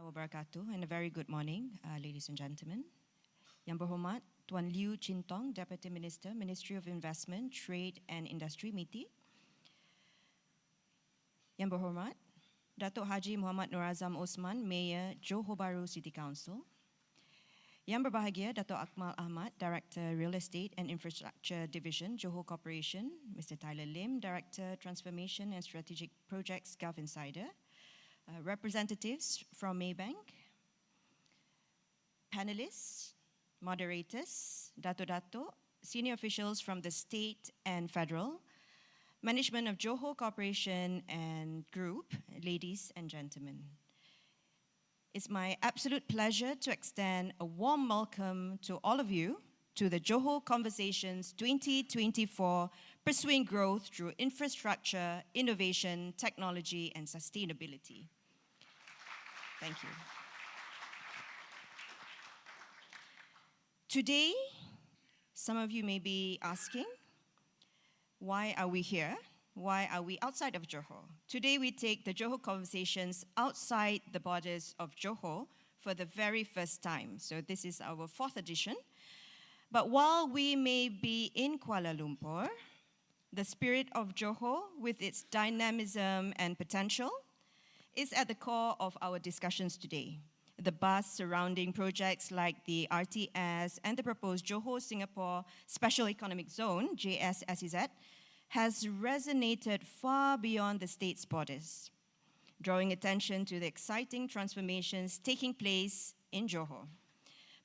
wabarakatuh, and a very good morning, ladies and gentlemen. Yang berhormat, Tuan Liu Chin Tong, Deputy Minister, Ministry of Investment, Trade and Industry, MITI. Yang berhormat, Datuk Haji Muhammad Nur Azam Osman, Mayor, Johor Bahru City Council. Yang berbahagia, Datuk Akmal Ahmad, Director, Real Estate and Infrastructure Division, Johor Corporation. Mr. Tyler Lim, Director, Transformation and Strategic Projects, Gulf Insider. Representatives from Maybank, panelists, moderators, dato-dato, senior officials from the state and federal, management of Johor Corporation and Group, ladies and gentlemen. It's my absolute pleasure to extend a warm welcome to all of you to the Johor Conversations 2024, Pursuing Growth Through Infrastructure, Innovation, Technology and Sustainability. Thank you. Today, some of you may be asking, why are we here? Why are we outside of Johor? Today, we take the Johor Conversations outside the borders of Johor for the very first time. So this is our 4th edition. But while we may be in Kuala Lumpur, the spirit of Johor, with its dynamism and potential, is at the core of our discussions today. The buzz surrounding projects like the RTS and the proposed Johor-Singapore Special Economic Zone, JSSEZ, has resonated far beyond the state's borders, drawing attention to the exciting transformations taking place in Johor,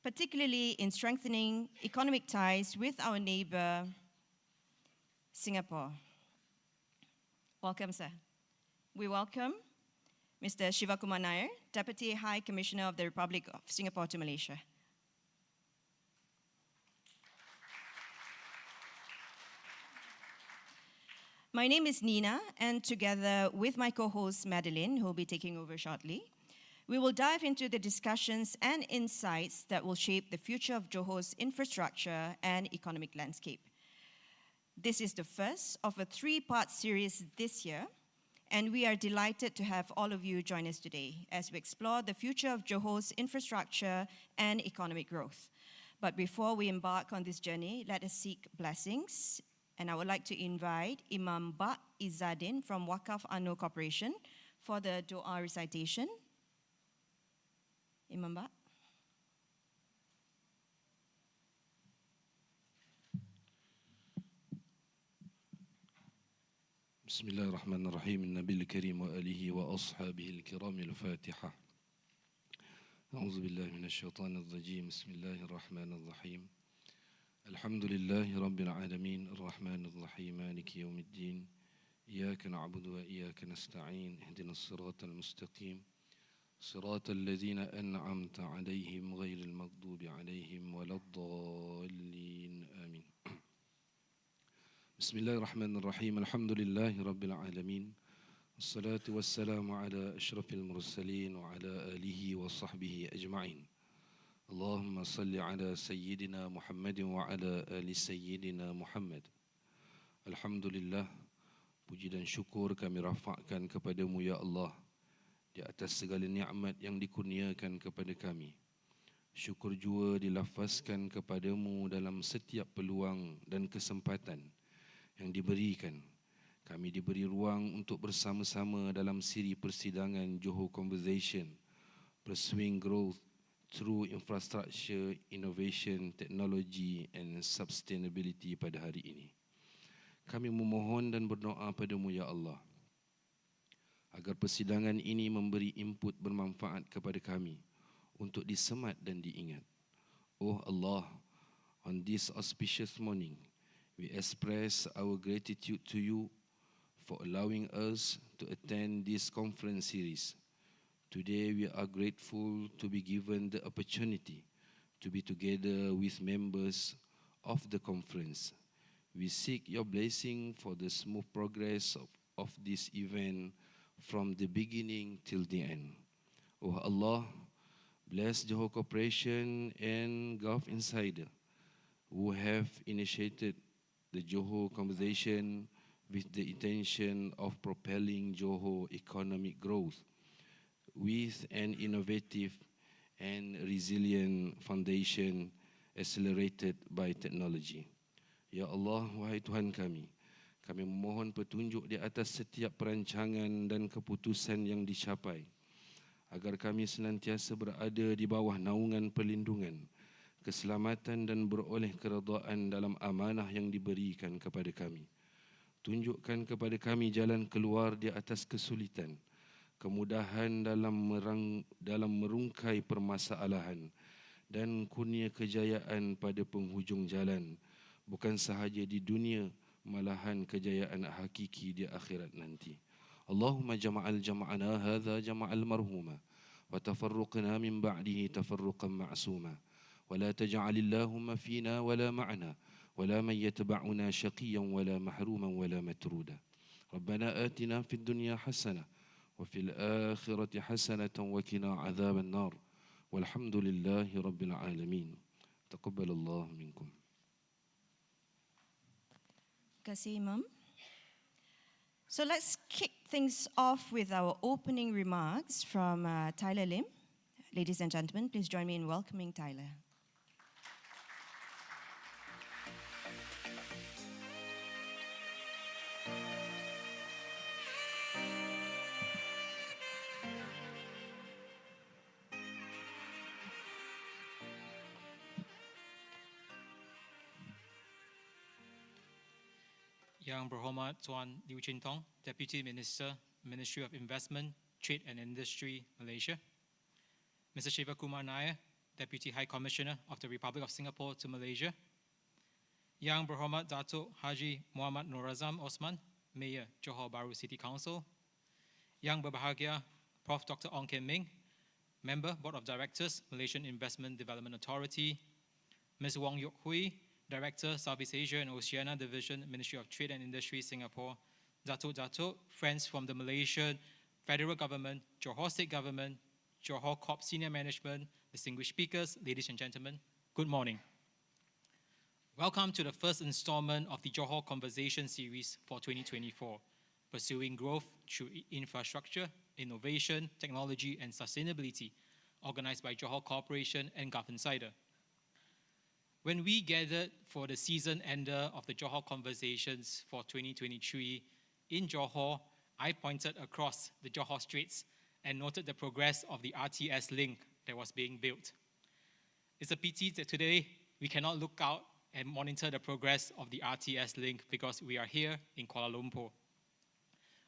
particularly in strengthening economic ties with our neighbor, Singapore. Welcome, sir. We welcome Mr. Shivakumar Nair, Deputy High Commissioner of the Republic of Singapore to Malaysia. My name is Nina, and together with my co-host Madeline, who will be taking over shortly, we will dive into the discussions and insights that will shape the future of Johor's infrastructure and economic landscape. This is the first of a 3-part series this year, and we are delighted to have all of you join us today as we explore the future of Johor's infrastructure and economic growth. But before we embark on this journey, let us seek blessings. And I would like to invite Imam Bak Izzadin from Wakaf Anur Corporation for the Dua recitation. Imam Bak. بسم الله الرحمن الرحيم النبي الكريم وآله وأصحابه الكرام الفاتحة أعوذ بالله من الشيطان الرجيم بسم الله الرحمن الرحيم الحمد لله رب العالمين الرحمن الرحيم مالك يوم الدين إياك نعبد وإياك نستعين اهدنا الصراط المستقيم صراط الذين أنعمت عليهم غير المغضوب عليهم ولا الضالين آمين بسم الله الرحمن الرحيم الحمد لله رب العالمين والصلاة والسلام على أشرف المرسلين وعلى آله وصحبه أجمعين اللهم صل على سيدنا محمد وعلى آل سيدنا محمد Alhamdulillah, puji dan syukur kami rafakkan kepadamu ya Allah di atas segala nikmat yang dikurniakan kepada kami. Syukur jua dilafazkan kepadamu dalam setiap peluang dan kesempatan yang diberikan. Kami diberi ruang untuk bersama-sama dalam siri persidangan Johor Conversation, Pursuing Growth Through Infrastructure, Innovation, Technology and Sustainability pada hari ini. Kami memohon dan berdoa padamu ya Allah, agar persidangan ini memberi input bermanfaat kepada kami untuk disemat dan diingat. Oh Allah, on this auspicious morning, we express our gratitude to you for allowing us to attend this conference series. Today we are grateful to be given the opportunity to be together with members of the conference. We seek your blessing for the smooth progress of this event from the beginning till the end. Oh Allah, bless Johor Corporation and Gulf Insider who have initiated the Johor Conversation with the intention of propelling Johor economic growth with an innovative and resilient foundation accelerated by technology. Ya Allah, wahai Tuhan kami memohon petunjuk di atas setiap perancangan dan keputusan yang dicapai, agar kami senantiasa berada di bawah naungan perlindungan, keselamatan dan beroleh keredaan dalam amanah yang diberikan kepada kami. Tunjukkan kepada kami jalan keluar di atas kesulitan, kemudahan dalam merungkai permasalahan, dan kurnia kejayaan pada penghujung jalan, bukan sahaja di dunia, malahan kejayaan hakiki di akhirat nanti. Allahumma jama'ana hadha jama'al marhuma, wa tafarruqna min ba'dihi tafarruqan ma'suma, wa la taj'alillahumma fina wa la ma'na, ولا من يتبعنا شقيا ولا محروما ولا مترودا. ربنا آتنا في الدنيا حسنة وفي الآخرة حسنة وقنا عذاب النار والحمد لله رب العالمين. تقبل الله منكم. Terima kasih, Imam. So let's kick things off with our opening remarks from Tyler Lim. Ladies and gentlemen, please join me in welcoming Tyler. Yang Berhormat Tuan Liu Chin Tong, Deputy Minister, Ministry of Investment, Trade and Industry, Malaysia. Mr. Shiva Kumar Nair, Deputy High Commissioner of the Republic of Singapore to Malaysia. Yang Berhormat Datuk Haji Muhammad Norazam Osman, Mayor, Johor Bahru City Council. Yang Berbahagia Prof. Dr. Ong Kim Ming, Member, Board of Directors, Malaysian Investment Development Authority. Ms. Wong Yok Hui, Director, Southeast Asia and Oceania Division, Ministry of Trade and Industry, Singapore. Datuk, friends from the Malaysian Federal Government, Johor State Government, Johor Corp Senior Management, distinguished speakers, ladies and gentlemen, good morning. Welcome to the first installment of the Johor Conversation Series for 2024, Pursuing Growth through Infrastructure, Innovation, Technology and Sustainability, organized by Johor Corporation and Gulf Insider. When we gathered for the season ender of the Johor Conversations for 2023 in Johor, I pointed across the Johor Straits and noted the progress of the RTS link that was being built. It's a pity that today we cannot look out and monitor the progress of the RTS link because we are here in Kuala Lumpur,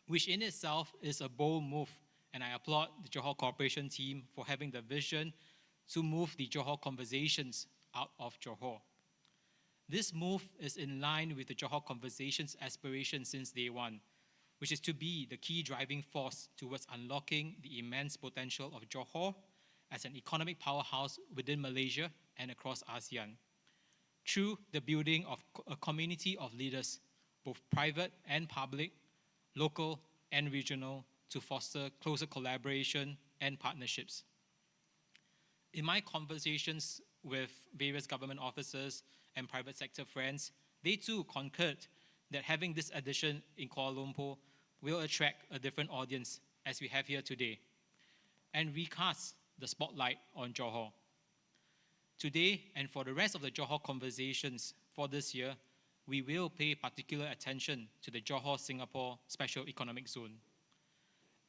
which in itself is a bold move, and I applaud the Johor Corporation team for having the vision to move the Johor Conversations out of Johor. This move is in line with the Johor Conversations aspiration since day one, which is to be the key driving force towards unlocking the immense potential of Johor as an economic powerhouse within Malaysia and across ASEAN, through the building of a community of leaders, both private and public, local and regional, to foster closer collaboration and partnerships. In my conversations with various government officers and private sector friends, they too concurred that having this edition in Kuala Lumpur will attract a different audience, as we have here today, and recast the spotlight on Johor. Today, and for the rest of the Johor Conversations for this year, we will pay particular attention to the Johor-Singapore Special Economic Zone.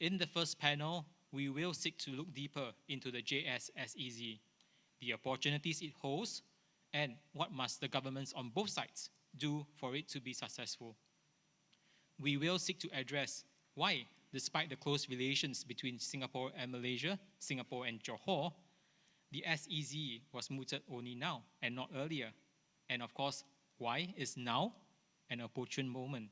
In the first panel, we will seek to look deeper into the JSSEZ, the opportunities it holds, and what must the governments on both sides do for it to be successful. We will seek to address why, despite the close relations between Singapore and Malaysia, Singapore and Johor, the SEZ was mooted only now and not earlier. And of course, why is now an opportune moment?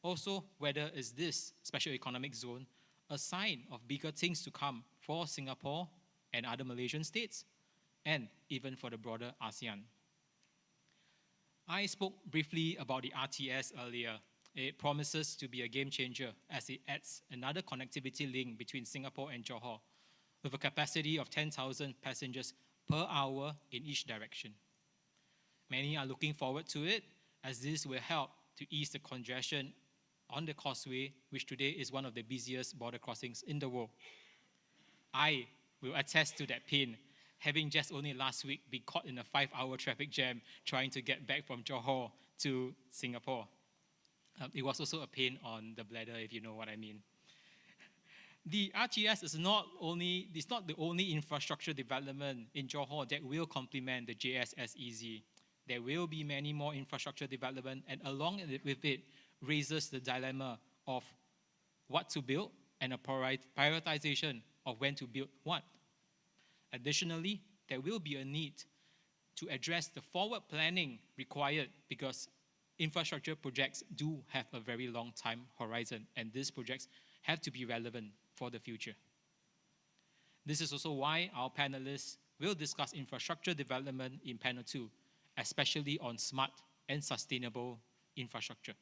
Also, whether is this special economic zone a sign of bigger things to come for Singapore and other Malaysian states, and even for the broader ASEAN. I spoke briefly about the RTS earlier. It promises to be a game changer as it adds another connectivity link between Singapore and Johor, with a capacity of 10,000 passengers per hour in each direction. Many are looking forward to it, as this will help to ease the congestion on the causeway, which today is one of the busiest border crossings in the world. I will attest to that pain, having just only last week been caught in a 5-hour traffic jam trying to get back from Johor to Singapore. It was also a pain on the bladder, if you know what I mean. The RTS is not the only infrastructure development in Johor that will complement the JSSEZ. There will be many more infrastructure development, and along with it raises the dilemma of what to build and a prioritization of when to build what. Additionally, there will be a need to address the forward planning required because infrastructure projects do have a very long time horizon, and these projects have to be relevant for the future. This is also why our panelists will discuss infrastructure development in panel 2, especially on smart and sustainable infrastructure.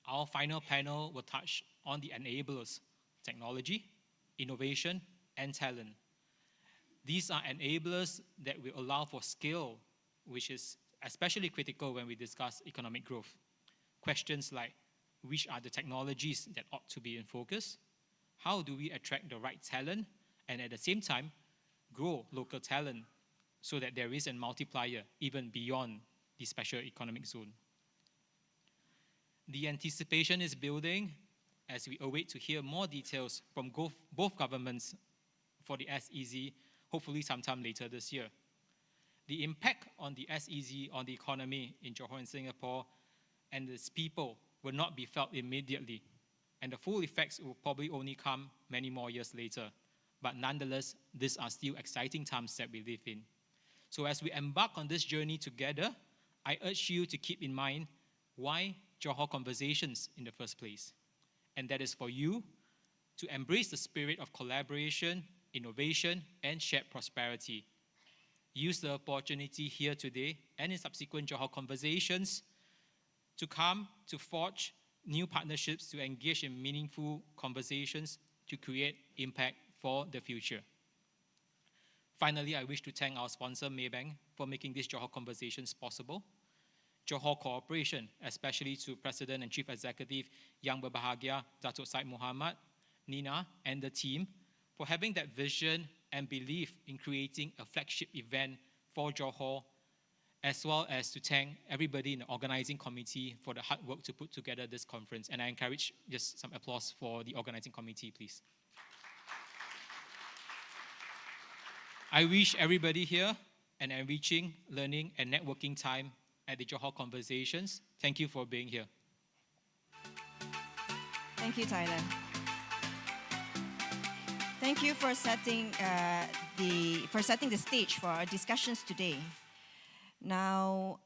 Our final panel will touch on the enablers: technology, innovation, and talent. These are enablers that will allow for scale, which is especially critical when we discuss economic growth. Questions like, which are the technologies that ought to be in focus? How do we attract the right talent? And at the same time, grow local talent so that there is a multiplier even beyond the special economic zone. The anticipation is building as we await to hear more details from both governments for the SEZ, hopefully sometime later this year. The impact on the SEZ on the economy in Johor and Singapore and its people will not be felt immediately, and the full effects will probably only come many more years later. But nonetheless, these are still exciting times that we live in. So as we embark on this journey together, I urge you to keep in mind why Johor Conversations in the first place. And that is for you to embrace the spirit of collaboration, innovation, and shared prosperity. Use the opportunity here today and in subsequent Johor Conversations to come to forge new partnerships, to engage in meaningful conversations, to create impact for the future. Finally, I wish to thank our sponsor, Maybank, for making these Johor Conversations possible. Johor Corporation, especially to President and Chief Executive Yang Berbahagia Datuk Syed Muhammad, Nina, and the team for having that vision and belief in creating a flagship event for Johor, as well as to thank everybody in the organizing committee for the hard work to put together this conference. And I encourage just some applause for the organizing committee, please. I wish everybody here an enriching learning and networking time at the Johor Conversations. Thank you for being here. Thank you, Tyler. Thank you for setting the stage for our discussions today. Now,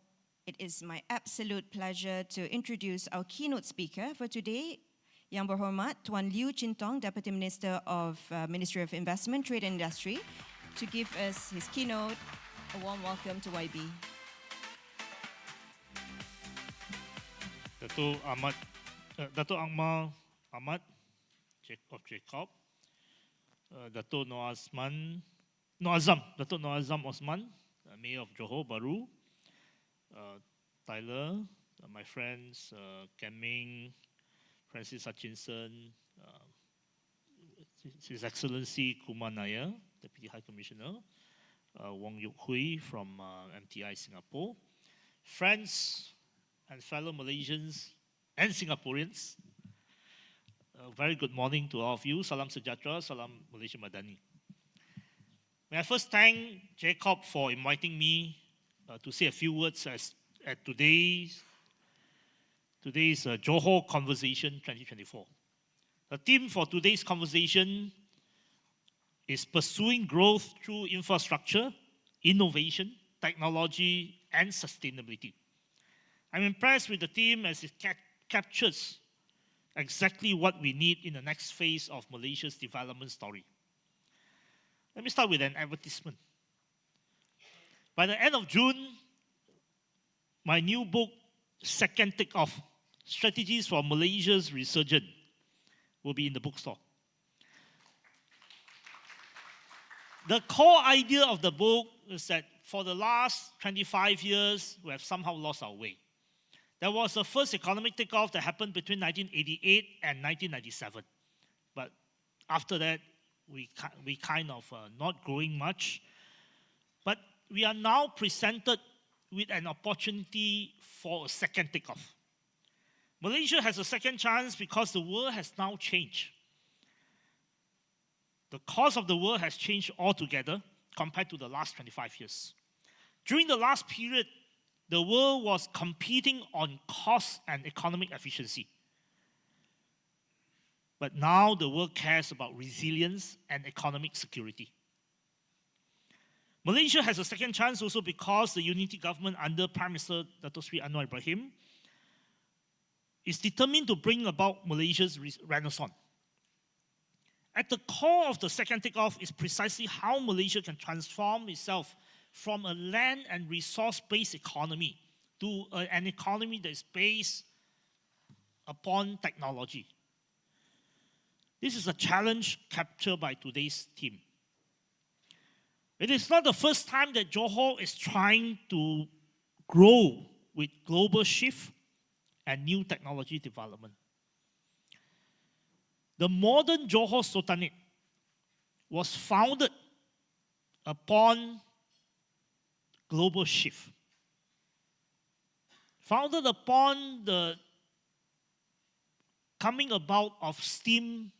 it is my absolute pleasure to introduce our keynote speaker for today, Yang Berhormat Tuan Liew Chin Tong, Deputy Minister of Ministry of Investment, Trade and Industry, to give us his keynote. A warm welcome to YB. Dato' Akmal Ahmad of Jacob, Dato' Dato' Noazam Osman, Mayor of Johor Bahru, Tyler, my friends, Ken Ming, Francis Hutchinson, His Excellency Kumar Nair, Deputy High Commissioner, Wong Yuk Hui from MTI Singapore, friends and fellow Malaysians and Singaporeans, a very good morning to all of you. Salam Sejahtera, Salam Malaysia Madani. May I first thank Jacob for inviting me to say a few words at today's Johor Conversation 2024. The theme for today's conversation is pursuing growth through infrastructure, innovation, technology, and sustainability. I'm impressed with the theme as it captures exactly what we need in the next phase of Malaysia's development story. Let me start with an advertisement. By the end of June, my new book, Second Take-Off, Strategies for Malaysia's Resurgence, will be in the bookstore. The core idea of the book is that for the last 25 years, we have somehow lost our way. There was a first economic takeoff that happened between 1988 and 1997. But after that, we kind of not growing much. But we are now presented with an opportunity for a second takeoff. Malaysia has a second chance because the world has now changed. The course of the world has changed altogether compared to the last 25 years. During the last period, the world was competing on cost and economic efficiency. But now the world cares about resilience and economic security. Malaysia has a second chance also because the unity government under Prime Minister Dato Sri Anwar Ibrahim is determined to bring about Malaysia's renaissance. At the core of the second takeoff is precisely how Malaysia can transform itself from a land and resource-based economy to an economy that is based upon technology. This is a challenge captured by today's theme. It is not the first time that Johor is trying to grow with global shift and new technology development. The modern Johor Sultanate was founded upon global shift. Founded upon the coming about of steamship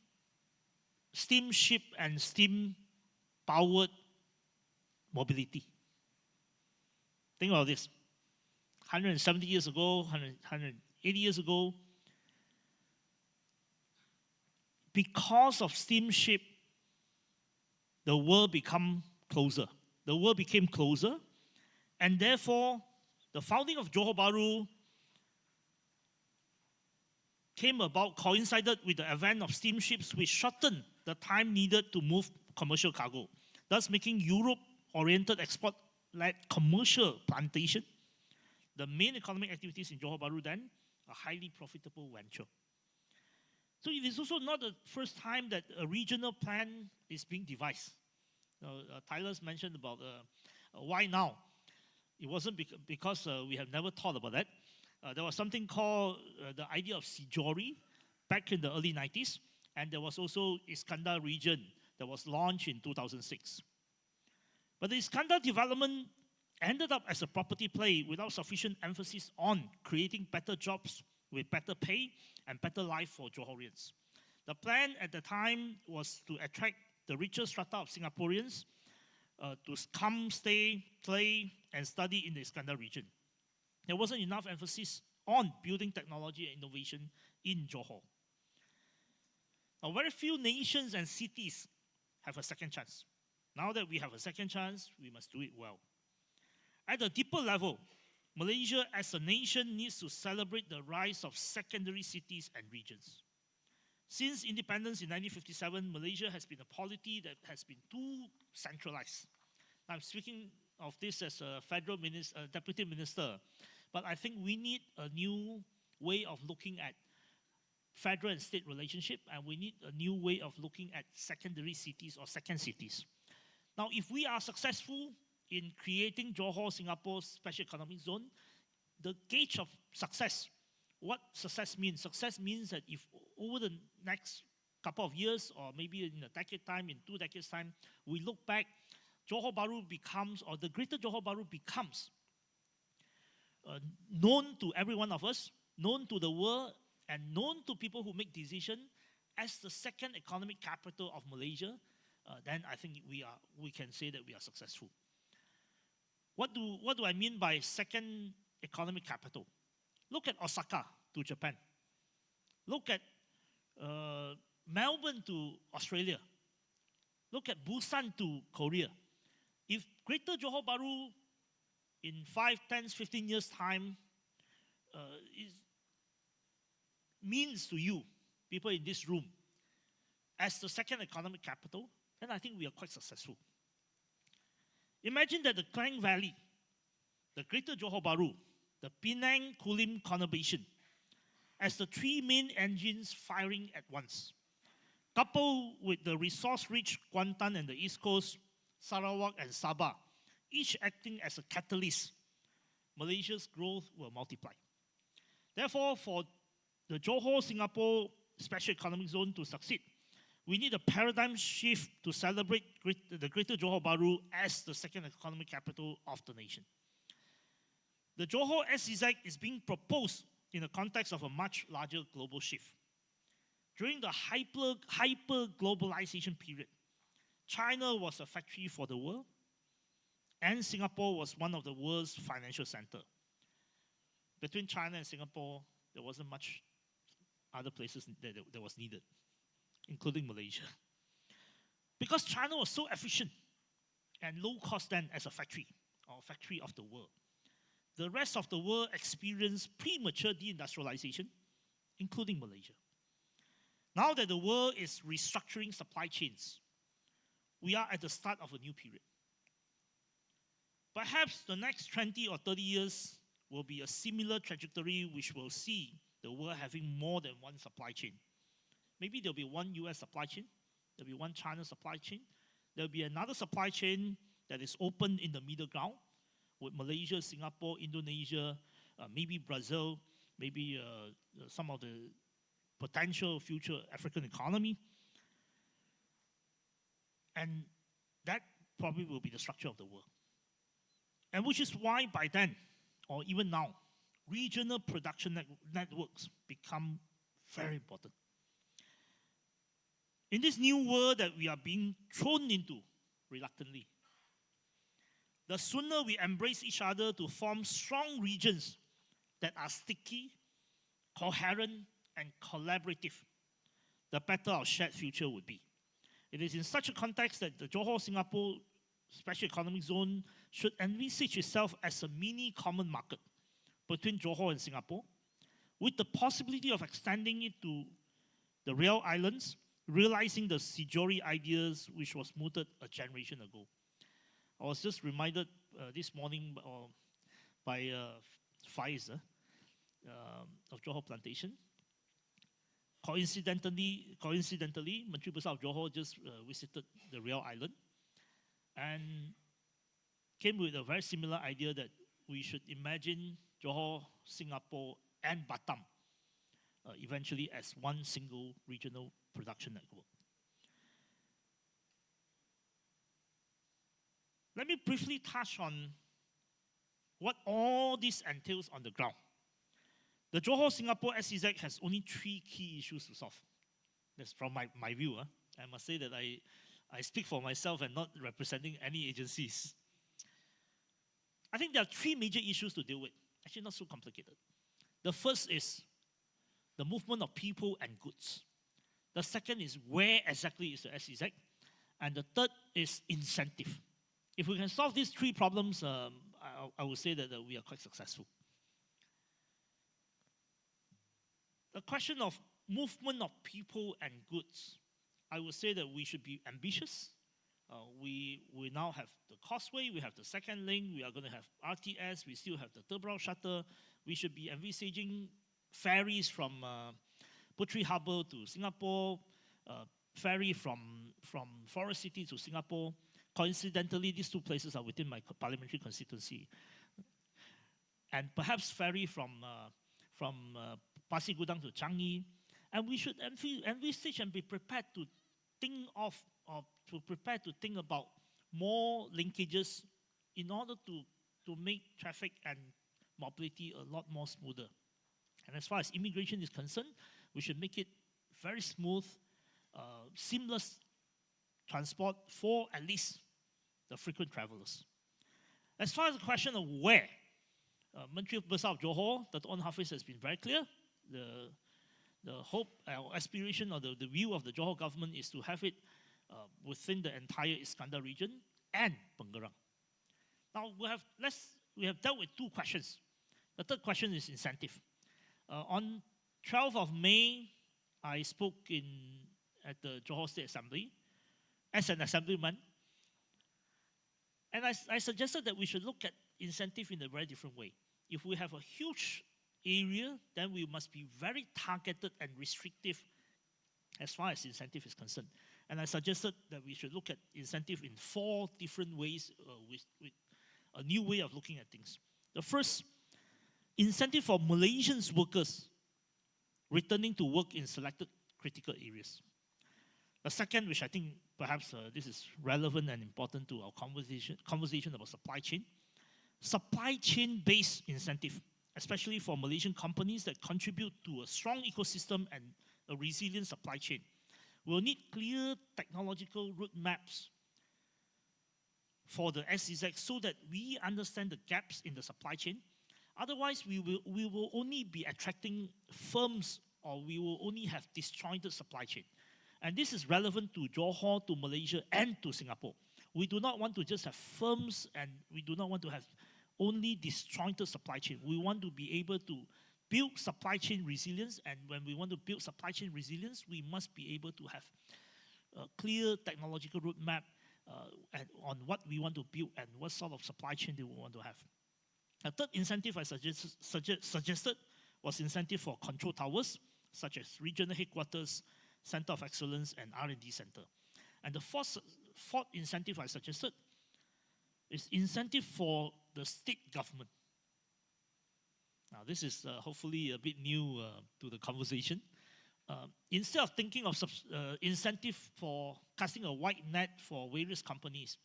and steam-powered mobility. Think about this. 170 years ago, 180 years ago, because of steamship, the world became closer. The world became closer, and therefore, the founding of Johor Bahru came about, coincided with the advent of steamships, which shortened the time needed to move commercial cargo, thus making Europe-oriented export-led commercial plantation the main economic activities in Johor Bahru then, a highly profitable venture. So it is also not the first time that a regional plan is being devised. Tyler's mentioned about why now. It wasn't because we have never thought about that. There was something called the idea of Sijori back in the early 90s, and there was also Iskandar region that was launched in 2006. But the Iskandar development ended up as a property play without sufficient emphasis on creating better jobs with better pay and better life for Johorians. The plan at the time was to attract the richer strata of Singaporeans to come, stay, play, and study in the Iskandar region. There wasn't enough emphasis on building technology and innovation in Johor. Now, very few nations and cities have a second chance. Now that we have a second chance, we must do it well. At a deeper level, Malaysia as a nation needs to celebrate the rise of secondary cities and regions. Since independence in 1957, Malaysia has been a polity that has been too centralized. I'm speaking of this as a federal deputy minister, but I think we need a new way of looking at federal and state relationship, and we need a new way of looking at secondary cities or second cities. Now, if we are successful in creating Johor, Singapore's special economic zone, the gauge of success, what success means? Success means that if over the next couple of years, or maybe in a decade time, in 2 decades time, we look back, Johor Bahru becomes, or the greater Johor Bahru becomes known to every one of us, known to the world, and known to people who make decisions as the second economic capital of Malaysia, then I think we can say that we are successful. What do I mean by second economic capital? Look at Osaka to Japan. Look at Melbourne to Australia. Look at Busan to Korea. If Greater Johor Bahru in 5, 10, 15 years' time means to you, people in this room, as the second economic capital, then I think we are quite successful. Imagine that the Klang Valley, the Greater Johor Bahru, the Penang Kulim conurbation, as the 3 main engines firing at once, coupled with the resource-rich Kuantan and the East Coast, Sarawak and Sabah, each acting as a catalyst, Malaysia's growth will multiply. Therefore, for the Johor-Singapore Special Economic Zone to succeed, We need a paradigm shift to celebrate the Greater Johor Bahru as the second economic capital of the nation. The Johor SEZ is being proposed in the context of a much larger global shift. During the hyper-globalization period, China was a factory for the world, and Singapore was one of the world's financial centers. Between China and Singapore, there wasn't much other places that was needed, including Malaysia. Because China was so efficient and low cost then as a factory, or factory of the world, the rest of the world experienced premature deindustrialization, including Malaysia. Now that the world is restructuring supply chains, we are at the start of a new period. Perhaps the next 20 or 30 years will be a similar trajectory which will see the world having more than one supply chain. Maybe there'll be one US supply chain, there'll be one China supply chain, there'll be another supply chain that is open in the middle ground with Malaysia, Singapore, Indonesia, maybe Brazil, maybe some of the potential future African economy. And that probably will be the structure of the world. And which is why by then, or even now, regional production networks become very important. In this new world that we are being thrown into reluctantly, the sooner we embrace each other to form strong regions that are sticky, coherent, and collaborative, the better our shared future would be. It is in such a context that the Johor-Singapore Special Economic Zone should envisage itself as a mini common market between Johor and Singapore, with the possibility of extending it to the Real Islands, realizing the Sijori ideas which was mooted a generation ago. I was just reminded this morning by Faiz of Johor Plantation. Coincidentally, Menteri Besar of Johor just visited the Real Island and came with a very similar idea that we should imagine Johor, Singapore, and Batam eventually as one single regional production network. Let me briefly touch on what all this entails on the ground. The Johor-Singapore SEZ has only 3 key issues to solve. That's from my view. I must say that I speak for myself and not representing any agencies. I think there are 3 major issues to deal with. Actually, not so complicated. The first is the movement of people and goods. The second is where exactly is the SEZ. And the third is incentive. If we can solve these 3 problems, I would say that we are quite successful. The question of movement of people and goods, I would say that we should be ambitious. We now have the causeway, we have the second link, we are going to have RTS, we still have the Tebrau shuttle. We should be envisaging ferries from Puteri Harbour to Singapore, ferry from Forest City to Singapore. Coincidentally, these 2 places are within my parliamentary constituency. And perhaps ferry from Pasir Gudang to Changi. And we should envisage and be prepared to think about more linkages in order to make traffic and mobility a lot more smoother. And as far as immigration is concerned, we should make it very smooth, seamless transport for at least the frequent travelers. As far as the question of where, Menteri Besar of Johor, Dato' Onn Hafiz, has been very clear. The hope or aspiration or the view of the Johor government is to have it within the entire Iskandar region and Pengerang. Now we have dealt with 2 questions. The third question is incentive. On 12th of May, I spoke at the Johor State Assembly as an assemblyman, and I suggested that we should look at incentive in a very different way. If we have a huge area, then we must be very targeted and restrictive as far as incentive is concerned. And I suggested that we should look at incentive in 4 different ways with a new way of looking at things. The first, incentive for Malaysian workers returning to work in selected critical areas. The second, which I think perhaps this is relevant and important to our conversation about supply chain-based incentive, especially for Malaysian companies that contribute to a strong ecosystem and a resilient supply chain. We'll need clear technological roadmaps for the SEZ so that we understand the gaps in the supply chain. Otherwise, we will only be attracting firms, or we will only have disjointed supply chain. And this is relevant to Johor, to Malaysia, and to Singapore. We do not want to just have firms, and we do not want to have only disjointed supply chain. We want to be able to build supply chain resilience, and when we want to build supply chain resilience, we must be able to have a clear technological roadmap on what we want to build and what sort of supply chain they want to have. A third incentive I suggested was incentive for control towers, such as regional headquarters, center of excellence, and R&D center. And the fourth incentive I suggested is incentive for the state government. Now, this is hopefully a bit new to the conversation. Instead of thinking of incentive for casting a wide net for various companies,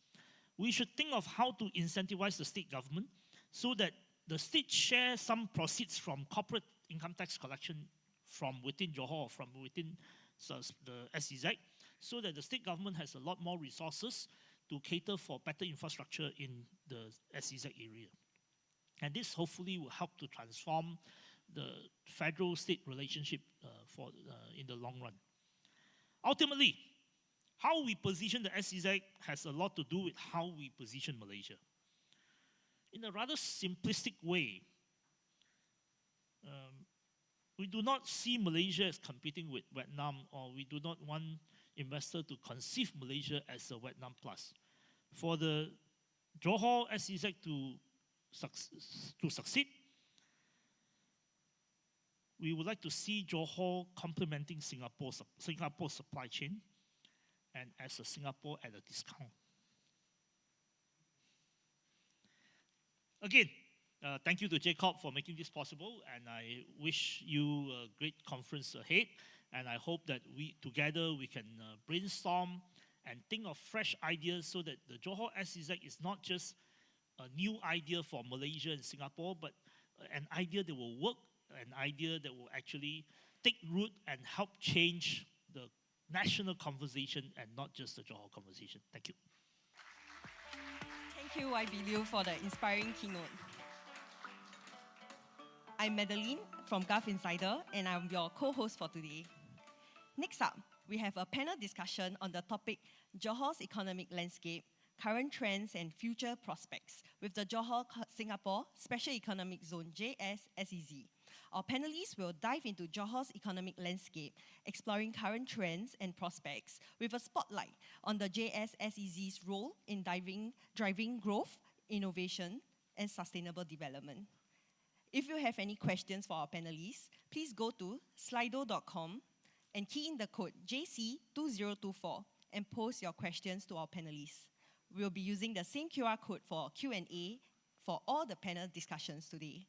we should think of how to incentivize the state government so that the state share some proceeds from corporate income tax collection from within Johor, from within the SEZ, so that the state government has a lot more resources to cater for better infrastructure in the SEZ area. And this hopefully will help to transform the federal-state relationship in the long run. Ultimately, how we position the SEZ has a lot to do with how we position Malaysia. In a rather simplistic way, we do not see Malaysia as competing with Vietnam, or we do not want investors to conceive Malaysia as a Vietnam plus. For the Johor SEZ to succeed, we would like to see Johor complementing Singapore's supply chain and as a Singapore at a discount. Again, thank you to Jacob for making this possible, and I wish you a great conference ahead, and I hope that together we can brainstorm and think of fresh ideas so that the Johor SEZ is not just a new idea for Malaysia and Singapore, but an idea that will work, an idea that will actually take root and help change the national conversation and not just the Johor conversation. Thank you. Thank you, YB Liu, for the inspiring keynote. I'm Madeline from Gulf Insider, and I'm your co-host for today. Next up, we have a panel discussion on the topic Johor's economic landscape, current trends and future prospects with the Johor Singapore Special Economic Zone JS-SEZ. Our panelists will dive into Johor's economic landscape, exploring current trends and prospects with a spotlight on the JS-SEZ's role in driving growth, innovation, and sustainable development. If you have any questions for our panelists, please go to slido.com and key in the code JC2024 and post your questions to our panelists. We'll be using the same QR code for Q&A for all the panel discussions today.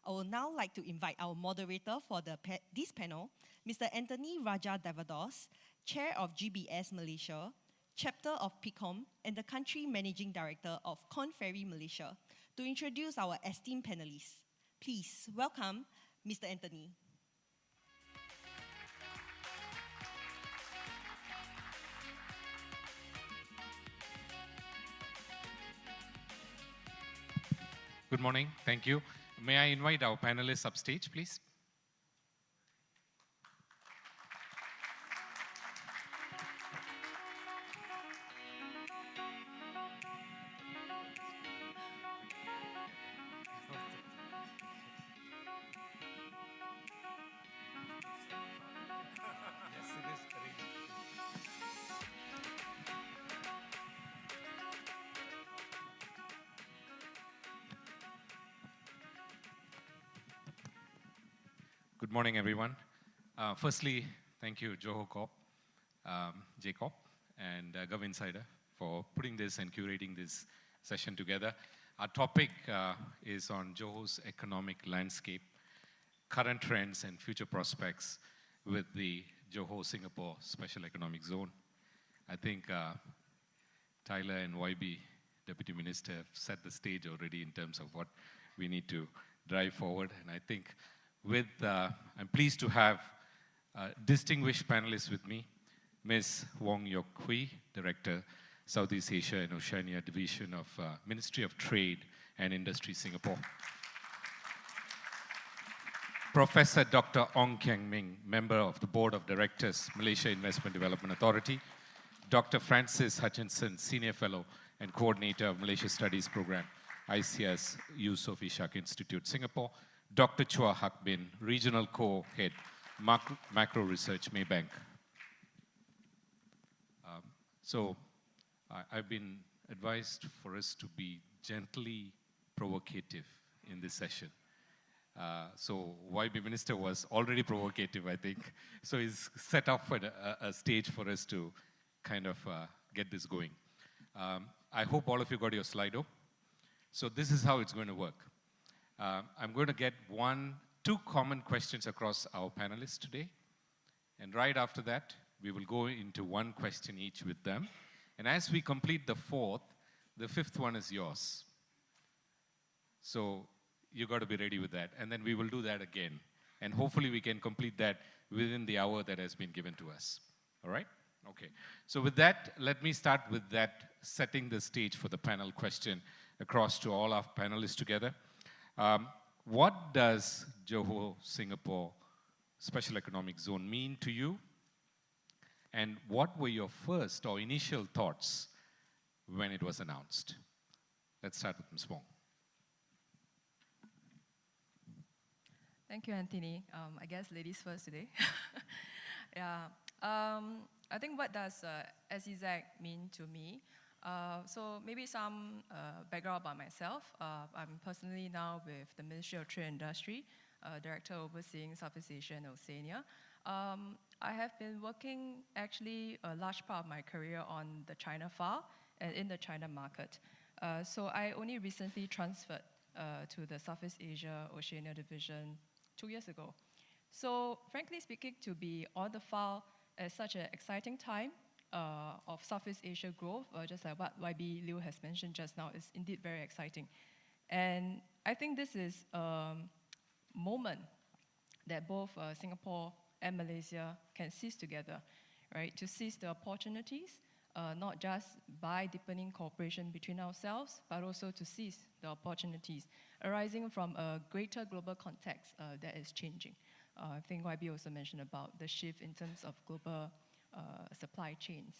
I would now like to invite our moderator for this panel, Mr. Anthony Raja Davados, Chair of GBS Malaysia, Chapter of PICOM, and the Country Managing Director of Conferry Malaysia, to introduce our esteemed panelists. Please welcome Mr. Anthony. Good morning. Thank you. May I invite our panelists upstage, please? Good morning, everyone. Firstly, thank you, Johor Corp, Jacob, and Gov Insider for putting this and curating this session together. Our topic is on Johor's economic landscape, current trends and future prospects with the Johor, Singapore Special Economic Zone. I think Tyler and YB, Deputy Minister, have set the stage already in terms of what we need to drive forward. And I think I'm pleased to have distinguished panelists with me, Ms. Wong Yok Hui, Director, Southeast Asia and Oceania Division of Ministry of Trade and Industry, Singapore. Professor Dr. Ong Kiang Ming, Member of the Board of Directors, Malaysia Investment Development Authority. Dr. Francis Hutchinson, Senior Fellow and Coordinator of Malaysia Studies Program, ICS Yusof Ishak Institute, Singapore. Dr. Chua Hak Bin, Regional Co-Head, Macro Research, Maybank. I've been advised for us to be gently provocative in this session. So YB Minister was already provocative, I think. So he's set up a stage for us to kind of get this going. I hope all of you got your Slido. So this is how it's going to work. I'm going to get two common questions across our panelists today. And right after that, we will go into one question each with them. And as we complete the fourth, the fifth one is yours. So you got to be ready with that. And then we will do that again. And hopefully we can complete that within the hour that has been given to us. All right? Okay. So with that, let me start with that, setting the stage for the panel question across to all our panelists together. What does Johor, Singapore Special Economic Zone mean to you? And what were your first or initial thoughts when it was announced? Let's start with Ms. Wong. Thank you, Anthony. I guess ladies first today. Yeah. I think what does SEZ mean to me? So maybe some background about myself. I'm personally now with the Ministry of Trade and Industry, Director overseeing Southeast Asia and Oceania. I have been working actually a large part of my career on the China file and in the China market. So I only recently transferred to the Southeast Asia Oceania Division 2 years ago. So frankly speaking, to be on the file at such an exciting time of Southeast Asia growth, just like what YB Liu has mentioned just now, is indeed very exciting. And I think this is a moment that both Singapore and Malaysia can seize together, right? To seize the opportunities, not just by deepening cooperation between ourselves, but also to seize the opportunities arising from a greater global context that is changing. I think YB also mentioned about the shift in terms of global supply chains.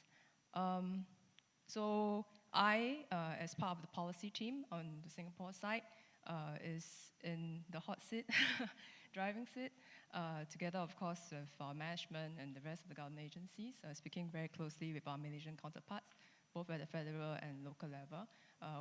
So I, as part of the policy team on the Singapore side, is in the hot seat, driving seat, together, of course, with our management and the rest of the government agencies, speaking very closely with our Malaysian counterparts, both at the federal and local level.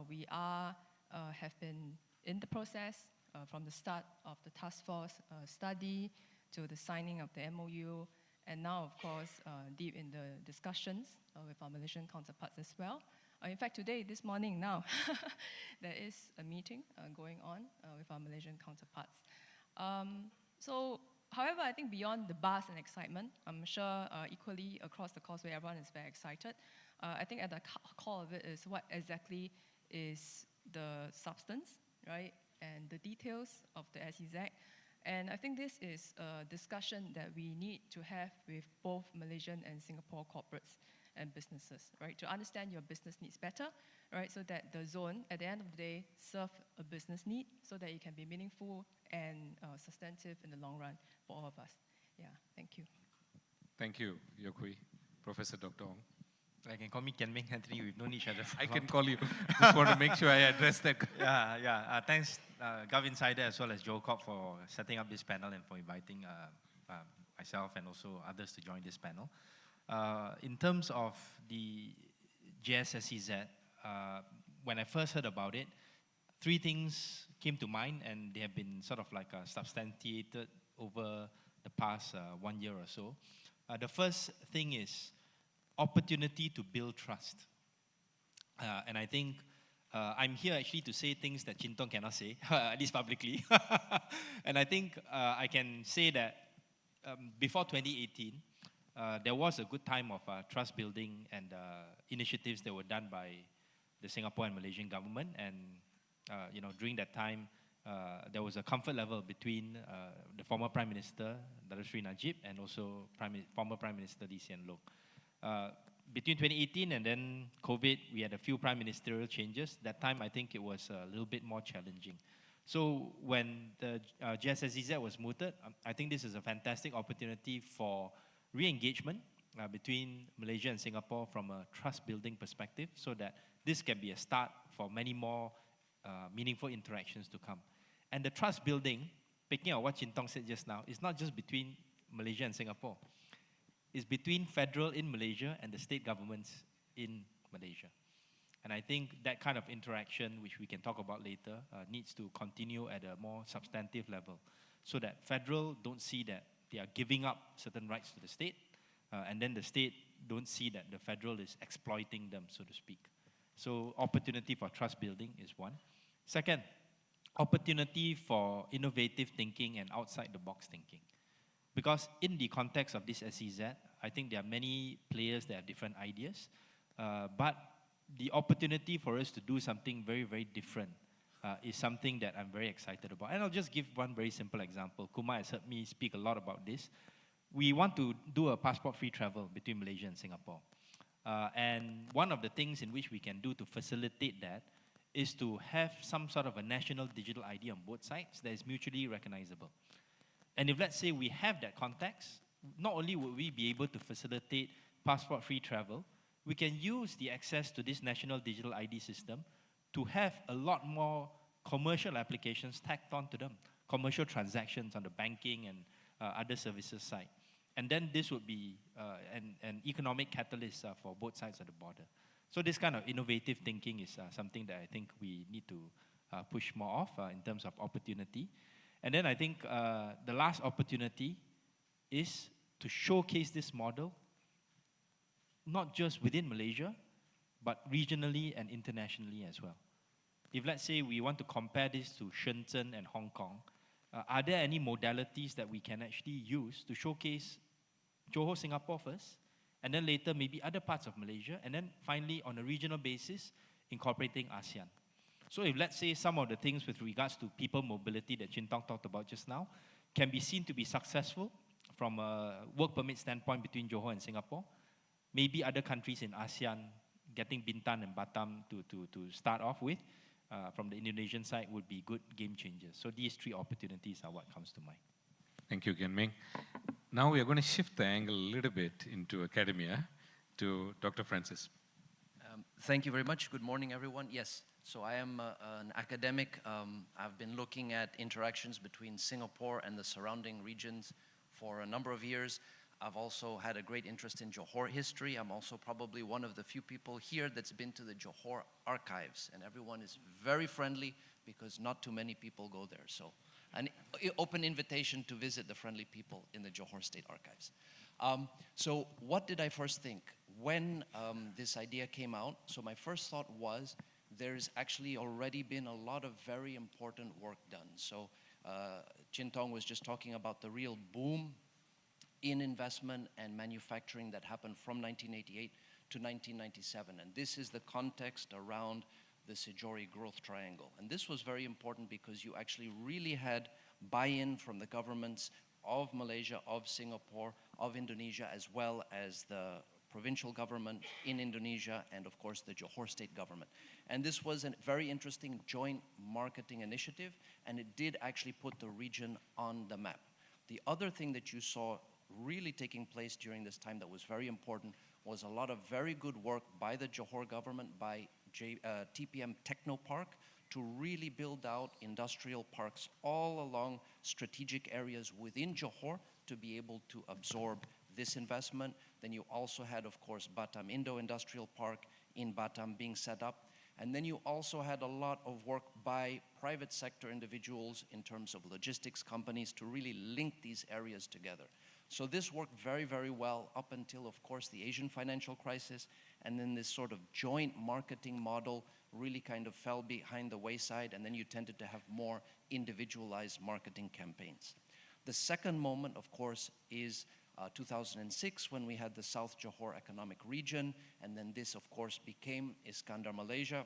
We have been in the process from the start of the task force study to the signing of the MOU, and now, of course, deep in the discussions with our Malaysian counterparts as well. In fact, today, this morning now, there is a meeting going on with our Malaysian counterparts. However, I think beyond the buzz and excitement, I'm sure equally across the causeway, everyone is very excited. I think at the core of it is what exactly is the substance, right, and the details of the SEZ. And I think this is a discussion that we need to have with both Malaysian and Singapore corporates and businesses, right, to understand your business needs better, right, so that the zone, at the end of the day, serve a business need so that it can be meaningful and substantive in the long run for all of us. Yeah, thank you. Thank you, Yokui. Professor Dr. Ong. I can call me Kian Ming, Anthony. We've known each other for I can call you. Just want to make sure I address that. Thanks, Gov Insider, as well as Johor Corp, for setting up this panel and for inviting myself and also others to join this panel. In terms of the JSSEZ, when I first heard about it, three things came to mind, and they have been sort of like substantiated over the past 1 year or so. The first thing is opportunity to build trust. And I think I'm here actually to say things that Chin Tong cannot say, at least publicly. And I think I can say that before 2018, there was a good time of trust building and initiatives that were done by the Singapore and Malaysian government. And during that time, there was a comfort level between the former Prime Minister, Dato Sri Najib, and also former Prime Minister Lee Hsien Loong. Between 2018 and then COVID, we had a few prime ministerial changes. That time, I think it was a little bit more challenging. So when the GSSEZ was mooted, I think this is a fantastic opportunity for re-engagement between Malaysia and Singapore from a trust-building perspective, so that this can be a start for many more meaningful interactions to come. And the trust building, picking up what Chin Tong said just now, is not just between Malaysia and Singapore. It's between federal in Malaysia and the state governments in Malaysia. And I think that kind of interaction, which we can talk about later, needs to continue at a more substantive level, so that federal don't see that they are giving up certain rights to the state, and then the state don't see that the federal is exploiting them, so to speak. So opportunity for trust building is one. Second, opportunity for innovative thinking and outside the box thinking. Because in the context of this SEZ, I think there are many players that have different ideas, but the opportunity for us to do something very, very different is something that I'm very excited about. And I'll just give one very simple example. Kumar has heard me speak a lot about this. We want to do a passport-free travel between Malaysia and Singapore. And one of the things in which we can do to facilitate that is to have some sort of a national digital ID on both sides that is mutually recognizable. And if, let's say, we have that context, not only will we be able to facilitate passport-free travel, we can use the access to this national digital ID system to have a lot more commercial applications tacked onto them, commercial transactions on the banking and other services side. And then this would be an economic catalyst for both sides of the border. So this kind of innovative thinking is something that I think we need to push more of in terms of opportunity. And then I think the last opportunity is to showcase this model, not just within Malaysia, but regionally and internationally as well. If, let's say, we want to compare this to Shenzhen and Hong Kong, are there any modalities that we can actually use to showcase Johor, Singapore first, and then later maybe other parts of Malaysia, and then finally on a regional basis, incorporating ASEAN? So if, let's say, some of the things with regards to people mobility that Chin Tong talked about just now can be seen to be successful from a work permit standpoint between Johor and Singapore, maybe other countries in ASEAN getting Bintan and Batam to start off with from the Indonesian side would be good game changers. So these three opportunities are what comes to mind. Thank you, Kian Ming. Now we are going to shift the angle a little bit into academia to Dr. Francis. Thank you very much. Good morning, everyone. Yes, so I am an academic. I've been looking at interactions between Singapore and the surrounding regions for a number of years. I've also had a great interest in Johor history. I'm also probably one of the few people here that's been to the Johor archives, and everyone is very friendly because not too many people go there. So an open invitation to visit the friendly people in the Johor State Archives. So what did I first think? When this idea came out, so my first thought was there's actually already been a lot of very important work done. So Chin Tong was just talking about the real boom in investment and manufacturing that happened from 1988 to 1997. And this is the context around the Sejori growth triangle. And this was very important because you actually really had buy-in from the governments of Malaysia, of Singapore, of Indonesia, as well as the provincial government in Indonesia, and of course the Johor state government. And this was a very interesting joint marketing initiative, and it did actually put the region on the map. The other thing that you saw really taking place during this time that was very important was a lot of very good work by the Johor government, by TPM Technopark, to really build out industrial parks all along strategic areas within Johor to be able to absorb this investment. Then you also had, of course, Batam Indo-Industrial Park in Batam being set up. And then you also had a lot of work by private sector individuals in terms of logistics companies to really link these areas together. So this worked very, very well up until, of course, the Asian financial crisis. And then this sort of joint marketing model really kind of fell behind the wayside. And then you tended to have more individualized marketing campaigns. The second moment, of course, is 2006 when we had the South Johor Economic Region, and then this, of course, became Iskandar Malaysia.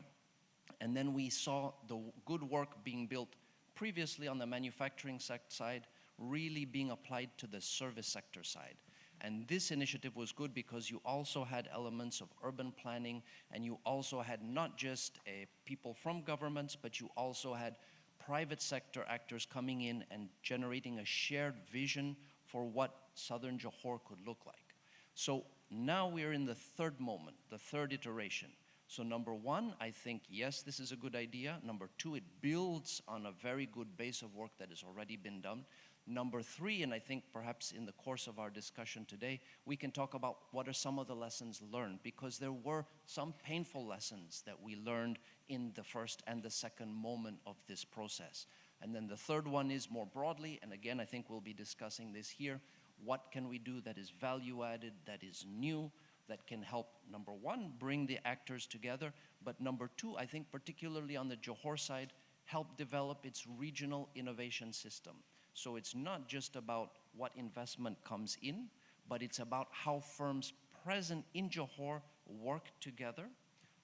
And then we saw the good work being built previously on the manufacturing side, really being applied to the service sector side. And this initiative was good because you also had elements of urban planning, and you also had not just people from governments, but you also had private sector actors coming in and generating a shared vision for what Southern Johor could look like. So now we're in the third moment, the third iteration. So number one, I think, yes, this is a good idea. Number two, it builds on a very good base of work that has already been done. Number three, and I think perhaps in the course of our discussion today, we can talk about what are some of the lessons learned, because there were some painful lessons that we learned in the first and the second moment of this process. And then the third one is more broadly, and again, I think we'll be discussing this here, what can we do that is value added, that is new, that can help, number one, bring the actors together, but number two, I think particularly on the Johor side, help develop its regional innovation system. So it's not just about what investment comes in, but it's about how firms present in Johor work together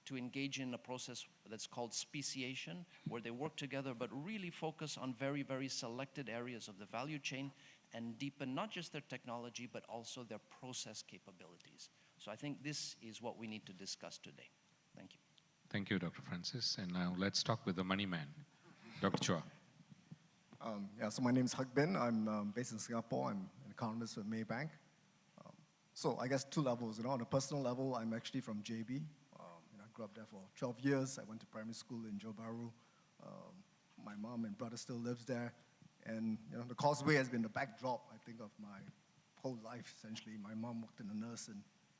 to engage in a process that's called speciation, where they work together but really focus on very, very selected areas of the value chain and deepen not just their technology, but also their process capabilities. So I think this is what we need to discuss today. Thank you. Thank you, Dr. Francis. And now let's talk with the money man, Dr. Chua. So my name is Hak Bin. I'm based in Singapore. I'm an economist with Maybank. So I guess two levels. On a personal level, I'm actually from JB. I grew up there for 12 years. I went to primary school in Johor Bahru. My mom and brother still lives there. And the Causeway has been the backdrop, I think, of my whole life, essentially. My mom worked in a nurse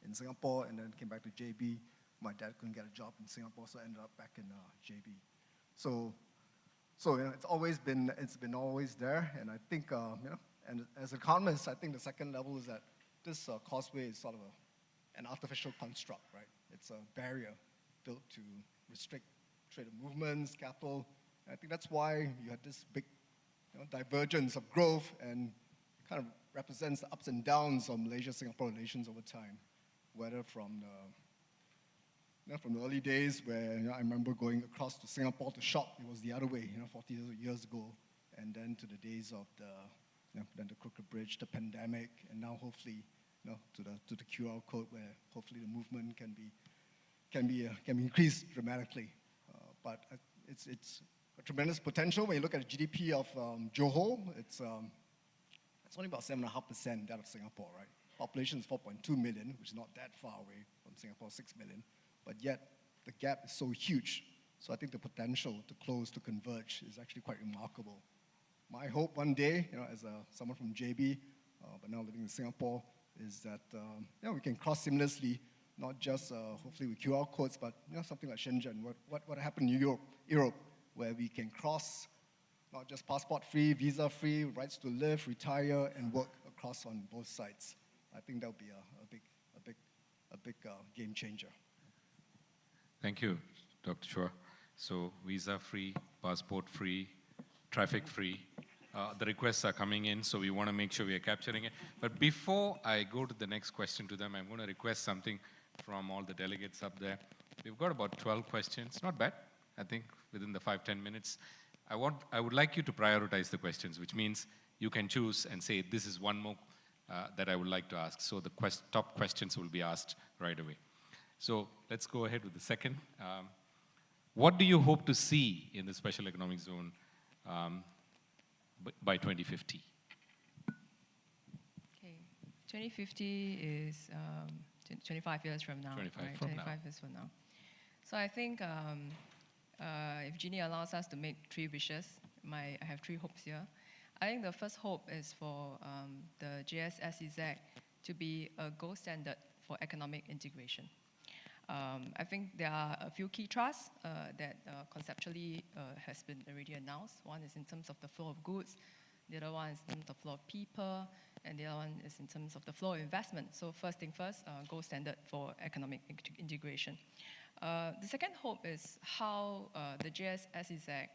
in Singapore and then came back to JB. My dad couldn't get a job in Singapore, so I ended up back in JB. So it's been always there, and I think and as economists, I think the second level is that this causeway is sort of an artificial construct, right? It's a barrier built to restrict trade movements, capital. And I think that's why you had this big divergence of growth, and kind of represents the ups and downs of Malaysia-Singapore relations over time, whether from the early days where I remember going across to Singapore to shop, it was the other way, 40 years ago, and then to the days of then the Crooked Bridge, the pandemic, and now hopefully to the QR code, where hopefully the movement can be increased dramatically. But it's a tremendous potential. When you look at the GDP of Johor, it's only about 7.5% that of Singapore, right? Population is 4.2 million, which is not that far away from Singapore, 6 million. But yet, the gap is so huge. So I think the potential to close, to converge, is actually quite remarkable. My hope one day, as someone from JB, but now living in Singapore, is that we can cross seamlessly, not just hopefully with QR codes, but something like Shenzhen. What happened in Europe, where we can cross, not just passport-free, visa-free, rights to live, retire, and work across on both sides. I think that would be a big game changer. Thank you, Dr. Chua. So visa-free, passport-free, traffic-free. The requests are coming in, so we want to make sure we are capturing it. But before I go to the next question to them, I'm going to request something from all the delegates up there. We've got about 12 questions. Not bad, I think, within the 5-10 minutes. I would like you to prioritize the questions, which means you can choose and say, this is one more that I would like to ask. So the top questions will be asked right away. So let's go ahead with the second. What do you hope to see in the special economic zone by 2050? Okay, 2050 is 25 years from now. 25 right? from 25 years from now. So I think if Jeannie allows us to make 3 wishes, I have 3 hopes here. I think the first hope is for the JSSEZ to be a gold standard for economic integration. I think there are a few key trusts that conceptually has been already announced. One is in terms of the flow of goods, the other one is in terms of flow of people, and the other one is in terms of the flow of investment. So first thing first, gold standard for economic integration. The second hope is how the JSSEZ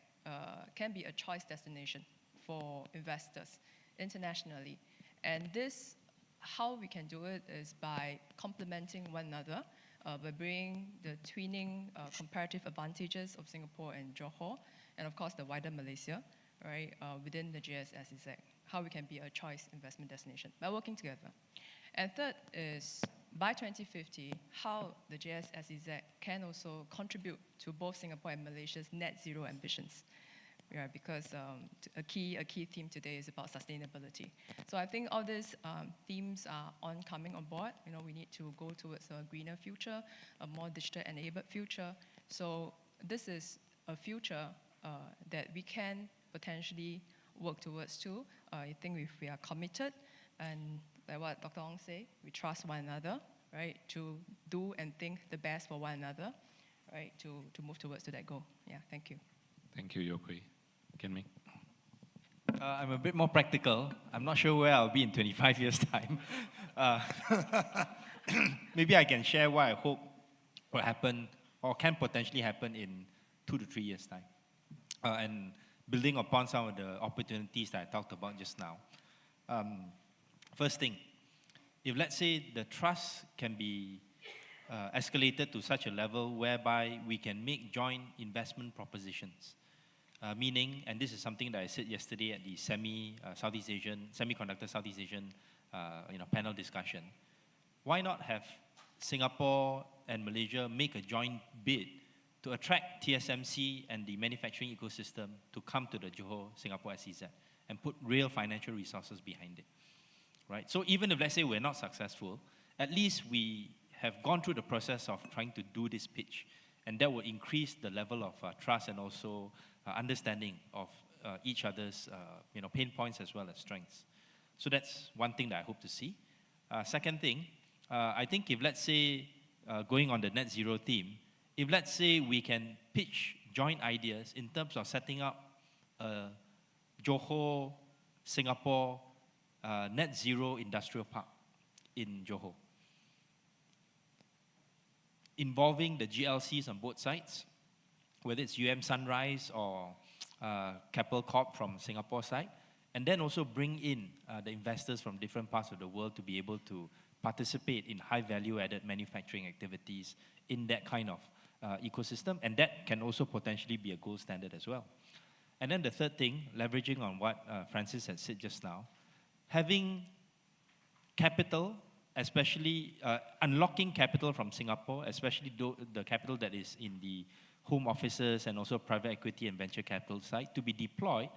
can be a choice destination for investors internationally. And this how we can do it is by complementing one another, by bringing the twinning comparative advantages of Singapore and Johor, and of course the wider Malaysia, right, within the JSSEZ, how we can be a choice investment destination by working together. And third is, by 2050, how the JSSEZ can also contribute to both Singapore and Malaysia's net zero ambitions. Yeah, because a key theme today is about sustainability. So I think all these themes are coming on board. You know, we need to go towards a greener future, a more digital-enabled future. So this is a future that we can potentially work towards too. I think if we are committed, and like what Dr. Ong said, we trust one another, right, to do and think the best for one another, right, to move towards to that goal. Yeah, thank you. Thank you, Yokui. Kenming? I'm a bit more practical. I'm not sure where I'll be in 25 years' time. Maybe I can share what I hope will happen or can potentially happen in 2 to 3 years' time. And building upon some of the opportunities that I talked about just now. First thing, if let's say the trust can be escalated to such a level whereby we can make joint investment propositions, meaning, and this is something that I said yesterday at the Semiconductor Southeast Asian panel discussion. Why not have Singapore and Malaysia make a joint bid to attract TSMC and the manufacturing ecosystem to come to the Johor Singapore SEZ and put real financial resources behind it, right? So even if let's say we're not successful, at least we have gone through the process of trying to do this pitch, and that will increase the level of trust and also understanding of each other's pain points as well as strengths. So that's one thing that I hope to see. Second thing, I think if let's say, going on the net zero theme, if let's say we can pitch joint ideas in terms of setting up a Johor, Singapore net zero industrial park in Johor, involving the GLCs on both sides, whether it's Sunrise or Keppel Corp from Singapore side, and then also bring in the investors from different parts of the world to be able to participate in high value-added manufacturing activities in that kind of ecosystem, and that can also potentially be a gold standard as well. And then the third thing, leveraging on what Francis had said just now, having capital, especially unlocking capital from Singapore, especially the capital that is in the home offices and also private equity and venture capital side, to be deployed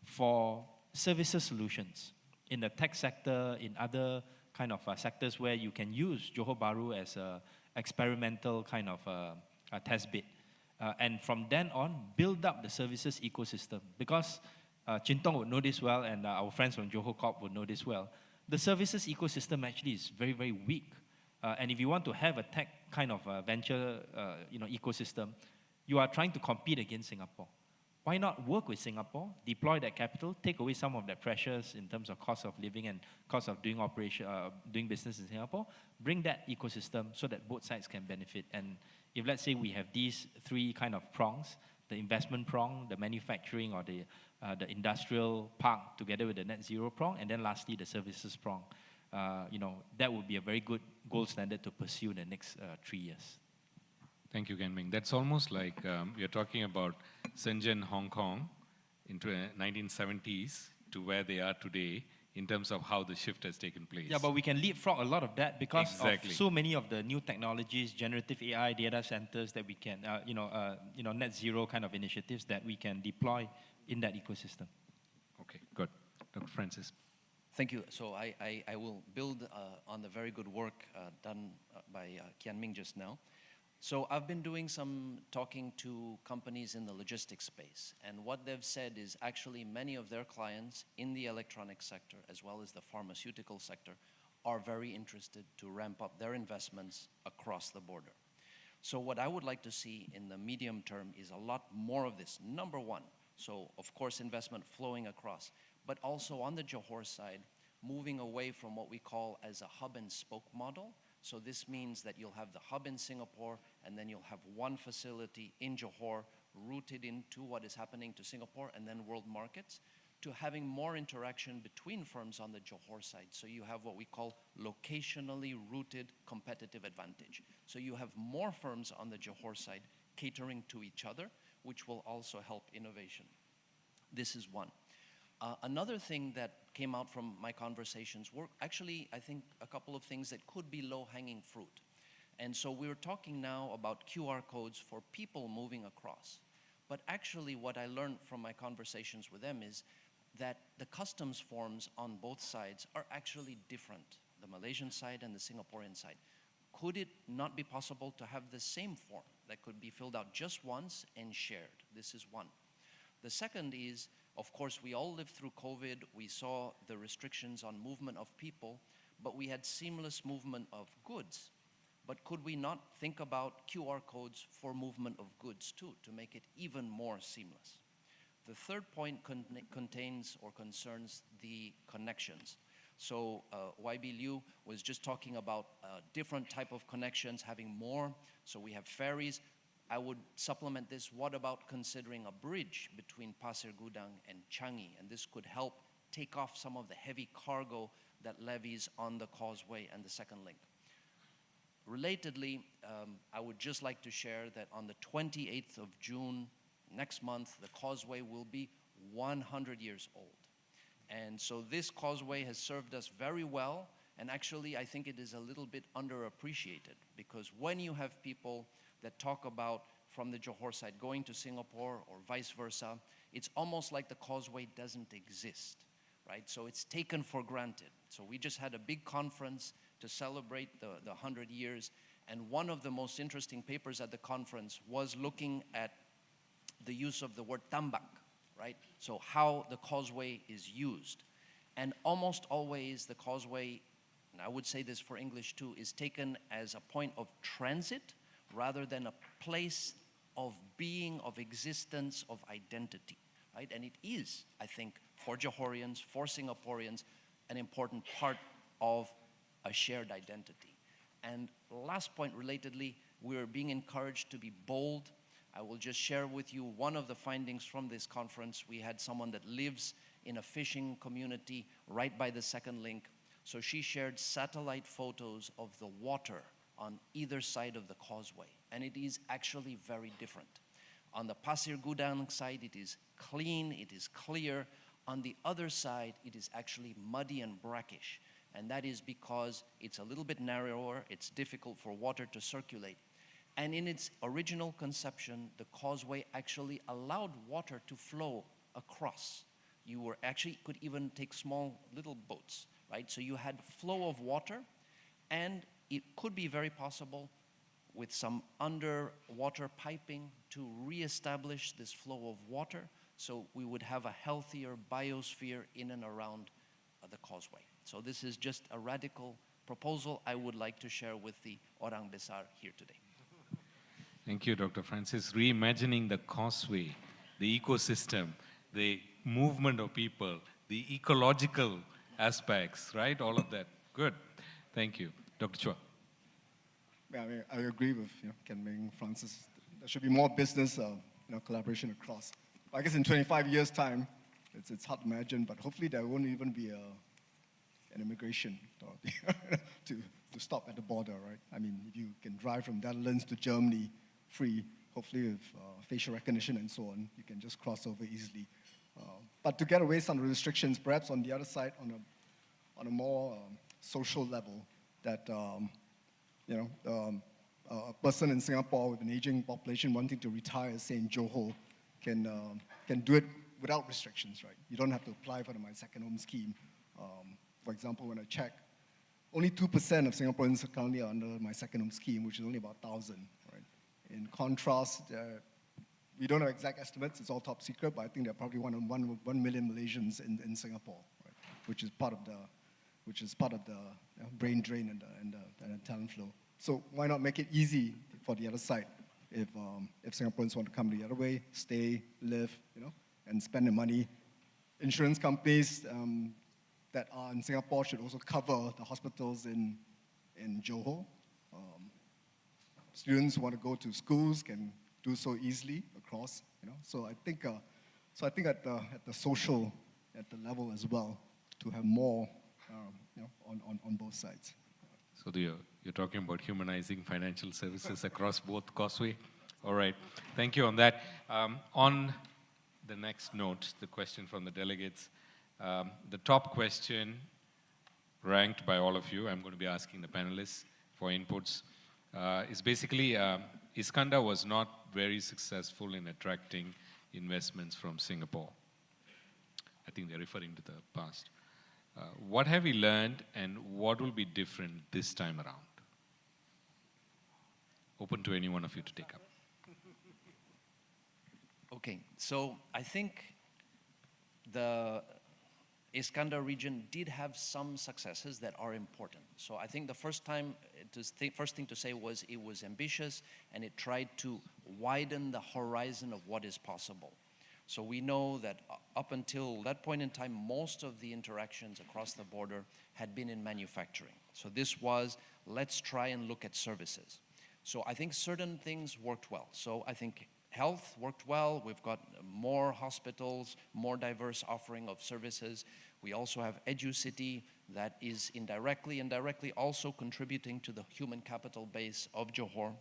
for services solutions in the tech sector, in other kind of sectors where you can use Johor Bahru as a experimental kind of a test bed. And from then on, build up the services ecosystem. Because Chin Tong would know this well, and our friends from Johor Corp would know this well. The services ecosystem actually is very, very weak. And if you want to have a tech kind of venture ecosystem, you are trying to compete against Singapore. Why not work with Singapore, deploy that capital, take away some of that pressures in terms of cost of living and cost of doing doing business in Singapore, bring that ecosystem so that both sides can benefit. And if let's say we have these three kind of prongs, the investment prong, the manufacturing or the industrial park together with the net zero prong, and then lastly the services prong, that would be a very good gold standard to pursue in the next 3 years. Thank you, Kenming. That's almost like you're talking about Shenzhen, Hong Kong, into the 1970s to where they are today in terms of how the shift has taken place. Yeah, but we can leapfrog a lot of that because Exactly. of so many of the new technologies, generative AI, data centers that we can, net zero kind of initiatives that we can deploy in that ecosystem. Okay, good. Dr. Francis. Thank you. So I will build on the very good work done by Kian Ming just now. So I've been doing some talking to companies in the logistics space, and what they've said is actually many of their clients in the electronic sector as well as the pharmaceutical sector are very interested to ramp up their investments across the border. So what I would like to see in the medium term is a lot more of this. Number one, so of course investment flowing across, but also on the Johor side, moving away from what we call as a hub and spoke model. So this means that you'll have the hub in Singapore, and then you'll have one facility in Johor rooted into what is happening to Singapore and then world markets. to having more interaction between firms on the Johor side. So you have what we call locationally rooted competitive advantage. So you have more firms on the Johor side catering to each other, which will also help innovation. This is one. Another thing that came out from my conversations were actually, I think, a couple of things that could be low-hanging fruit. And so we're talking now about QR codes for people moving across. But actually what I learned from my conversations with them is that the customs forms on both sides are actually different, the Malaysian side and the Singaporean side. Could it not be possible to have the same form that could be filled out just once and shared? This is one. The second is, of course, we all lived through COVID. We saw the restrictions on movement of people, but we had seamless movement of goods. But could we not think about QR codes for movement of goods too, to make it even more seamless? The third point contains or concerns the connections. So YB Liu was just talking about different type of connections, having more. So we have ferries. I would supplement this. What about considering a bridge between Pasir Gudang and Changi? And this could help take off some of the heavy cargo that levies on the causeway and the second link. Relatedly, I would just like to share that on the 28th of June, next month, the causeway will be 100 years old. And so this causeway has served us very well, and actually I think it is a little bit underappreciated, because when you have people that talk about from the Johor side going to Singapore or vice versa, it's almost like the causeway doesn't exist, right? So it's taken for granted. So we just had a big conference to celebrate the 100 years, and one of the most interesting papers at the conference was looking at the use of the word tambak, right? So how the causeway is used. And almost always the causeway, and I would say this for English too, is taken as a point of transit rather than a place of being, of existence, of identity, right? And it is, I think, for Johorians, for Singaporeans, an important part of a shared identity. And last point relatedly, we're being encouraged to be bold. I will just share with you one of the findings from this conference. We had someone that lives in a fishing community right by the second link. So she shared satellite photos of the water on either side of the causeway. And it is actually very different. On the Pasir Gudang side, it is clean, it is clear. On the other side, it is actually muddy and brackish. And that is because it's a little bit narrower, it's difficult for water to circulate. And in its original conception, the causeway actually allowed water to flow across. You were actually could even take small little boats, right? So you had flow of water, and it could be very possible with some underwater piping to reestablish this flow of water, so we would have a healthier biosphere in and around the causeway. So this is just a radical proposal I would like to share with the Orang Besar here today. Thank you, Dr. Francis. Reimagining the causeway, the ecosystem, the movement of people, the ecological aspects, right? All of that. Good. Thank you. Dr. Chua. Yeah, I agree with Ken Ming, Francis. There should be more business collaboration across. I guess in 25 years' time, it's hard to imagine, but hopefully there won't even be an immigration to stop at the border, right? I mean, if you can drive from Netherlands to Germany free, hopefully with facial recognition and so on, you can just cross over easily. But to get away some of the restrictions, perhaps on the other side, on a more social level, that a person in Singapore with an aging population wanting to retire, say in Johor, can do it without restrictions, right? You don't have to apply for the My Second Home scheme. For example, when I check, only 2% of Singaporeans are currently under My Second Home scheme, which is only about 1,000, right? In contrast, we don't have exact estimates, it's all top secret, but I think there are probably 1 million Malaysians in Singapore, right? Which is part of the brain drain and the talent flow. So why not make it easy for the other side? If Singaporeans want to come the other way, stay, live, and spend their money. Insurance companies that are in Singapore should also cover the hospitals in Johor. Students who want to go to schools can do so easily across. So I think at the social at the level as well to have more on both sides. So you're talking about humanizing financial services across both Causeway. All right, thank you on that. On the next note, the question from the delegates, the top question ranked by all of you, I'm going to be asking the panelists for inputs, is basically Iskandar was not very successful in attracting investments from Singapore. I think they're referring to the past. What have we learned and what will be different this time around? Open to any one of you to take up. Okay, so I think the Iskandar region did have some successes that are important. So I think the first thing to say was it was ambitious and it tried to widen the horizon of what is possible. So we know that up until that point in time, most of the interactions across the border had been in manufacturing. So this was, let's try and look at services. So I think certain things worked well. So I think health worked well. We've got more hospitals, more diverse offering of services. We also have EduCity that is indirectly also contributing to the human capital base of Johor.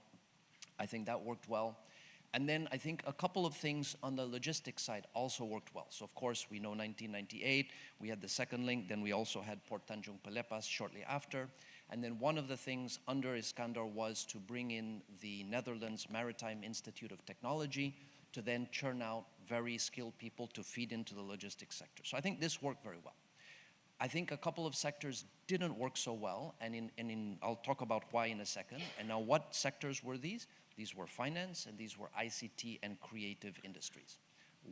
I think that worked well. And then I think a couple of things on the logistics side also worked well. So of course, we know 1998, we had the second link, then we also had Port Tanjung Pelepas shortly after. And then one of the things under Iskandar was to bring in the Netherlands Maritime Institute of Technology to then churn out very skilled people to feed into the logistics sector. So I think this worked very well. I think a couple of sectors didn't work so well, and I'll talk about why in a second. And now what sectors were these? These were finance, and these were ICT and creative industries.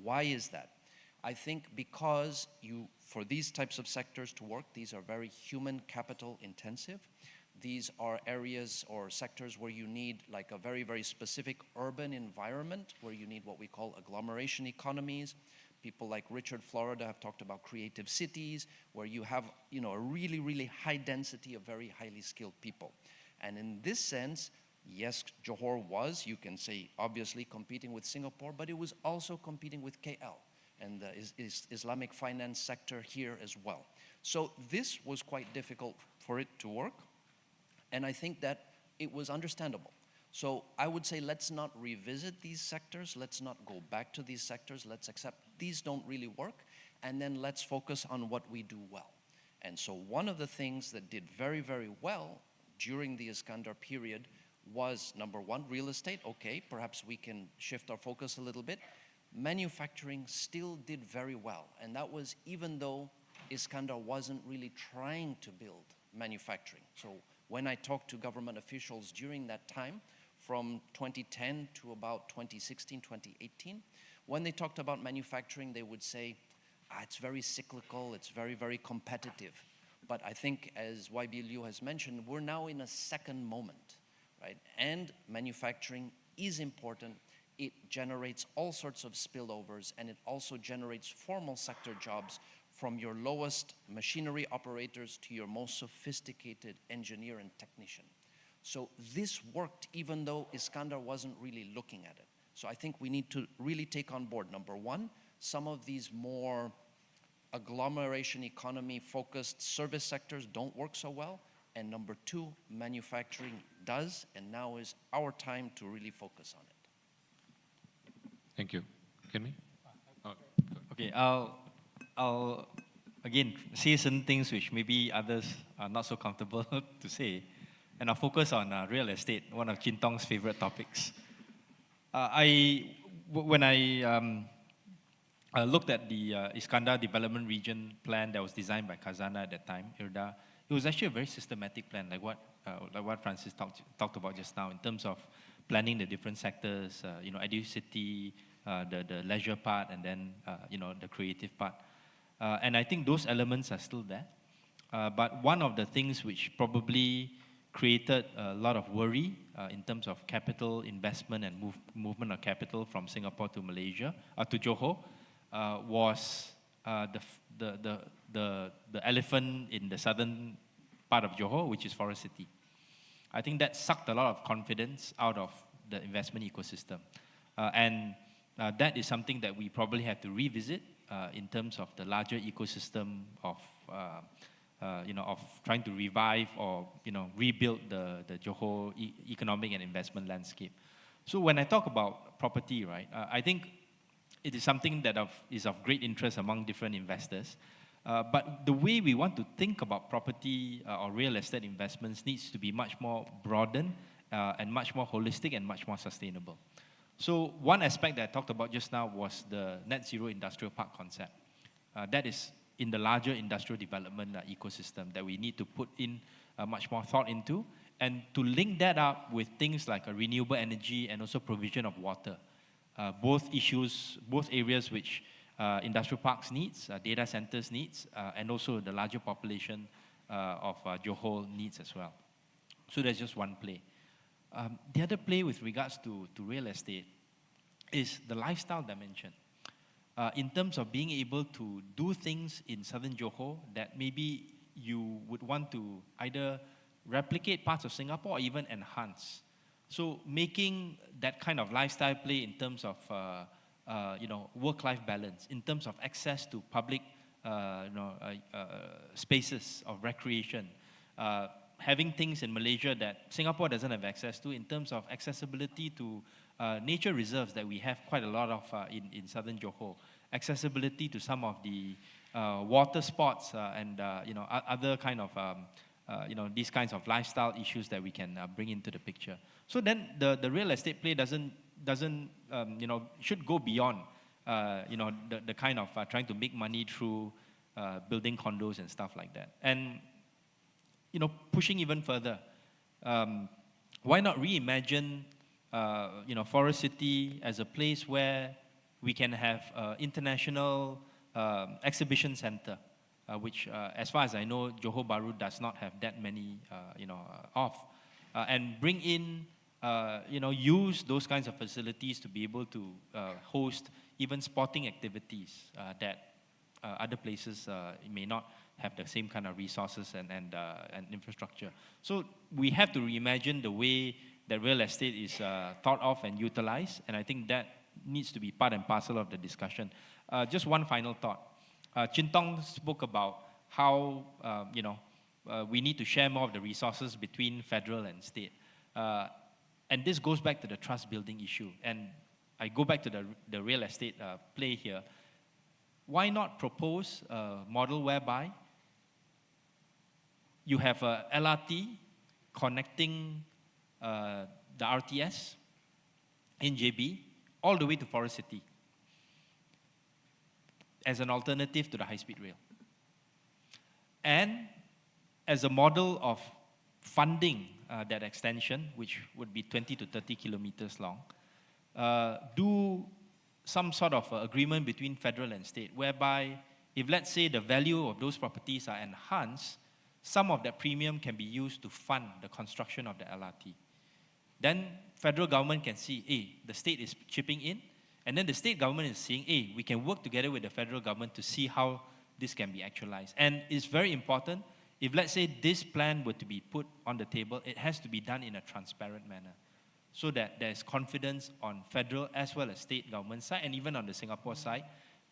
Why is that? I think because for these types of sectors to work, these are very human capital intensive. These are areas or sectors where you need like a very, very specific urban environment, where you need what we call agglomeration economies. People like Richard Florida have talked about creative cities, where you have a really, really high density of very highly skilled people. And in this sense, yes, Johor was, you can say, obviously competing with Singapore, but it was also competing with KL and the Islamic finance sector here as well. So this was quite difficult for it to work, and I think that it was understandable. So I would say let's not revisit these sectors, let's not go back to these sectors, let's accept these don't really work, and then let's focus on what we do well. And so one of the things that did very, very well during the Iskandar period was, number one, real estate. Okay, perhaps we can shift our focus a little bit. Manufacturing still did very well, and that was even though Iskandar wasn't really trying to build manufacturing. So when I talked to government officials during that time, from 2010 to about 2016, 2018, when they talked about manufacturing, they would say, it's very cyclical, it's very, very competitive. But I think, as YB Liu has mentioned, we're now in a second moment, right? And manufacturing is important. It generates all sorts of spillovers, and it also generates formal sector jobs from your lowest machinery operators to your most sophisticated engineer and technician. So this worked even though Iskandar wasn't really looking at it. So I think we need to really take on board, number one, some of these more agglomeration economy focused service sectors don't work so well. And number two, manufacturing does, and now is our time to really focus on it. Thank you. Can we? Okay, I'll again say certain things which maybe others are not so comfortable to say, and I'll focus on real estate, one of Chin Tong's favorite topics. When I looked at the Iskandar Development Region plan that was designed by Khazanah at that time, IRDA, it was actually a very systematic plan, like what Francis talked about just now, in terms of planning the different sectors, EduCity, the leisure part, and then the creative part. And I think those elements are still there. But one of the things which probably created a lot of worry in terms of capital investment and movement of capital from Singapore to Malaysia, to Johor, was the elephant in the southern part of Johor, which is Forest City. I think that sucked a lot of confidence out of the investment ecosystem. And that is something that we probably have to revisit in terms of the larger ecosystem of of trying to revive or rebuild the Johor economic and investment landscape. So when I talk about property, right, I think it is something that is of great interest among different investors. But the way we want to think about property or real estate investments needs to be much more broadened and much more holistic and much more sustainable. So one aspect that I talked about just now was the net zero industrial park concept. That is in the larger industrial development ecosystem that we need to put in much more thought into, and to link that up with things like renewable energy and also provision of water. Both areas which industrial parks needs, data centers needs, and also the larger population of Johor needs as well. So there's just one play. The other play with regards to real estate is the lifestyle dimension. In terms of being able to do things in southern Johor that maybe you would want to either replicate parts of Singapore or even enhance. So making that kind of lifestyle play in terms of work-life balance, in terms of access to public spaces of recreation, having things in Malaysia that Singapore doesn't have access to, in terms of accessibility to nature reserves that we have quite a lot of in southern Johor, accessibility to some of the water spots and other kind of these kinds of lifestyle issues that we can bring into the picture. So then the real estate play should go beyond the kind of trying to make money through building condos and stuff like that. And pushing even further, why not reimagine Forest City as a place where we can have international exhibition center, which, as far as I know, Johor Bahru does not have that many, of, and bring in, use those kinds of facilities to be able to host even sporting activities that other places may not have the same kind of resources and infrastructure. So we have to reimagine the way that real estate is thought of and utilized, and I think that needs to be part and parcel of the discussion. Just one final thought. Chin Tong spoke about how we need to share more of the resources between federal and state. And this goes back to the trust building issue. And I go back to the real estate play here. Why not propose a model whereby you have a LRT connecting the RTS in JB all the way to Forest City as an alternative to the high-speed rail. And as a model of funding that extension, which would be 20 to 30 kilometers long, do some sort of agreement between federal and state, whereby if, let's say, the value of those properties are enhanced, some of that premium can be used to fund the construction of the LRT. Then federal government can see, hey, the state is chipping in, and then the state government is saying, hey, we can work together with the federal government to see how this can be actualized. And it's very important, if let's say this plan were to be put on the table, it has to be done in a transparent manner, so that there's confidence on federal as well as state government side, and even on the Singapore side,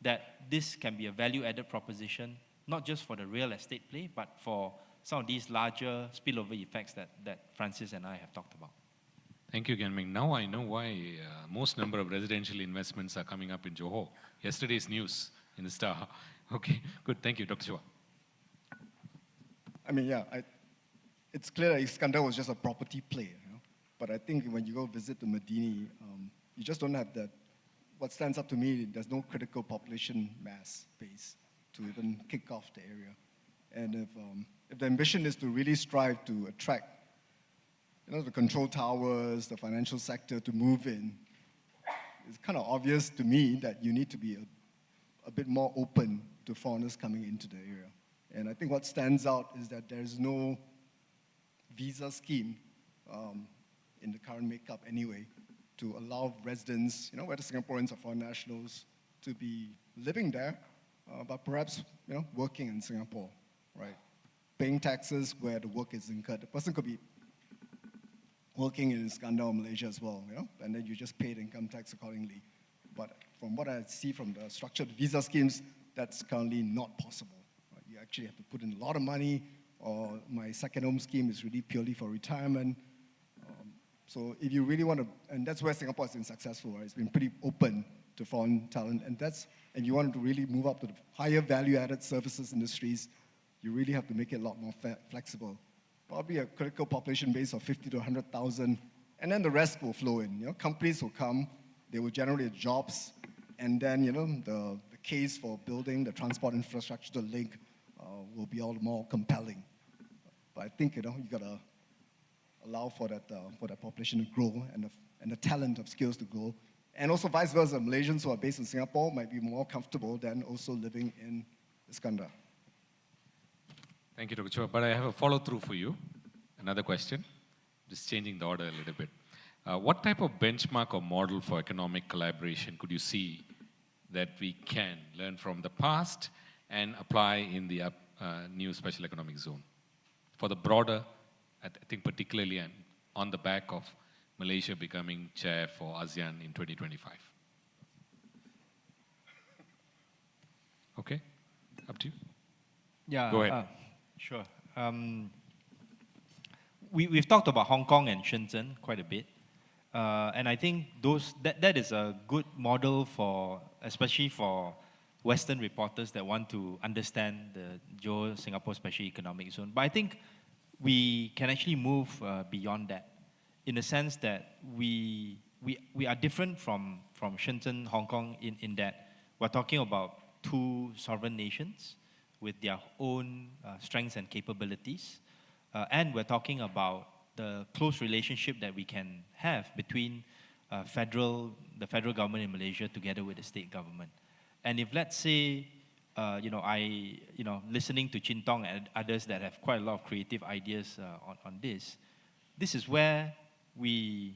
that this can be a value-added proposition, not just for the real estate play, but for some of these larger spillover effects that Francis and I have talked about. Thank you, Gan Ming. Now I know why most number of residential investments are coming up in Johor. Yesterday's news in the Star. Okay, good. Thank you, Dr. Chua. I mean, yeah, it's clear that Iskandar was just a property play, but I think when you go visit the Medini, you just don't have that. What stands up to me, there's no critical population mass base to even kick off the area. And if the ambition is to really strive to attract the control towers, the financial sector to move in, it's kind of obvious to me that you need to be a bit more open to foreigners coming into the area. And I think what stands out is that there's no visa scheme in the current makeup anyway to allow residents, whether Singaporeans or foreign nationals, to be living there, but perhaps working in Singapore, right? Paying taxes where the work is incurred. The person could be working in Iskandar or Malaysia as well, and then you just pay the income tax accordingly. But from what I see from the structured visa schemes, that's currently not possible. You actually have to put in a lot of money, or my second home scheme is really purely for retirement. So if you really want to, and that's where Singapore has been successful, right? It's been pretty open to foreign talent, and you want to really move up to the higher value-added services industries, you really have to make it a lot more flexible. Probably a critical population base of 50 to 100,000, and then the rest will flow in. Companies will come, they will generate jobs, and then the case for building the transport infrastructure to link will be all the more compelling. But I think you gotta allow for that population to grow and the talent of skills to grow. And also vice versa, Malaysians who are based in Singapore might be more comfortable than also living in Iskandar. Thank you, Dr. Chua. But I have a follow-through for you. Another question, just changing the order a little bit. What type of benchmark or model for economic collaboration could you see that we can learn from the past and apply in the new special economic zone? For the broader, I think particularly on the back of Malaysia becoming chair for ASEAN in 2025. Okay, up to you. Yeah, Go ahead. Sure. We've talked about Hong Kong and Shenzhen quite a bit. And I think that is a good model especially for Western reporters that want to understand the Johor Singapore Special Economic Zone. But I think we can actually move beyond that, in the sense that we are different from Shenzhen, Hong Kong, in that we're talking about two sovereign nations with their own strengths and capabilities. And we're talking about the close relationship that we can have between the federal government in Malaysia together with the state government. And if, let's say, listening to Chin Tong and others that have quite a lot of creative ideas on this is where we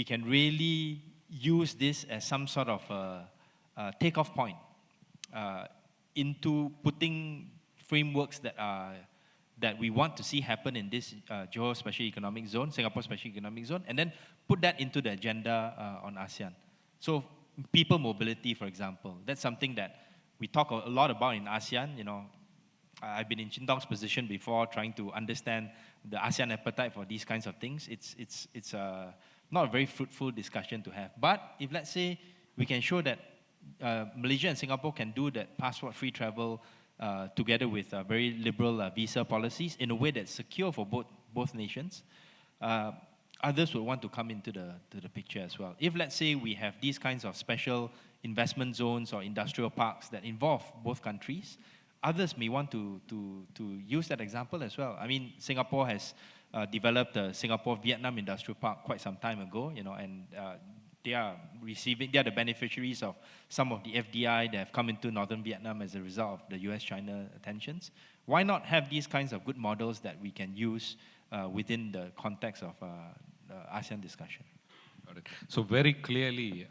can really use this as some sort of a takeoff point into putting frameworks that we want to see happen in this Johor Special Economic Zone, Singapore Special Economic Zone, and then put that into the agenda on ASEAN. So people mobility, for example, that's something that we talk a lot about in ASEAN. I've been in Chin Tong's position before, trying to understand the ASEAN appetite for these kinds of things. It's not a very fruitful discussion to have. But if, let's say, we can show that Malaysia and Singapore can do that passport-free travel together with very liberal visa policies in a way that's secure for both nations, others will want to come into the picture as well. If, let's say, we have these kinds of special investment zones or industrial parks that involve both countries, others may want to use that example as well. I mean, Singapore has developed the Singapore-Vietnam Industrial Park quite some time ago, and they are the beneficiaries of some of the FDI that have come into northern Vietnam as a result of the US-China tensions. Why not have these kinds of good models that we can use within the context of the ASEAN discussion? Got it. So very clearly,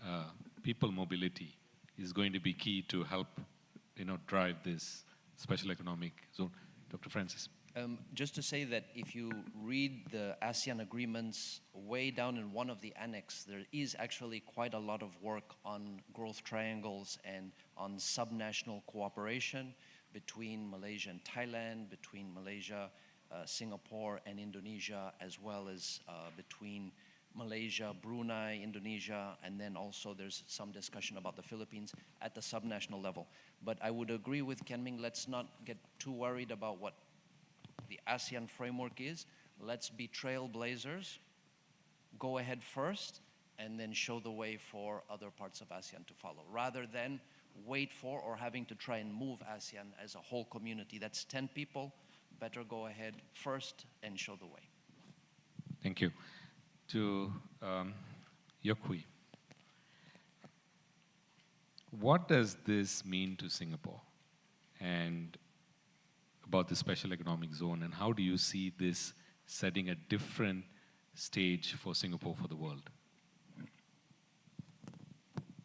people mobility is going to be key to help, drive this special economic zone. Dr. Francis. Just to say that if you read the ASEAN agreements way down in one of the annex, there is actually quite a lot of work on growth triangles and on subnational cooperation between Malaysia and Thailand, between Malaysia, Singapore, and Indonesia, as well as between Malaysia, Brunei, Indonesia, and then also there's some discussion about the Philippines at the subnational level. But I would agree with Ken Ming, let's not get too worried about what the ASEAN framework is. Let's be trailblazers, go ahead first, and then show the way for other parts of ASEAN to follow, rather than wait for or having to try and move ASEAN as a whole community. That's 10 people, better go ahead first and show the way. Thank you. To Yokhui, what does this mean to Singapore and about the special economic zone, and how do you see this setting a different stage for Singapore for the world?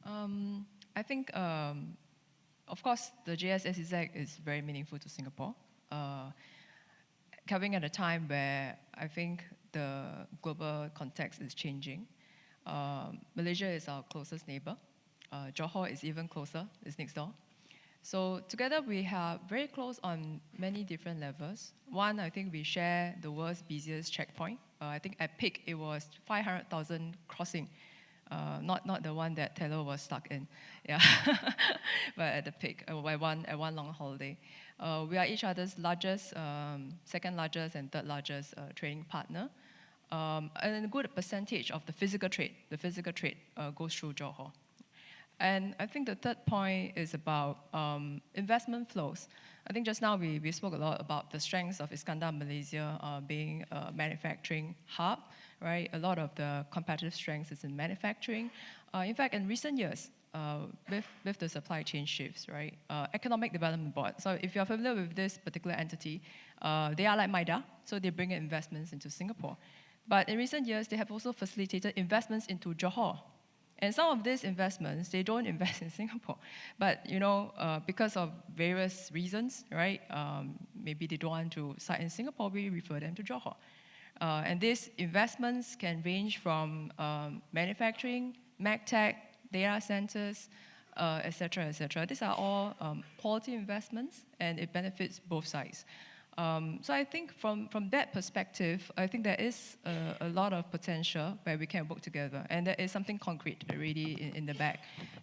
I think, of course, the JSSEZ is very meaningful to Singapore. Coming at a time where I think the global context is changing. Malaysia is our closest neighbor. Johor is even closer, it's next door. So together we are very close on many different levels. One, I think we share the world's busiest checkpoint. I think at peak it was 500,000 crossing, not the one that Taylor was stuck in, yeah. But at the peak, at one long holiday. We are each other's largest, second largest and third largest trading partner. And a good percentage of the physical trade goes through Johor. And I think the third point is about investment flows. I think just now we spoke a lot about the strengths of Iskandar Malaysia being a manufacturing hub, right? A lot of the competitive strengths is in manufacturing. In fact, in recent years, with the supply chain shifts, right? Economic Development Board. So if you're familiar with this particular entity, they are like MIDA, so they bring in investments into Singapore. But in recent years, they have also facilitated investments into Johor. And some of these investments, they don't invest in Singapore. But, because of various reasons, right, maybe they don't want to site in Singapore, we refer them to Johor. And these investments can range from manufacturing, MagTech, data centers, et cetera, et cetera. These are all quality investments, and it benefits both sides. So I think from that perspective, I think there is a lot of potential where we can work together, and there is something concrete already in the back.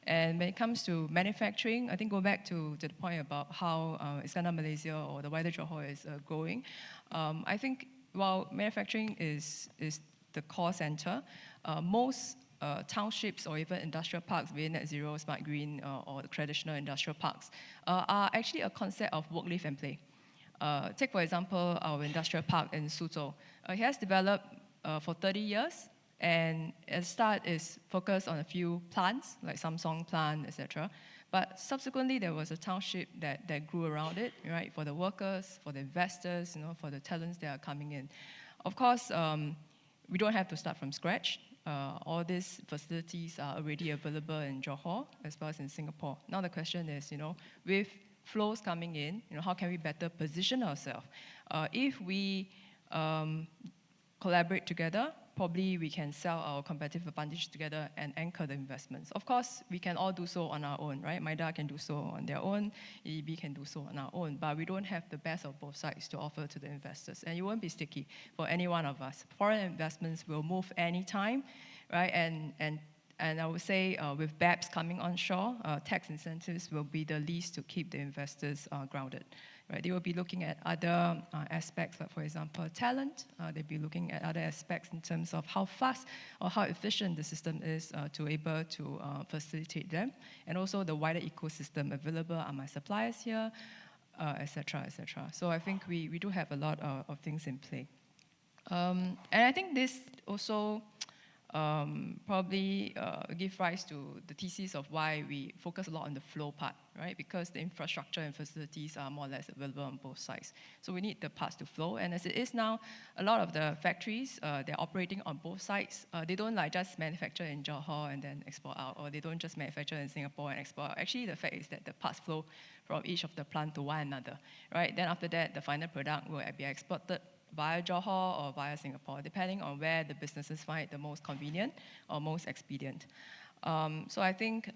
And when it comes to manufacturing, I think go back to the point about how Iskandar Malaysia or the wider Johor is growing. I think while manufacturing is the core center, most townships or even industrial parks, be it net zero, smart green, or the traditional industrial parks, are actually a concept of work, live, and play. Take, for example, our industrial park in Suzhou. It has developed for 30 years, and at the start is focused on a few plants, like Samsung plant, etc. But subsequently, there was a township that grew around it, right, for the workers, for the investors, for the talents that are coming in. Of course, we don't have to start from scratch. All these facilities are already available in Johor as well as in Singapore. Now the question is, with flows coming in, how can we better position ourselves? If we collaborate together, probably we can sell our competitive advantage together and anchor the investments. Of course, we can all do so on our own, right? MIDA can do so on their own, EEB can do so on our own, but we don't have the best of both sides to offer to the investors, and it won't be sticky for any one of us. Foreign investments will move anytime, right? And I would say with BEPS coming onshore, tax incentives will be the least to keep the investors grounded. Right? They will be looking at other aspects, like for example, talent. They'll be looking at other aspects in terms of how fast or how efficient the system is to able to facilitate them. And also the wider ecosystem available. Are my suppliers here, et cetera, et cetera. So I think we do have a lot of things in play. And I think this also probably give rise to the thesis of why we focus a lot on the flow part, right? Because the infrastructure and facilities are more or less available on both sides. So we need the parts to flow. And as it is now, a lot of the factories, they're operating on both sides. They don't just manufacture in Johor and then export out, or they don't just manufacture in Singapore and export out. Actually, the fact is that the parts flow from each of the plant to one another, right? Then after that, the final product will be exported via Johor or via Singapore, depending on where the businesses find it the most convenient or most expedient. So I think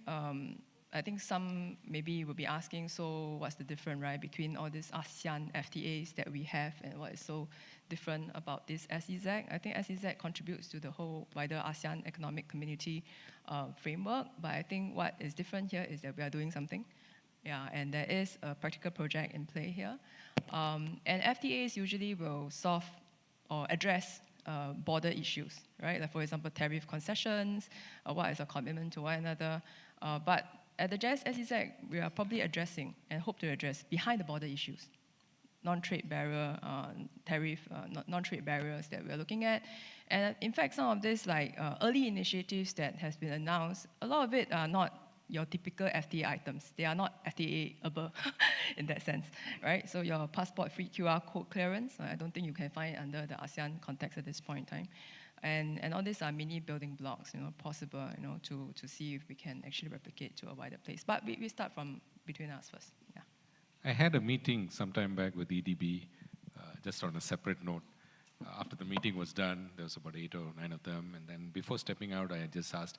some maybe will be asking, so what's the difference, right, between all these ASEAN FTAs that we have, and what is so different about this SEZ? I think SEZ contributes to the whole wider ASEAN economic community framework, but I think what is different here is that we are doing something. Yeah, and there is a practical project in play here. And FTAs usually will solve or address border issues, right? Like for example, tariff concessions, what is a commitment to one another. But at the SEZ, we are probably addressing and hope to address behind the border issues, non-trade barrier, tariff, non-trade barriers that we're looking at. And in fact, some of these early initiatives that has been announced, a lot of it are not your typical FTA items. They are not FTA-able in that sense, right? So your passport-free QR code clearance, I don't think you can find it under the ASEAN context at this point in time. And all these are mini building blocks, possible, to see if we can actually replicate to a wider place. But we start from between us first, yeah. I had a meeting sometime back with EDB, just on a separate note. After the meeting was done, there was about 8 or 9 of them, and then before stepping out, I just asked,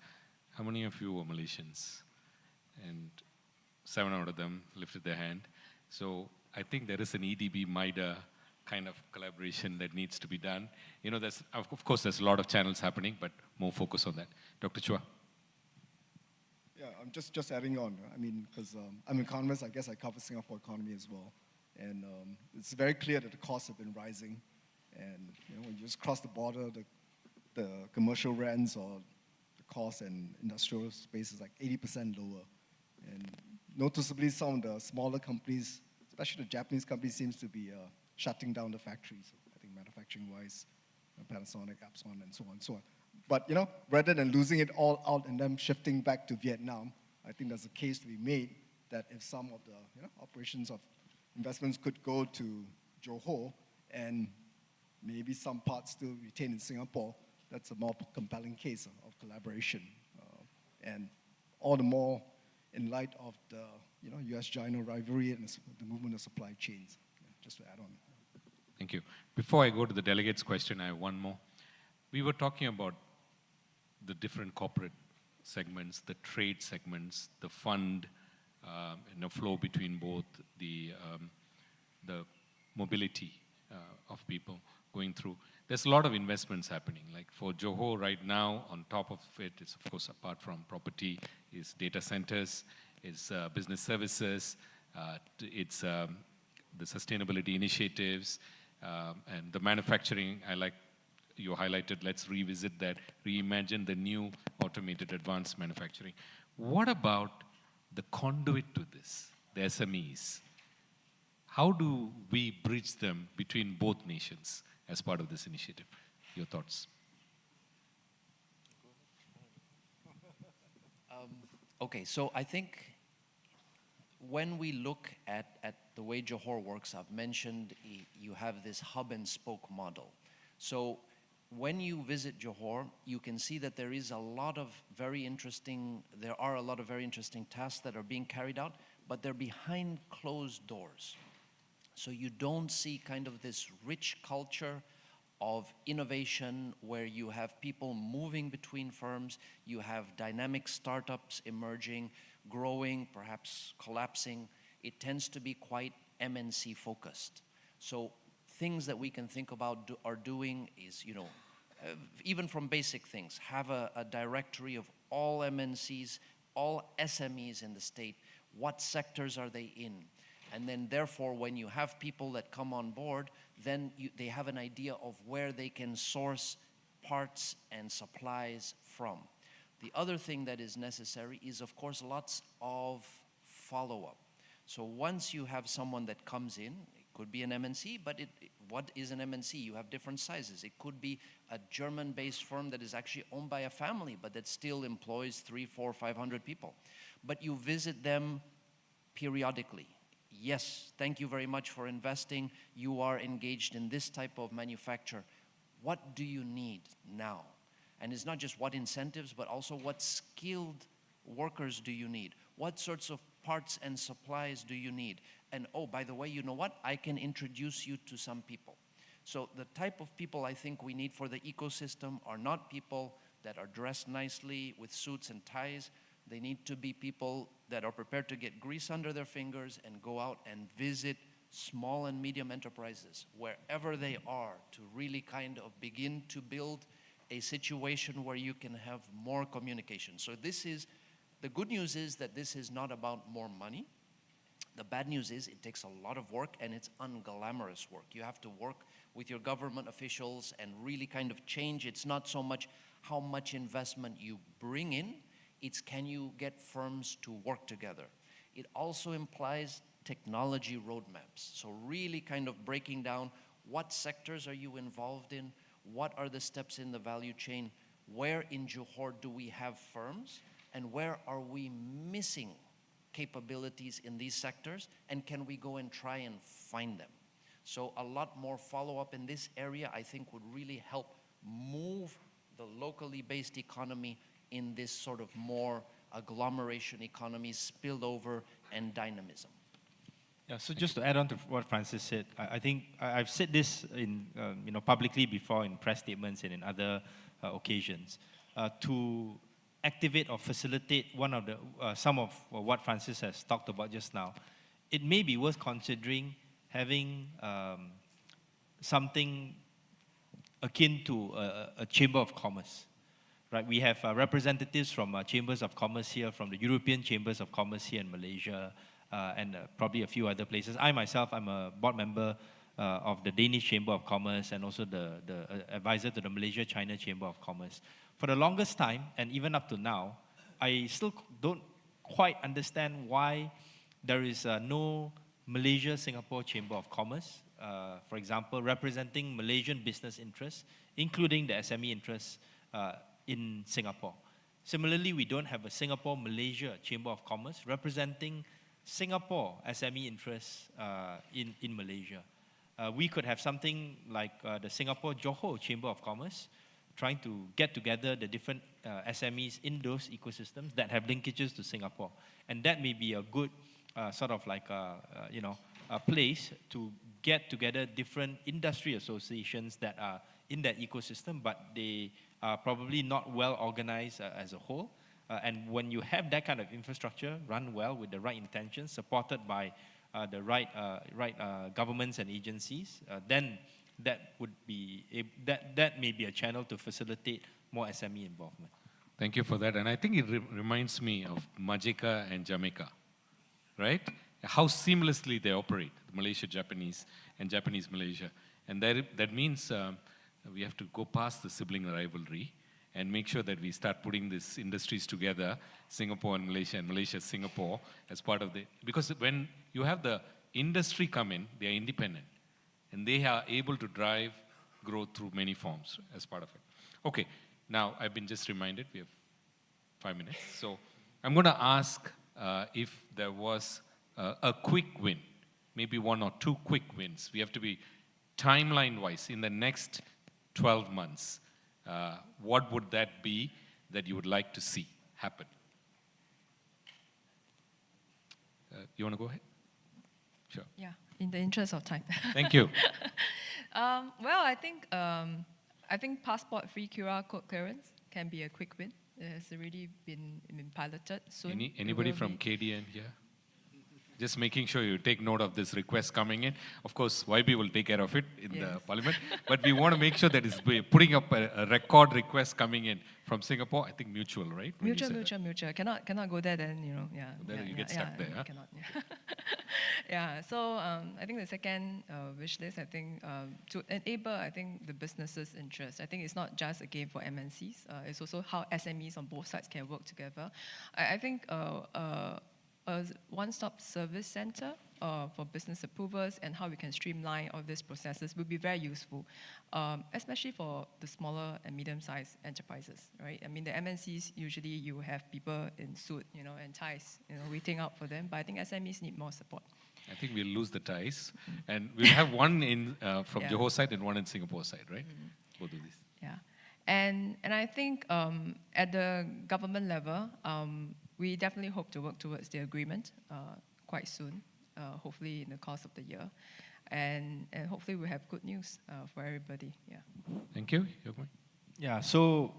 how many of you were Malaysians? and 7 out of them lifted their hand. So I think there is an EDB MIDA kind of collaboration that needs to be done. You know, there's, of course, there's a lot of channels happening, but more focus on that. Dr. Chua. Yeah, I'm just adding on. I mean, because I'm an economist, I guess I cover Singapore economy as well. And it's very clear that the costs have been rising. And you know, when you just cross the border, the commercial rents or the cost and industrial space is like 80% lower. And noticeably, some of the smaller companies, especially the Japanese companies, seems to be shutting down the factories. I think manufacturing-wise, Panasonic, Epson, and so on and so on. But you know, rather than losing it all out and then shifting back to Vietnam, I think there's a case to be made that if some of the operations of investments could go to Johor and maybe some parts still retained in Singapore, that's a more compelling case of collaboration. And all the more in light of the US-China rivalry and the movement of supply chains. Just to add on. Thank you. Before I go to the delegates' question, I have one more. We were talking about the different corporate segments, the trade segments, the fund, flow between both, the mobility of people going through. There's a lot of investments happening. Like for Johor right now, on top of it is, of course, apart from property, is data centers, is business services, it's the sustainability initiatives, and the manufacturing. I like you highlighted, let's revisit that, reimagine the new automated advanced manufacturing. What about the conduit to this, the SMEs? How do we bridge them between both nations as part of this initiative? Your thoughts? Okay, so I think when we look at the way Johor works, I've mentioned you have this hub and spoke model. So when you visit Johor, you can see that there are a lot of very interesting tasks that are being carried out, but they're behind closed doors. So you don't see kind of this rich culture of innovation where you have people moving between firms, you have dynamic startups emerging, growing, perhaps collapsing. It tends to be quite MNC focused. So things that we can think about are doing is, even from basic things, have a directory of all MNCs, all SMEs in the state, what sectors are they in? And then therefore, when you have people that come on board, then they have an idea of where they can source parts and supplies from. The other thing that is necessary is, of course, lots of follow-up. So once you have someone that comes in, it could be an MNC, but what is an MNC? You have different sizes. It could be a German-based firm that is actually owned by a family, but that still employs 300, 400, 500 people. But you visit them periodically. Yes, thank you very much for investing. You are engaged in this type of manufacture. What do you need now? And it's not just what incentives, but also what skilled workers do you need? What sorts of parts and supplies do you need? And oh, by the way, you know what? I can introduce you to some people. So the type of people I think we need for the ecosystem are not people that are dressed nicely with suits and ties. They need to be people that are prepared to get grease under their fingers and go out and visit small and medium enterprises wherever they are to really kind of begin to build a situation where you can have more communication. So the good news is that this is not about more money. The bad news is it takes a lot of work and it's unglamorous work. You have to work with your government officials and really kind of change. It's not so much how much investment you bring in, it's can you get firms to work together. It also implies technology roadmaps. So really kind of breaking down what sectors are you involved in, what are the steps in the value chain, where in Johor do we have firms, and where are we missing capabilities in these sectors, and can we go and try and find them? So a lot more follow-up in this area I think would really help move the locally based economy in this sort of more agglomeration economy, spillover, and dynamism. Yeah, so just to add on to what Francis said, I think I've said this in publicly before in press statements and in other occasions. To activate or facilitate one of the some of what Francis has talked about just now, it may be worth considering having something akin to a chamber of commerce. Right, we have representatives from chambers of commerce here, from the European chambers of commerce here in Malaysia, and probably a few other places. I myself, I'm a board member of the Danish Chamber of Commerce and also the advisor to the Malaysia-China Chamber of Commerce. For the longest time, and even up to now, I still don't quite understand why there is no Malaysia-Singapore Chamber of Commerce, for example, representing Malaysian business interests, including the SME interests in Singapore. Similarly, we don't have a Singapore-Malaysia Chamber of Commerce representing Singapore SME interests in Malaysia. We could have something like the Singapore-Johor Chamber of Commerce, trying to get together the different SMEs in those ecosystems that have linkages to Singapore. And that may be a good sort of like a place to get together different industry associations that are in that ecosystem, but they are probably not well organized as a whole. And when you have that kind of infrastructure run well with the right intentions, supported by the right governments and agencies, then that would be that may be a channel to facilitate more SME involvement. Thank you for that. And I think it reminds me of Majika and Jamaica, right? How seamlessly they operate, Malaysia-Japanese and Japanese-Malaysia. And that means we have to go past the sibling rivalry and make sure that we start putting these industries together, Singapore and Malaysia, Singapore, as part of the, because when you have the industry come in, they are independent, and they are able to drive growth through many forms as part of it. Okay, now I've been just reminded, we have 5 minutes, so I'm going to ask if there was a quick win, maybe 1 or 2 quick wins. We have to be timeline-wise in the next 12 months. What would that be that you would like to see happen? You want to go ahead? Sure. Yeah, in the interest of time. Thank you. Well, I think passport-free QR code clearance can be a quick win. It has already been piloted soon. Anybody from KDN here? Just making sure you take note of this request coming in. Of course, YB will take care of it in the parliament. But we want to make sure that it's putting up a record request coming in from Singapore. I think mutual, right? Mutual. Cannot go there then, yeah. Then you get stuck there, huh? Cannot, yeah. Yeah, so I think the second wish list, I think, to enable, I think, the businesses' interest. I think it's not just a game for MNCs. It's also how SMEs on both sides can work together. I think a one-stop service center for business approvals and how we can streamline all these processes would be very useful, especially for the smaller and medium-sized enterprises, right? I mean, the MNCs, usually you have people in suit, and ties, waiting out for them, but I think SMEs need more support. I think we'll lose the ties. And we'll have one in from Johor side and one in Singapore side, right? Both of these. Yeah. And I think at the government level, we definitely hope to work towards the agreement quite soon, hopefully in the course of the year. And hopefully we'll have good news for everybody. Yeah. Thank you. Yeah, so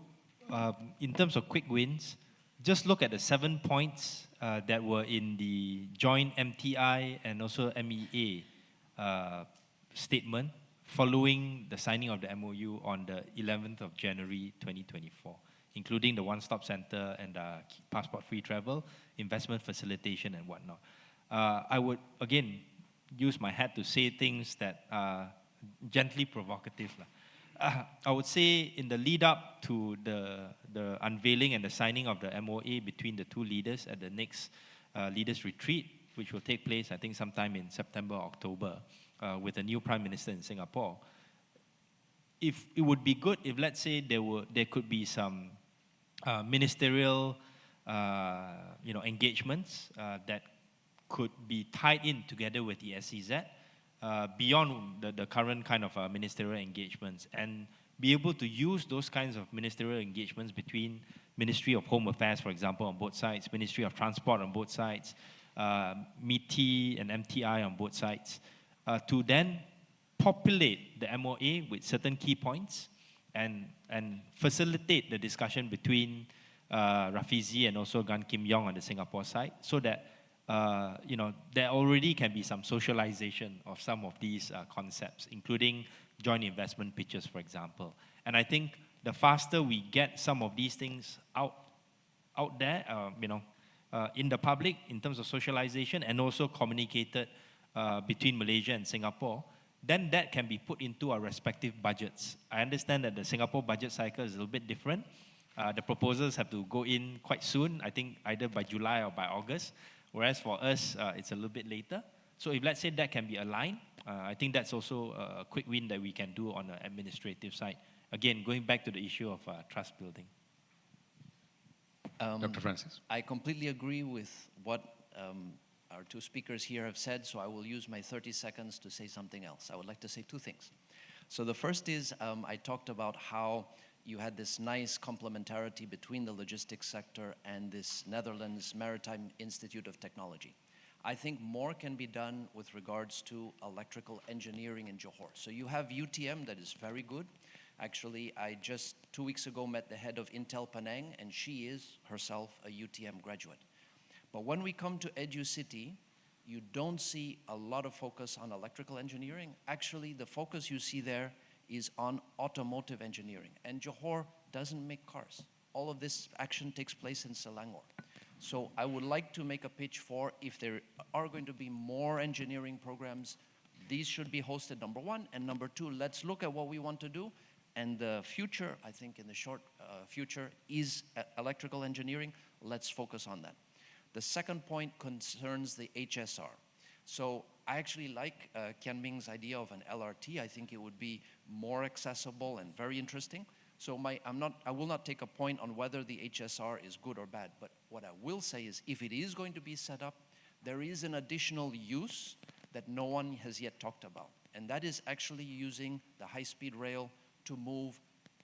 in terms of quick wins, just look at the 7 points that were in the joint MTI and also MEA statement following the signing of the MOU on the 11th of January 2024, including the one-stop center and passport-free travel, investment facilitation, and whatnot. I would, again, use my hat to say things that are gently provocative. I would say in the lead-up to the unveiling and the signing of the MOA between the two leaders at the next leaders' retreat, which will take place, I think, sometime in September, October, with a new Prime Minister in Singapore, if it would be good if, let's say, there could be some ministerial engagements that could be tied in together with the SEZ beyond the current kind of ministerial engagements, and be able to use those kinds of ministerial engagements between Ministry of Home Affairs, for example, on both sides, Ministry of Transport on both sides, MITI and MTI on both sides, to then populate the MOA with certain key points and facilitate the discussion between Rafizi and also Gan Kim Yong on the Singapore side, so that there already can be some socialization of some of these concepts, including joint investment pitches, for example. And I think the faster we get some of these things out there, in the public in terms of socialization and also communicated between Malaysia and Singapore, then that can be put into our respective budgets. I understand that the Singapore budget cycle is a little bit different. The proposals have to go in quite soon, I think either by July or by August, whereas for us, it's a little bit later. So if let's say that can be aligned, I think that's also a quick win that we can do on the administrative side. Again, going back to the issue of trust building. Dr. Francis. I completely agree with what our two speakers here have said, so I will use my 30 seconds to say something else. I would like to say two things. So the first is, I talked about how you had this nice complementarity between the logistics sector and this Netherlands Maritime Institute of Technology. I think more can be done with regards to electrical engineering in Johor. So you have UTM that is very good. Actually, I just 2 weeks ago met the head of Intel Penang, and she is herself a UTM graduate. But when we come to EduCity, you don't see a lot of focus on electrical engineering. Actually, the focus you see there is on automotive engineering. And Johor doesn't make cars. All of this action takes place in Selangor. So I would like to make a pitch for, if there are going to be more engineering programs, these should be hosted, number one. And number two, let's look at what we want to do. And the future, I think in the short future, is electrical engineering. Let's focus on that. The second point concerns the HSR. So I actually like Kian Ming's idea of an LRT. I think it would be more accessible and very interesting. So I will not take a point on whether the HSR is good or bad, but what I will say is, if it is going to be set up, there is an additional use that no one has yet talked about. And that is actually using the high-speed rail to move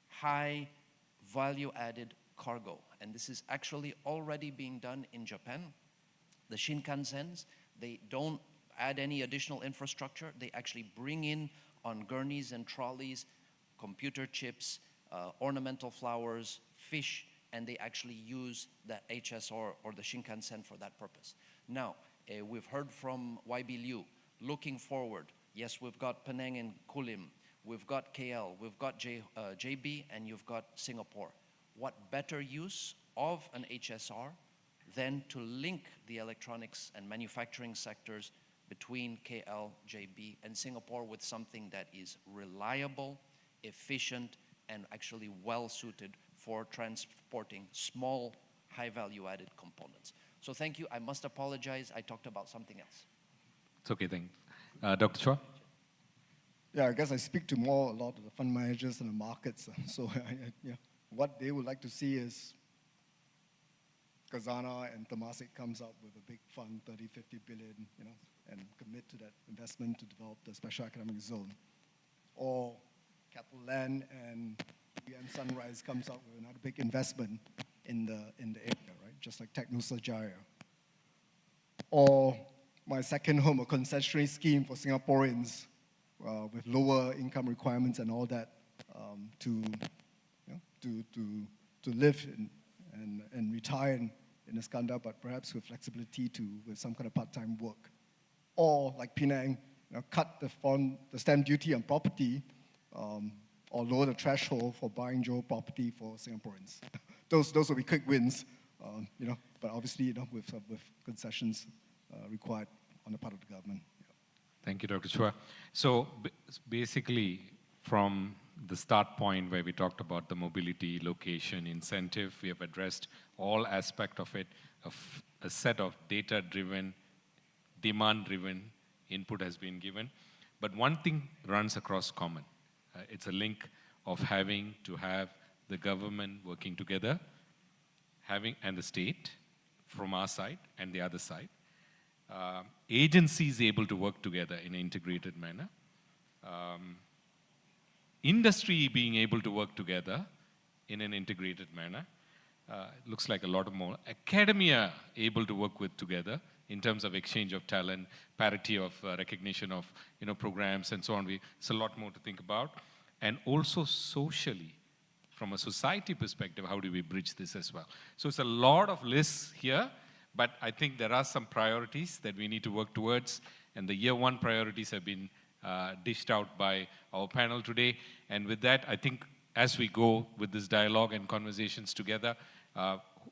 high value-added cargo. And this is actually already being done in Japan. The Shinkansens, they don't add any additional infrastructure. They actually bring in on gurneys and trolleys computer chips, ornamental flowers, fish, and they actually use the HSR or the Shinkansen for that purpose. Now, we've heard from YB Liu, looking forward. Yes, we've got Penang and Kulim, we've got KL, we've got JB, and you've got Singapore. What better use of an HSR than to link the electronics and manufacturing sectors between KL, JB, and Singapore with something that is reliable, efficient, and actually well-suited for transporting small, high-value-added components. So thank you. I must apologize. I talked about something else. It's okay, thanks. Dr. Chua? Yeah, I guess I speak to a lot of the fund managers and the markets. So what they would like to see is Khazanah and Temasek comes up with a big fund, 30, 50 billion, and commit to that investment to develop the special economic zone. Or Capital Land and UM Sunrise comes up with another big investment in the area, right? Just like Technosa Jaya. Or my second home, a concessionary scheme for Singaporeans with lower income requirements and all that to live and retire in Iskandar, but perhaps with flexibility with some kind of part-time work. Or like Penang, cut the stamp duty on property or lower the threshold for buying Johor property for Singaporeans. Those will be quick wins, but obviously with concessions required on the part of the government. Thank you, Dr. Chua. So basically, from the start point where we talked about the mobility, location, incentive, we have addressed all aspects of it. A set of data-driven, demand-driven input has been given. But one thing runs across common. It's a link of having to have the government working together, and the state from our side and the other side. Agencies able to work together in an integrated manner. Industry being able to work together in an integrated manner. Looks like a lot more. Academia able to work together in terms of exchange of talent, parity of recognition of programs and so on. It's a lot more to think about. And also socially, from a society perspective, how do we bridge this as well? So it's a lot of lists here, but I think there are some priorities that we need to work towards, and the year one priorities have been dished out by our panel today. And with that, I think as we go with this dialogue and conversations together,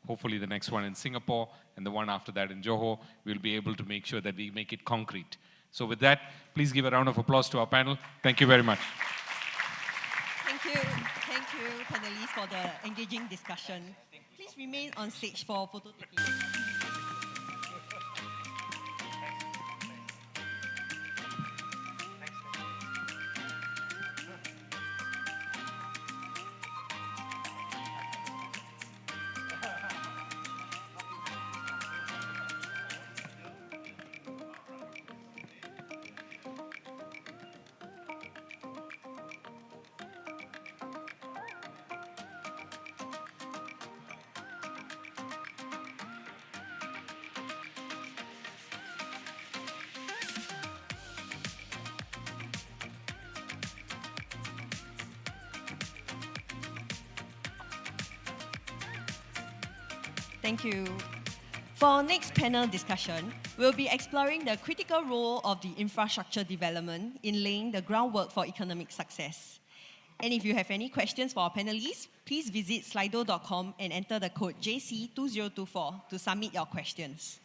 hopefully the next one in Singapore and the one after that in Johor, we'll be able to make sure that we make it concrete. So with that, please give a round of applause to our panel. Thank you very much. Thank you, panelists, for the engaging discussion. Please remain on stage for photo taking. Thank you. For our next panel discussion, we'll be exploring the critical role of the infrastructure development in laying the groundwork for economic success. And if you have any questions for our panelists, please visit slido.com and enter the code JC2024 to submit your questions.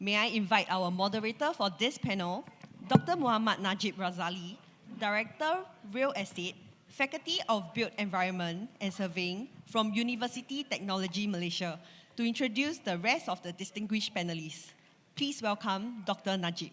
May I invite our moderator for this panel, Dr. Muhammad Najib Razali, Director, Real Estate, Faculty of Built Environment and Surveying from University Technology Malaysia, to introduce the rest of the distinguished panelists. Please welcome Dr. Najib.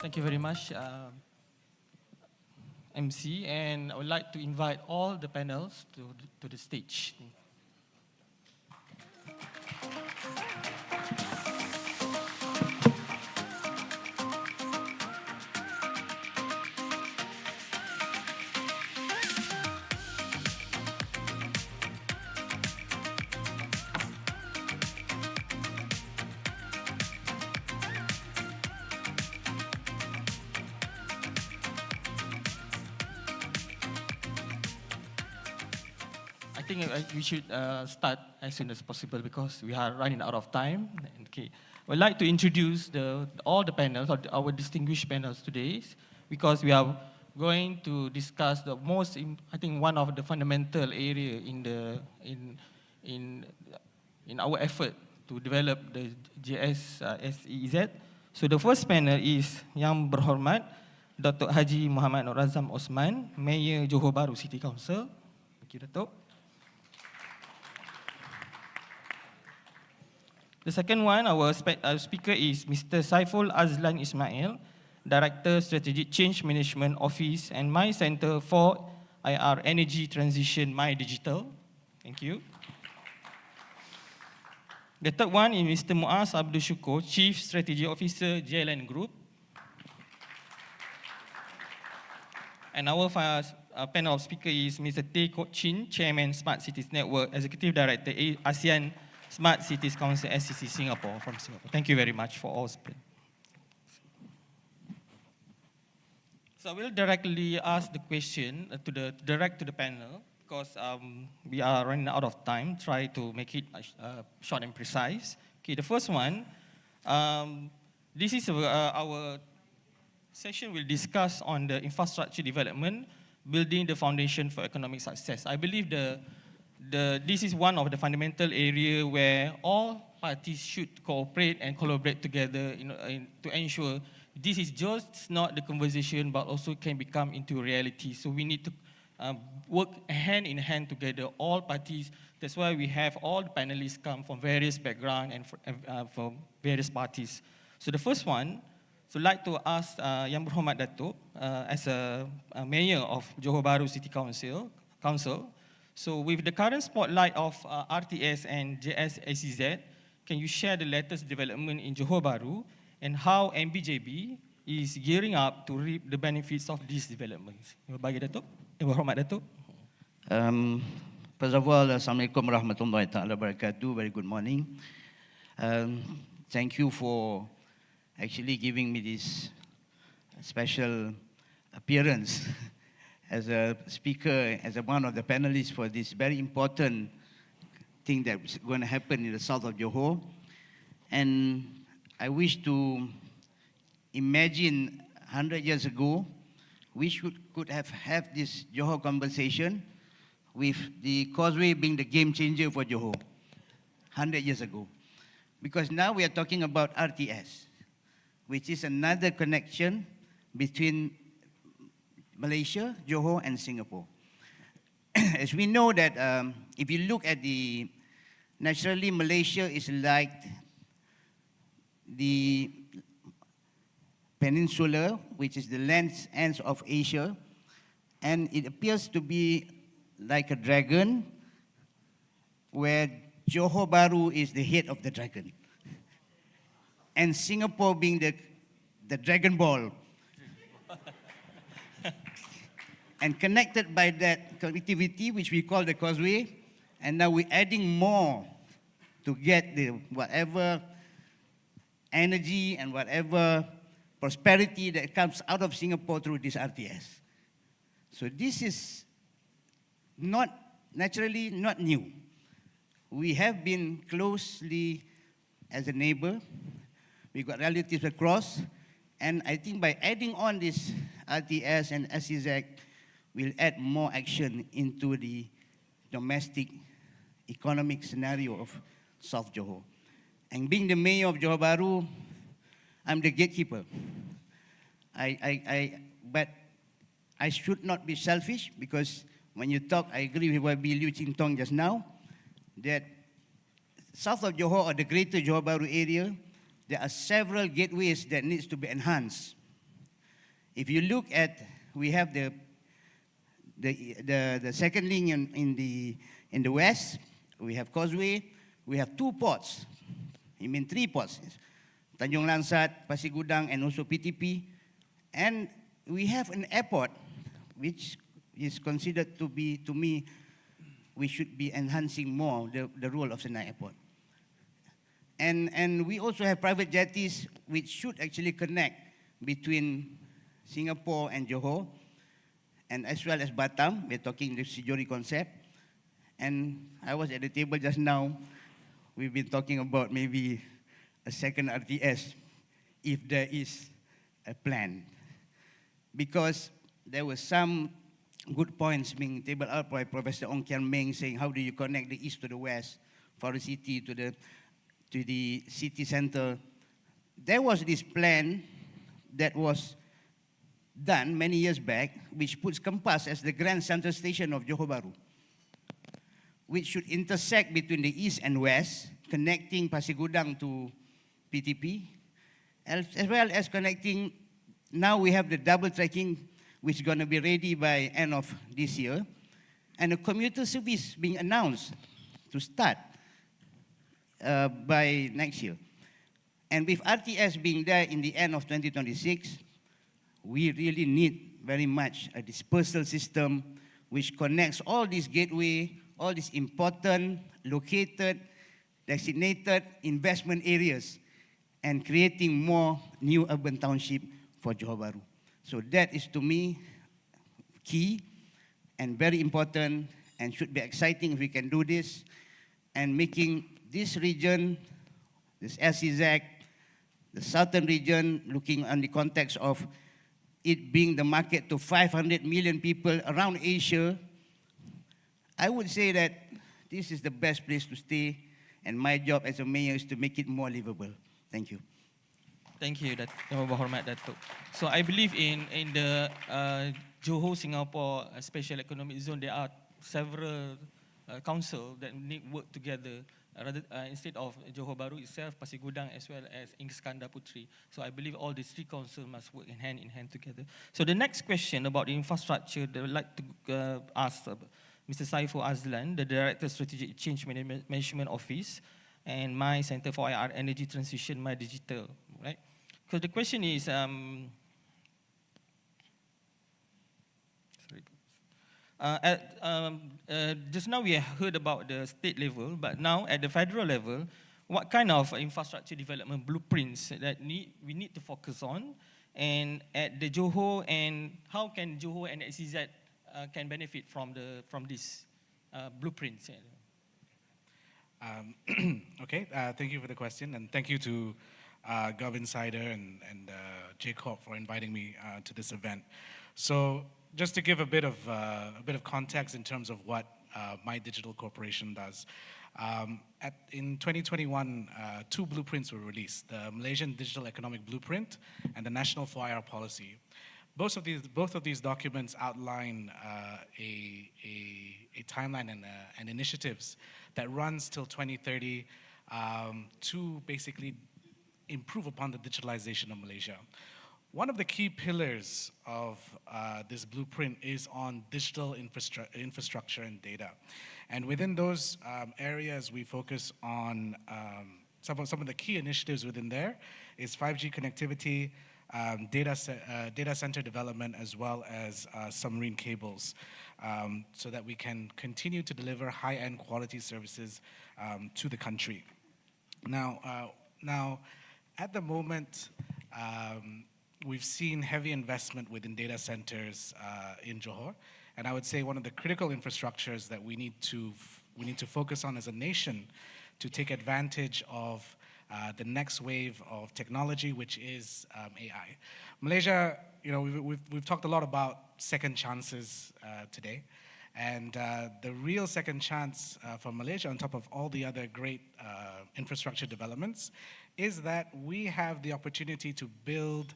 Thank you very much, MC, and I would like to invite all the panels to the stage. I think we should start as soon as possible because we are running out of time. Okay, I would like to introduce all the panels, or our distinguished panels today, because we are going to discuss the most, I think, one of the fundamental area in our effort to develop the JSSEZ. So the first panel is Yang Berhormat Dr. Haji Muhammad Nur Azam Osman, Mayor Johor Bahru City Council. Thank you, Datuk. The second one, our speaker is Mr. Saiful Azlan Ismail, Director Strategic Change Management Office and My Center for IR Energy Transition, My Digital. Thank you. The third one is Mr. Muaz Abdul Shukur, Chief Strategy Officer, JLN Group. And our panel of speaker is Mr. Tay Kok Chin, Chairman Smart Cities Network, Executive Director, ASEAN Smart Cities Council, SCC Singapore, from Singapore. Thank you very much for all speaking. So I will directly ask the question direct to the panel, because we are running out of time. Try to make it short and precise. Okay, the first one, this is our session will discuss on the infrastructure development, building the foundation for economic success. I believe this is one of the fundamental areas where all parties should cooperate and collaborate together to ensure this is just not the conversation, but also can become into reality. So we need to work hand in hand together, all parties, That's why we have all the panelists come from various backgrounds and from various parties. So the first one, so I'd like to ask Yang Berhormat Datuk, as a mayor of Johor Bahru City Council, so with the current spotlight of RTS and JSACZ, can you share the latest development in Johor Bahru and how MBJB is gearing up to reap the benefits of these developments? Bagi Datuk, Yang Berhormat Datuk. First of all, Assalamualaikum warahmatullahi ta'ala wabarakatuh. Very good morning. Thank you for actually giving me this special appearance as a speaker, as one of the panelists for this very important thing that's going to happen in the south of Johor. And I wish to imagine 100 years ago, we could have had this Johor conversation with the causeway being the game changer for Johor 100 years ago. Because now we are talking about RTS, which is another connection between Malaysia, Johor, and Singapore. As we know that if you look at naturally Malaysia is like the peninsula, which is the ends of Asia, and it appears to be like a dragon, where Johor Bahru is the head of the dragon, and Singapore being the Dragon Ball. And connected by that connectivity, which we call the causeway, and now we're adding more to get the whatever energy and whatever prosperity that comes out of Singapore through this RTS. So this is naturally not new. We have been closely as a neighbor. We got relatives across, and I think by adding on this RTS and SEZ, we'll add more action into the domestic economic scenario of South Johor. And being the mayor of Johor Bahru, I'm the gatekeeper. But I should not be selfish, because when you talk, I agree with what Liu Ching Tong just now, that south of Johor or the greater Johor Bahru area, there are several gateways that needs to be enhanced. If you look at, we have the second link in the west, we have causeway, we have 2 ports, I mean 3 ports, Tanjung Lansat, Pasir Gudang, and also PTP. And we have an airport, which is considered to be, to me, we should be enhancing more the role of Senai Airport. And we also have private jetties, which should actually connect between Singapore and Johor, and as well as Batam. We're talking the Sijori concept. And I was at the table just now. We've been talking about maybe a second RTS, if there is a plan. Because there were some good points being tabled out by Professor Ong Kian Meng, saying how do you connect the east to the west, Forest City to the city center. There was this plan that was done many years back, which puts Kempas as the Grand Central Station of Johor Bahru, which should intersect between the east and west, connecting Pasir Gudang to PTP, as well as connecting, now we have the double tracking, which is going to be ready by end of this year, and a commuter service being announced to start by next year. And with RTS being there in the end of 2026, we really need very much a dispersal system which connects all these gateway, all these important, located, designated investment areas, and creating more new urban township for Johor Bahru. So that is, to me, key and very important, and should be exciting if we can do this, and making this region, this SEZ, the southern region, looking on the context of it being the market to 500 million people around Asia, I would say that this is the best place to stay, and my job as a mayor is to make it more livable. Thank you. Thank you, Yang Berhormat Datuk. So I believe in the Johor Singapore Special Economic Zone, there are several council that need work together instead of Johor Bahru itself, Pasir Gudang, as well as Iskandar Puteri. So I believe all these three councils must work in hand together. So the next question about the infrastructure that I would like to ask Mr. Saiful Azlan, the Director of Strategic Change Management Office, and my Center for IR Energy Transition, My Digital, right? Because the question is, just now we have heard about the state level, but now at the federal level, what kind of infrastructure development blueprints that we need to focus on, and at the Johor, and how can Johor and SEZ can benefit from these blueprints? Okay, thank you for the question, and thank you to Gov Insider and Jacob for inviting me to this event. So, just to give a bit of context in terms of what My Digital Corporation does. In 2021, two blueprints were released: the Malaysian Digital Economic Blueprint and the National 4IR Policy. Both of these documents outline a timeline and initiatives that runs till 2030 to basically improve upon the digitalization of Malaysia. One of the key pillars of this blueprint is on digital infrastructure and data. And within those areas, we focus on some of the key initiatives within there is 5G connectivity, data center development, as well as submarine cables, so that we can continue to deliver high-end quality services to the country. Now, at the moment, we've seen heavy investment within data centers in Johor, and I would say one of the critical infrastructures that we need to focus on as a nation to take advantage of the next wave of technology, which is AI. Malaysia, we've talked a lot about second chances today, and the real second chance for Malaysia, on top of all the other great infrastructure developments, is that we have the opportunity to build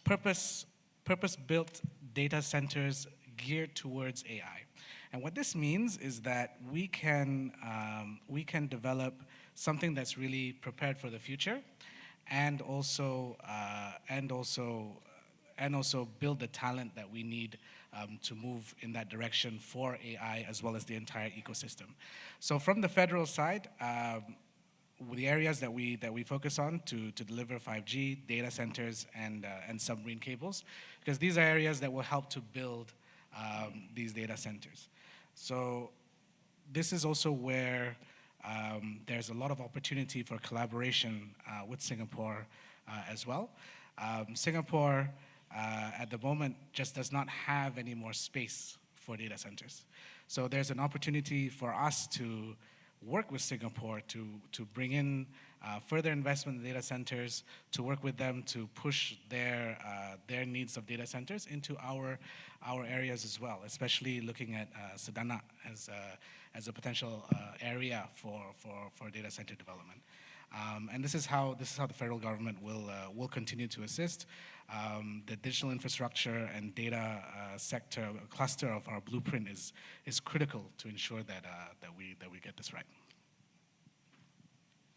purpose-built data centers geared towards AI. And what this means is that we can develop something that's really prepared for the future, and also build the talent that we need to move in that direction for AI, as well as the entire ecosystem. So from the federal side, the areas that we focus on to deliver 5G, data centers, and submarine cables, because these are areas that will help to build these data centers. So this is also where there's a lot of opportunity for collaboration with Singapore as well. Singapore, at the moment, just does not have any more space for data centers. So there's an opportunity for us to work with Singapore to bring in further investment in data centers, to work with them to push their needs of data centers into our areas as well, especially looking at Sedana as a potential area for data center development. And this is how the federal government will continue to assist. The digital infrastructure and data sector cluster of our blueprint is critical to ensure that we get this right.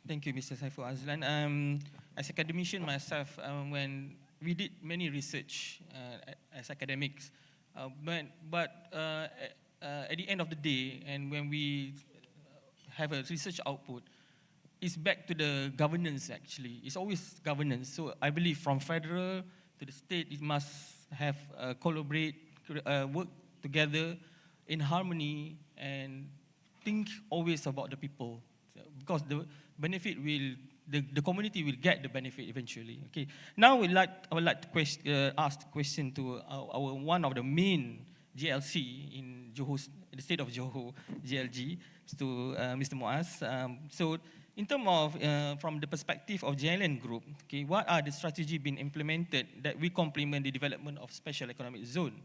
Thank you, Mr. Saiful Azlan. As academician myself, when we did many research as academics, but at the end of the day, and when we have a research output, it's back to the governance actually. It's always governance. So I believe from federal to the state, it must have collaborate, work together in harmony, and think always about the people. Because the benefit the community will get the benefit eventually. Okay. Now I would like to ask the question to our one of the main GLC in Johor, the state of Johor, GLG, to Mr. Muaz. So in terms of, from the perspective of JLN Group, okay, what are the strategies being implemented that will complement the development of special economic zone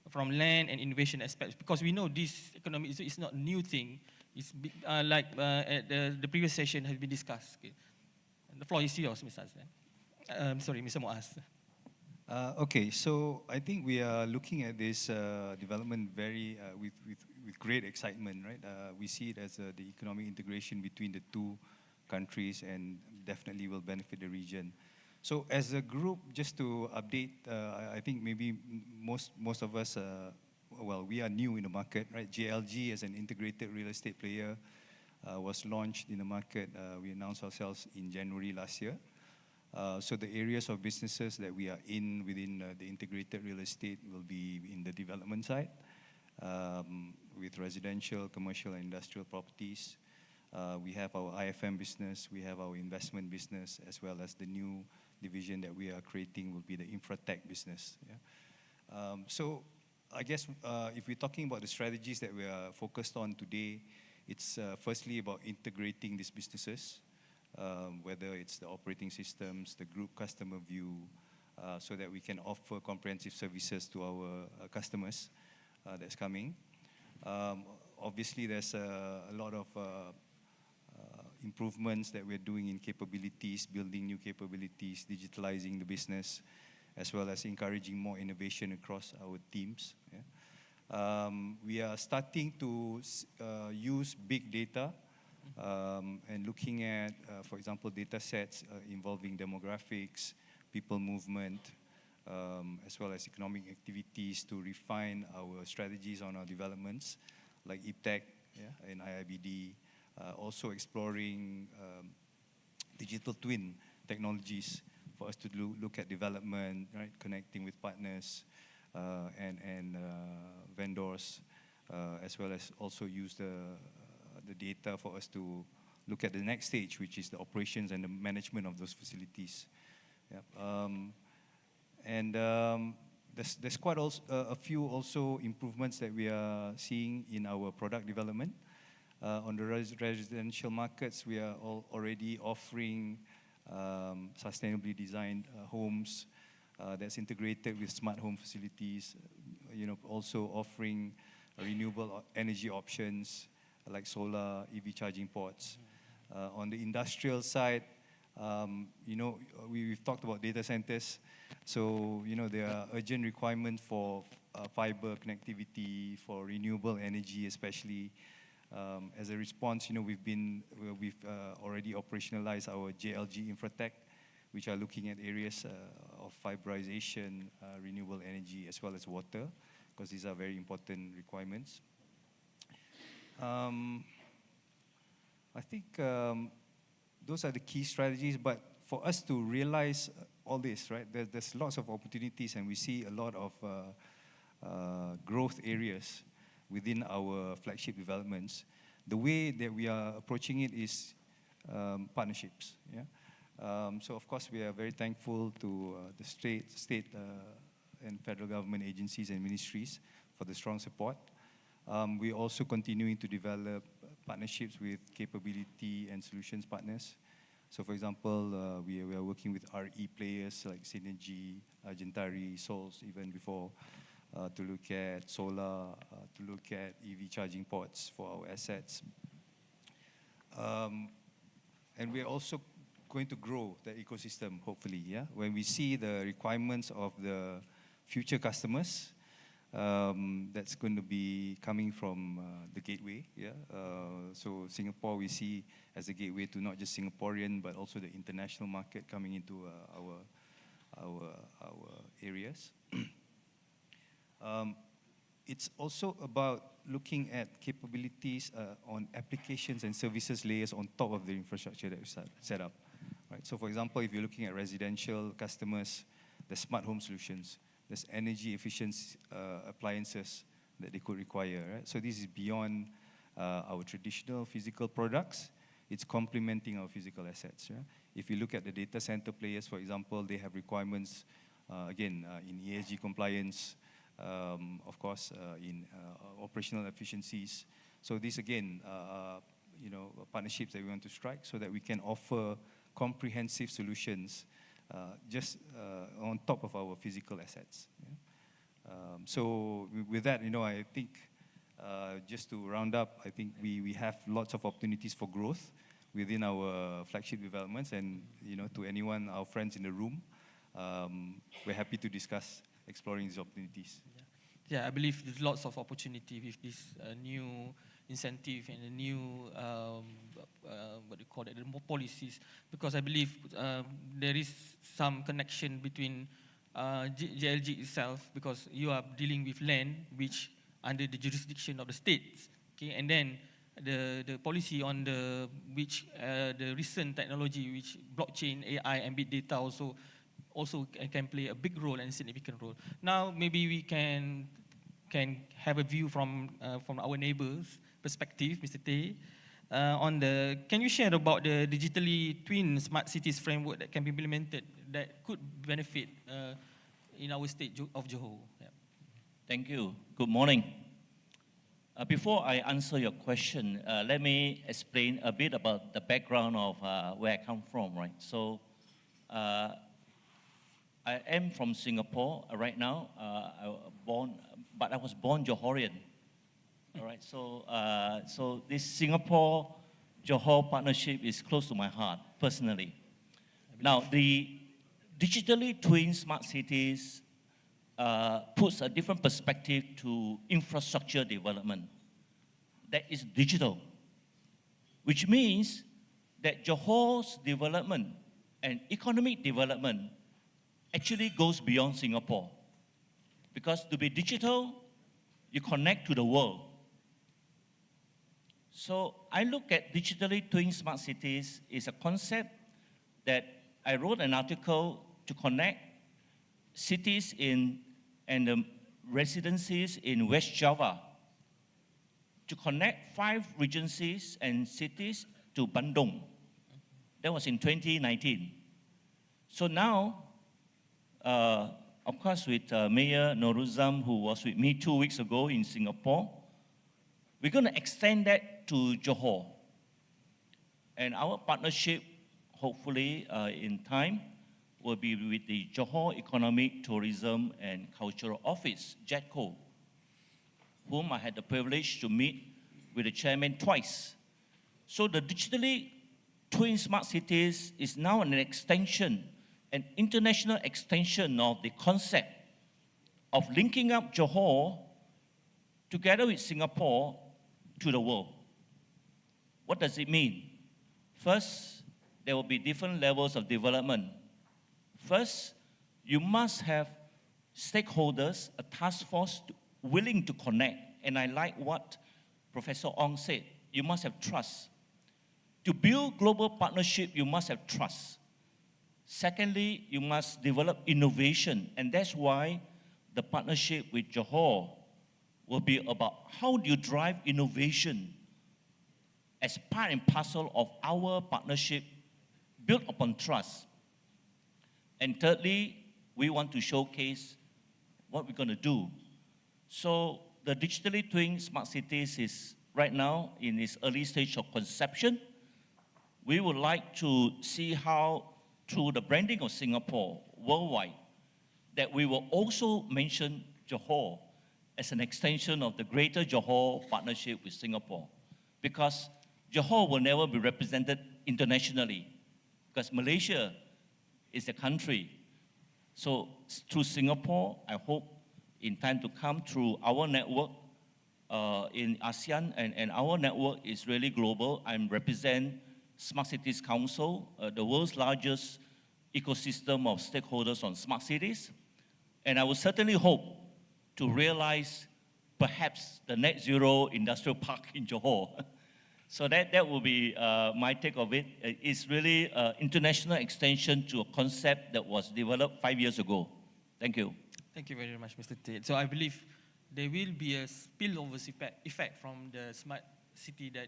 from land and innovation aspects? Because we know this economic zone is not a new thing. It's like at the previous session has been discussed. Okay. The floor is yours, Mr. Azlan. Sorry, Mr. Muaz. Okay, so I think we are looking at this development with great excitement, right? We see it as the economic integration between the two countries and definitely will benefit the region. So as a group, just to update, I think maybe most of us, well, we are new in the market, right? JLG as an integrated real estate player was launched in the market. We announced ourselves in January last year. So the areas of businesses that we are in within the integrated real estate will be in the development side, with residential, commercial, and industrial properties. We have our IFM business, we have our investment business, as well as the new division that we are creating will be the infratech business. Yeah? So I guess if we're talking about the strategies that we are focused on today, it's firstly about integrating these businesses, whether it's the operating systems, the group customer view, so that we can offer comprehensive services to our customers that's coming. Obviously, there's a lot of improvements that we're doing in capabilities, building new capabilities, digitalizing the business, as well as encouraging more innovation across our teams. Yeah? We are starting to use big data and looking at, for example, data sets involving demographics, people movement, as well as economic activities to refine our strategies on our developments, like IPTEC, yeah, and IIBD. Also exploring digital twin technologies for us to look at development, right, connecting with partners and vendors, as well as also use the data for us to look at the next stage, which is the operations and the management of those facilities. Yeah. There's quite also, a few also improvements that we are seeing in our product development. On the residential markets, we are already offering sustainably designed homes that's integrated with smart home facilities. You know, also offering renewable energy options like solar, EV charging ports. On the industrial side, you know, we've talked about data centers. So, you know, there are urgent requirements for fiber connectivity, for renewable energy, especially. As a response, you know, we've already operationalized our JLG Infratech, which are looking at areas of fiberization, renewable energy, as well as water, because these are very important requirements. I think those are the key strategies, but for us to realize all this, right, there's lots of opportunities, and we see a lot of growth areas within our flagship developments. The way that we are approaching it is partnerships. Yeah? So of course we are very thankful to the state and federal government agencies and ministries for the strong support. We're also continuing to develop partnerships with capability and solutions partners. So for example, we are working with RE players like Synergy, Argentari, Sols, even before, to look at solar, to look at EV charging ports for our assets. And we're also going to grow the ecosystem, hopefully, yeah? When we see the requirements of the future customers, that's going to be coming from the gateway, yeah? So Singapore we see as a gateway to not just Singaporean, but also the international market coming into our areas. It's also about looking at capabilities on applications and services layers on top of the infrastructure that we set up. Right? So for example, if you're looking at residential customers, there's smart home solutions, there's energy efficient appliances that they could require. Right? So this is beyond our traditional physical products. It's complementing our physical assets. Yeah? If you look at the data center players, for example, they have requirements, again, in ESG compliance, of course, in operational efficiencies. So these, again, you know, partnerships that we want to strike so that we can offer comprehensive solutions just on top of our physical assets. Yeah? So with that, you know, I think just to round up, I think we have lots of opportunities for growth within our flagship developments, and you know, to anyone, our friends in the room, we're happy to discuss exploring these opportunities. yeah, I believe there's lots of opportunity with this new incentive and the new what do you call it, the more policies, because I believe there is some connection between JLG itself, because you are dealing with land which under the jurisdiction of the states, okay, and then the policy on the which the recent technology which blockchain, AI, and big data also can play a big role and significant role. Now maybe we can have a view from our neighbors' perspective, Mr. Tay, on the. Can you share about the digitally twin smart cities framework that can be implemented that could benefit in our state of Johor? Yeah. Thank you. Good morning. Before I answer your question, let me explain a bit about the background of where I come from, right? So, I am from Singapore right now. But I was born Johorian. All right. So, so this Singapore-Johor partnership is close to my heart personally. Now, the digitally twin smart cities puts a different perspective to infrastructure development that is digital, which means that Johor's development and economic development actually goes beyond Singapore. Because to be digital, you connect to the world. So I look at digitally twin smart cities is a concept that I wrote an article to connect cities and residencies in West Java, to connect 5 regencies and cities to Bandung. That was in 2019. So now, of course, with Mayor Noruzam, who was with me 2 weeks ago in Singapore, we're going to extend that to Johor. And our partnership, hopefully in time, will be with the Johor Economic, Tourism and Cultural Office, JETCO, whom I had the privilege to meet with the chairman twice. So the digitally twin smart cities is now an extension, an international extension of the concept of linking up Johor together with Singapore to the world. What does it mean? First, there will be different levels of development. First, you must have stakeholders, a task force willing to connect. And I like what Professor Ong said. You must have trust. To build global partnership, you must have trust. Secondly, you must develop innovation. And that's why the partnership with Johor will be about how do you drive innovation as part and parcel of our partnership built upon trust. And thirdly, we want to showcase what we're going to do. So the digitally twin smart cities is right now in its early stage of conception. We would like to see how, through the branding of Singapore worldwide, that we will also mention Johor as an extension of the greater Johor partnership with Singapore. Because Johor will never be represented internationally, because Malaysia is a country. So through Singapore, I hope in time to come, through our network in ASEAN, and our network is really global. I represent Smart Cities Council, the world's largest ecosystem of stakeholders on smart cities. And I would certainly hope to realize perhaps the net zero industrial park in Johor. So that will be my take of it. It's really an international extension to a concept that was developed 5 years ago. Thank you. Thank you very much, Mr. Tate. So I believe there will be a spillover effect from the smart city that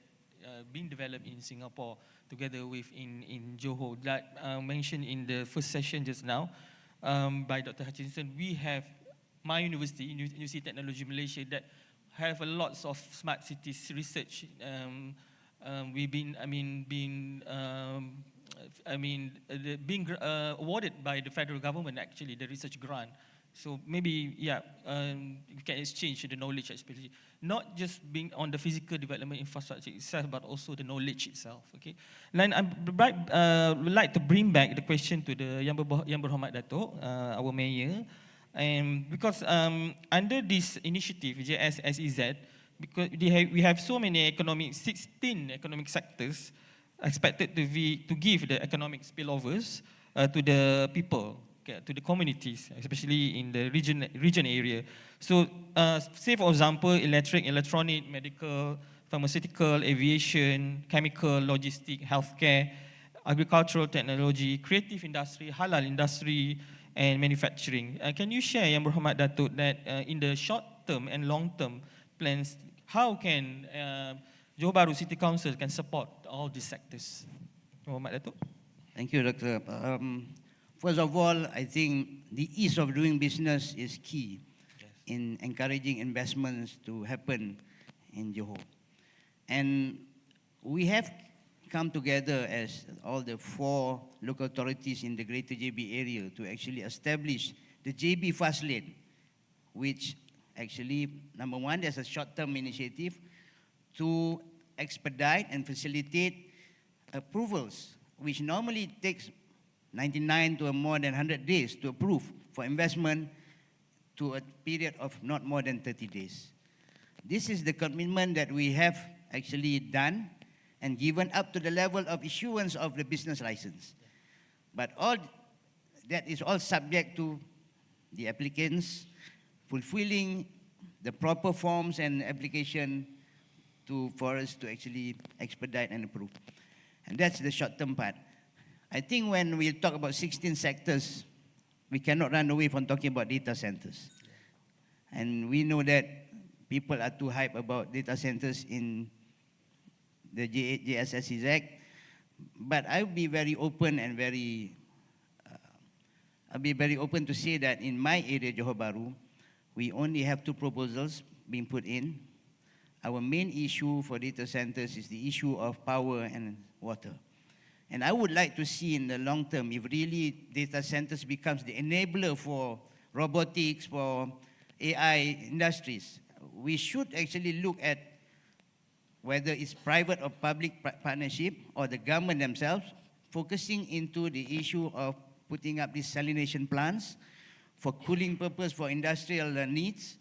being developed in Singapore together with in Johor. That mentioned in the first session just now by Dr. Hutchinson, we have my university, University of Technology Malaysia, that have a lots of smart cities research. We've been, being awarded by the federal government, actually, the research grant. So maybe, yeah, we can exchange the knowledge, especially not just being on the physical development infrastructure itself, but also the knowledge itself. Okay. Then I would like to bring back the question to the Yang Berhormat Dato', our mayor. And because under this initiative, JSSEZ, because we have so many 16 economic sectors expected to give the economic spillovers to the people, okay, to the communities, especially in the region area. So, say for example, electronic, medical, pharmaceutical, aviation, chemical, logistic, healthcare, agricultural technology, creative industry, halal industry, and manufacturing. Can you share, Yang Berhormat Datuk, that in the short term and long term plans, how can Johor Bahru City Council can support all these sectors? Yang Berhormat Datuk. Thank you, Dr. First of all, I think the ease of doing business is key in encouraging investments to happen in Johor. And we have come together as all the 4 local authorities in the greater JB area to actually establish the JB Fast Lane, which actually, number one, there's a short-term initiative to expedite and facilitate approvals, which normally takes 99 to more than 100 days to approve for investment to a period of not more than 30 days. This is the commitment that we have actually done and given up to the level of issuance of the business license. But all that is all subject to the applicants fulfilling the proper forms and application for us to actually expedite and approve. And that's the short-term part. I think when we talk about 16 sectors, we cannot run away from talking about data centers. And we know that people are too hyped about data centers in the JSSEZ, but I'll be very open and I'll be very open to say that in my area, Johor Bahru, we only have 2 proposals being put in. Our main issue for data centers is the issue of power and water. And I would like to see in the long term, if really data centers becomes the enabler for robotics, for AI industries, we should actually look at whether it's private or public partnership or the government themselves, focusing into the issue of putting up these salination plants for cooling purpose for industrial needs,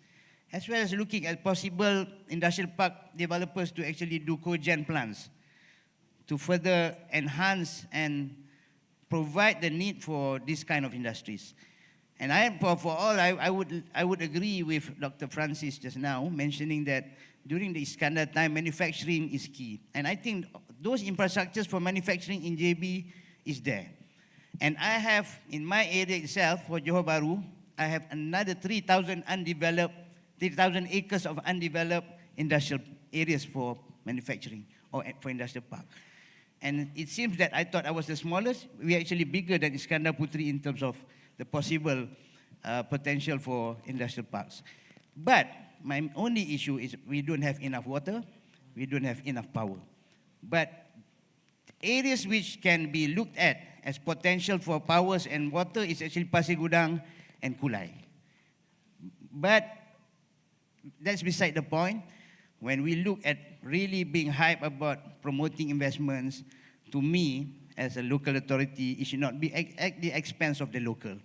as well as looking at possible industrial park developers to actually do cogen plants to further enhance and provide the need for this kind of industries. And I would agree with Dr. Francis just now, mentioning that during the Iskandar time, manufacturing is key. And I think those infrastructures for manufacturing in JB is there. And I have, in my area itself, for Johor Bahru, I have another 3,000 acres of undeveloped industrial areas for manufacturing or for industrial park. And it seems that I thought I was the smallest. We are actually bigger than Iskandar Putri in terms of the possible potential for industrial parks. But my only issue is we don't have enough water, we don't have enough power. But areas which can be looked at as potential for powers and water is actually Pasir Gudang and Kulai. But that's beside the point. When we look at really being hyped about promoting investments, to me, as a local authority, it should not be at the expense of the local,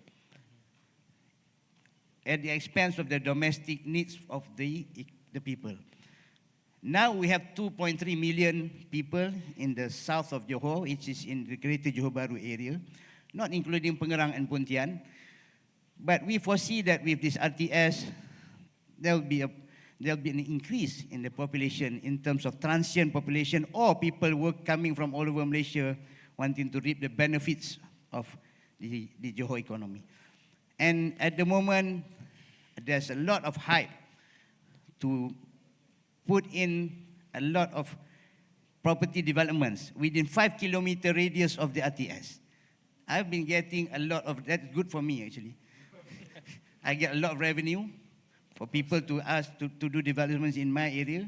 at the expense of the domestic needs of the people. Now we have 2.3 million people in the south of Johor, which is in the greater Johor Bahru area, not including Pengerang and Pontian. But we foresee that with this RTS, there'll be an increase in the population in terms of transient population or people coming from all over Malaysia wanting to reap the benefits of the Johor economy. And at the moment, there's a lot of hype to put in a lot of property developments within 5-kilometer radius of the RTS. I've been getting a lot of, that's good for me actually. I get a lot of revenue for people to ask to do developments in my area.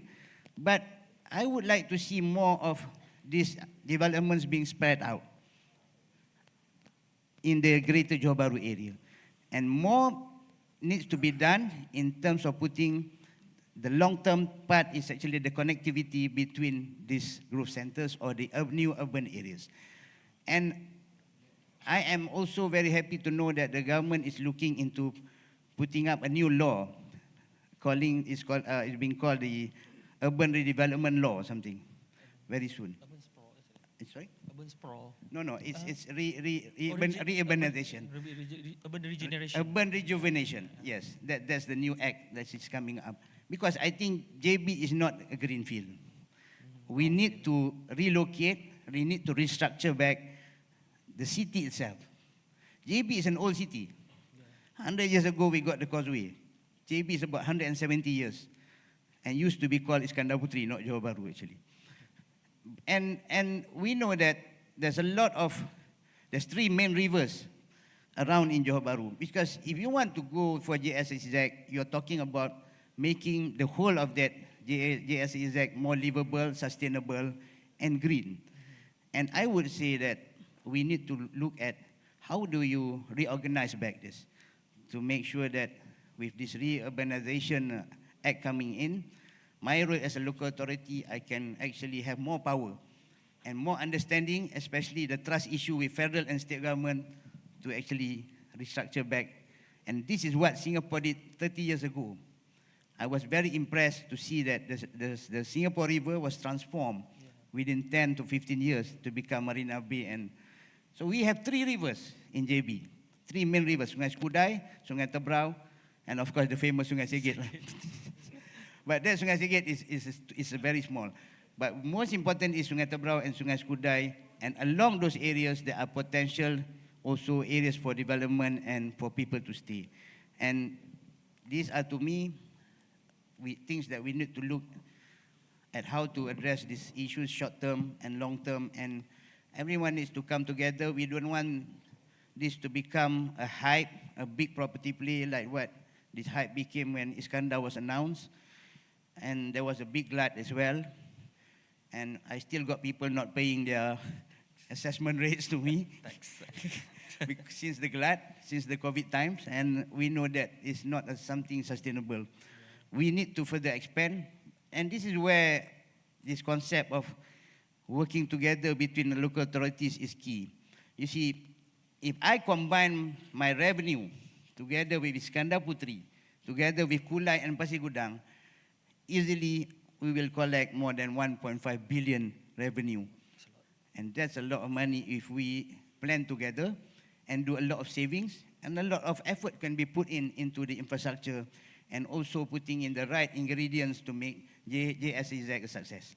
But I would like to see more of these developments being spread out in the greater Johor Bahru area. And more needs to be done in terms of putting the long-term part is actually the connectivity between these growth centers or the new urban areas. And I am also very happy to know that the government is looking into putting up a new law, it's being called the Urban Redevelopment Law or something, very soon. Sorry? Urban sprawl. No, it's Urban regeneration. Urban rejuvenation, yes. That's the new act that is coming up. Because I think JB is not a greenfield. We need to relocate, we need to restructure back the city itself. JB is an old city. 100 years ago, we got the causeway. JB is about 170 years and used to be called Iskandar Putri, not Johor Bahru, actually. And we know that there's three main rivers around in Johor Bahru. Because if you want to go for JSEZ, you're talking about making the whole of that JSEZ more livable, sustainable, and green. And I would say that we need to look at how do you reorganize back this to make sure that with this reurbanization act coming in, my role as a local authority, I can actually have more power and more understanding, especially the trust issue with federal and state government to actually restructure back. And this is what Singapore did 30 years ago. I was very impressed to see that the Singapore River was transformed within 10 to 15 years to become Marina Bay. And so we have 3 rivers in JB, 3 main rivers, Sungai Skudai, Sungai Tebrau, and of course the famous Sungai Segit. But that Sungai Segit is very small. But most important is Sungai Tebrau and Sungai Skudai, and along those areas there are potential also areas for development and for people to stay. And these are to me things that we need to look at how to address these issues short term and long term, and everyone needs to come together. We don't want this to become a hype, a big property play like what this hype became when Iskandar was announced. And there was a big glut as well. And I still got people not paying their assessment rates to me. Thanks. Since the glut, since the COVID times, and we know that it's not something sustainable. We need to further expand. And this is where this concept of working together between the local authorities is key. You see, if I combine my revenue together with Iskandar Putri, together with Kulai and Pasir Gudang, easily we will collect more than 1.5 billion revenue. And that's a lot of money if we plan together and do a lot of savings, and a lot of effort can be put into the infrastructure and also putting in the right ingredients to make JSEZ a success.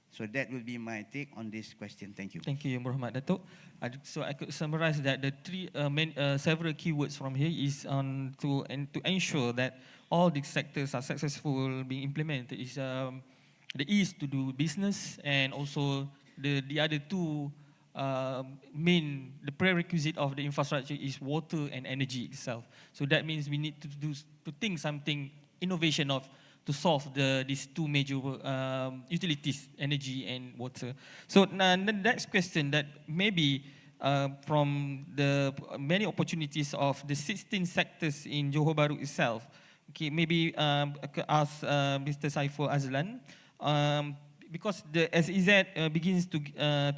So that will be my take on this question. Thank you. Thank you, Yang Berhormat Datuk. So I could summarize that the several keywords from here is to ensure that all these sectors are successful being implemented. Is the ease to do business, and also the other two the prerequisite of the infrastructure is water and energy itself. So that means we need to think something innovation to solve these two major utilities, energy and water. So the next question that maybe from the many opportunities of the 16 sectors in Johor Bahru itself, okay, maybe I could ask Mr. Saiful Azlan, because the SEZ begins to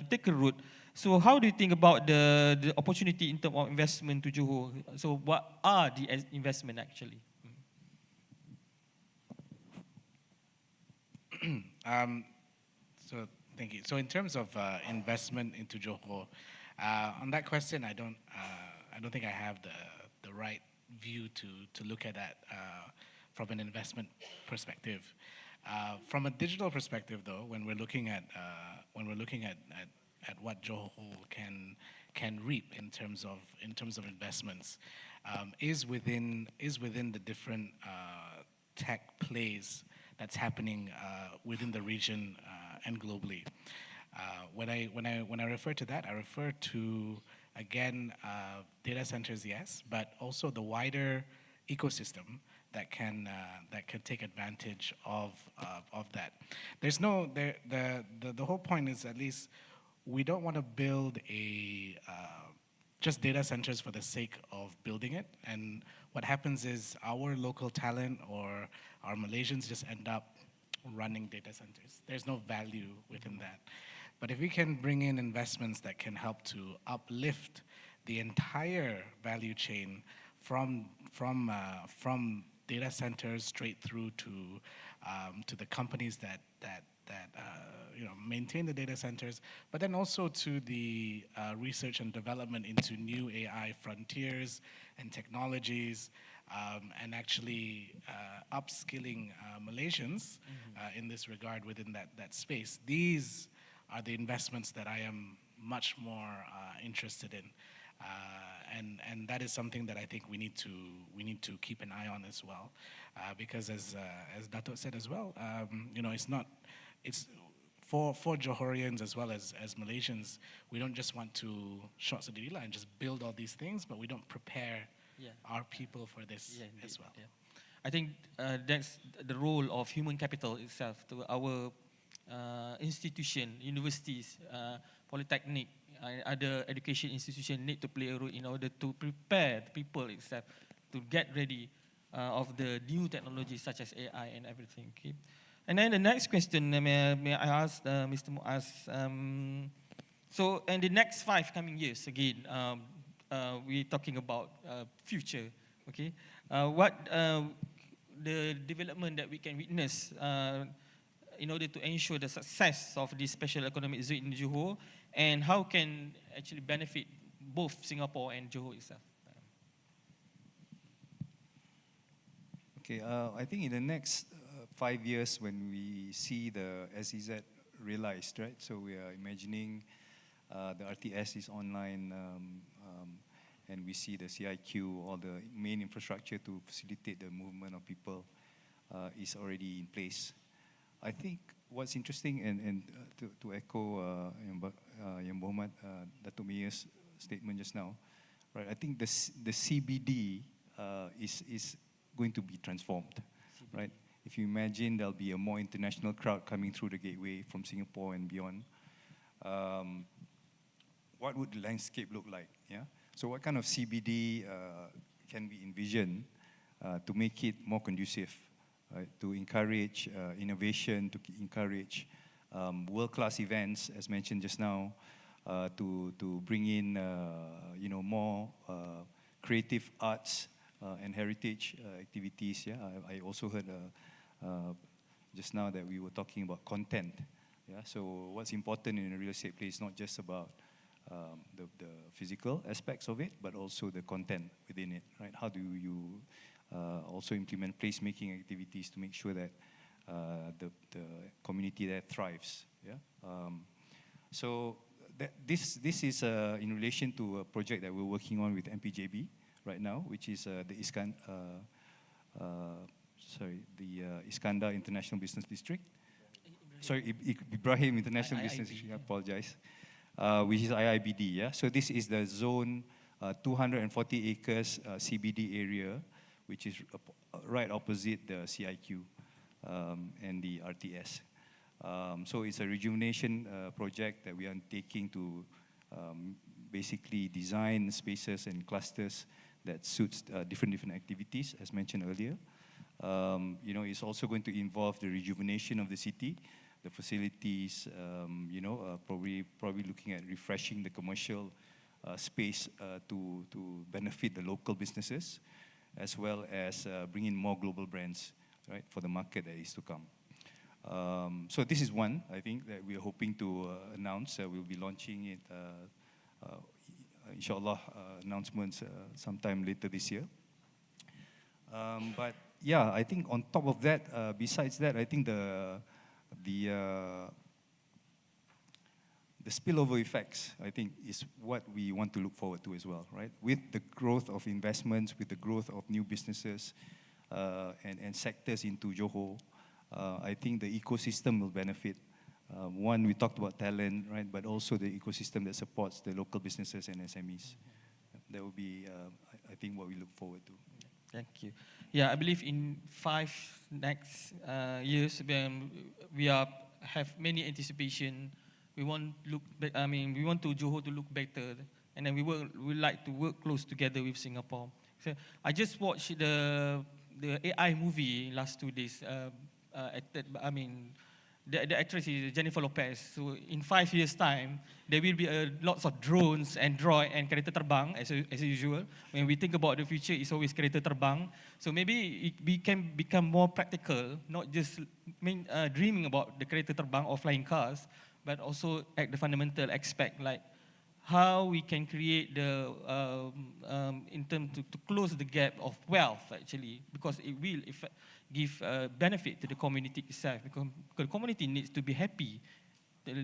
take a root. So how do you think about the opportunity in terms of investment to Johor? So what are the investment actually? So thank you. So in terms of investment into Johor, on that question, I don't think I have the right view to look at that from an investment perspective. From a digital perspective, though, when we're looking at what Johor can reap in terms of investments, is within the different tech plays that's happening within the region and globally. When I refer to that, I refer to, again, data centers, yes, but also the wider ecosystem that can take advantage of that. The whole point is, at least, we don't want to build just data centers for the sake of building it. And what happens is our local talent or our Malaysians just end up running data centers. There's no value within that. But if we can bring in investments that can help to uplift the entire value chain from data centers straight through to the companies that maintain the data centers, but then also to the research and development into new AI frontiers and technologies, and actually upskilling Malaysians in this regard within that space. These are the investments that I am much more interested in. And that is something that I think we need to keep an eye on as well, because as Dato said as well, it's for Johorians as well as Malaysians, we don't just want to short sedila and just build all these things, but we don't prepare our people for this as well. Yeah. I think that's the role of human capital itself. To our institution, universities, polytechnic, other education institutions need to play a role in order to prepare the people itself to get ready of the new technologies such as AI and everything. Okay? And then the next question, may I ask Mr. Muaz? So in the next 5 coming years, again, we're talking about future. Okay, what the development that we can witness in order to ensure the success of this special economic zone in Johor, and how can actually benefit both Singapore and Johor itself? Okay, I think in the next 5 years, when we see the SEZ realized, right? So we are imagining the RTS is online, and we see the CIQ, all the main infrastructure to facilitate the movement of people is already in place. I think what's interesting, and to echo Yang Muhammad, Dato' Mia's statement just now, right? I think the CBD is going to be transformed, right? If you imagine there'll be a more international crowd coming through the gateway from Singapore and beyond, what would the landscape look like? Yeah. So what kind of CBD can we envision to make it more conducive, right? To encourage innovation, to encourage world-class events, as mentioned just now, to bring in more creative arts and heritage activities. Yeah, I also heard just now that we were talking about content. Yeah, so what's important in a real estate place is not just about the physical aspects of it, but also the content within it, right? How do you also implement placemaking activities to make sure that the community there thrives? Yeah. So this is in relation to a project that we're working on with MPJB right now, which is the Iskandar International Business District. Sorry, Ibrahim International Business District. I apologize. Which is IIBD. Yeah. So this is the zone, 240 acres CBD area, which is right opposite the CIQ and the RTS. So it's a rejuvenation project that we are taking to basically design spaces and clusters that suits different activities, as mentioned earlier. It's also going to involve the rejuvenation of the city, the facilities, probably looking at refreshing the commercial space to benefit the local businesses, as well as bring in more global brands, right, for the market that is to come. So this is one, I think, that we are hoping to announce. We'll be launching it, inshallah, announcements sometime later this year. But yeah, I think on top of that, besides that, I think the spillover effects, I think, is what we want to look forward to as well, right? With the growth of investments, with the growth of new businesses and sectors into Johor, I think the ecosystem will benefit. One, we talked about talent, right? But also the ecosystem that supports the local businesses and SMEs. That will be, I think, what we look forward to. Thank you. Yeah, I believe in 5 next years, we have many anticipation. We want we want to Johor to look better, and then we like to work close together with Singapore. So I just watched the AI movie last 2 days. the actress is Jennifer Lopez. So in 5 years' time, there will be lots of drones and droid and kereta terbang as usual. When we think about the future, it's always kereta terbang. So maybe we can become more practical, not just dreaming about the kereta terbang or flying cars, but also at the fundamental aspect like how we can create the in terms to close the gap of wealth actually, because it will give benefit to the community itself, because the community needs to be happy to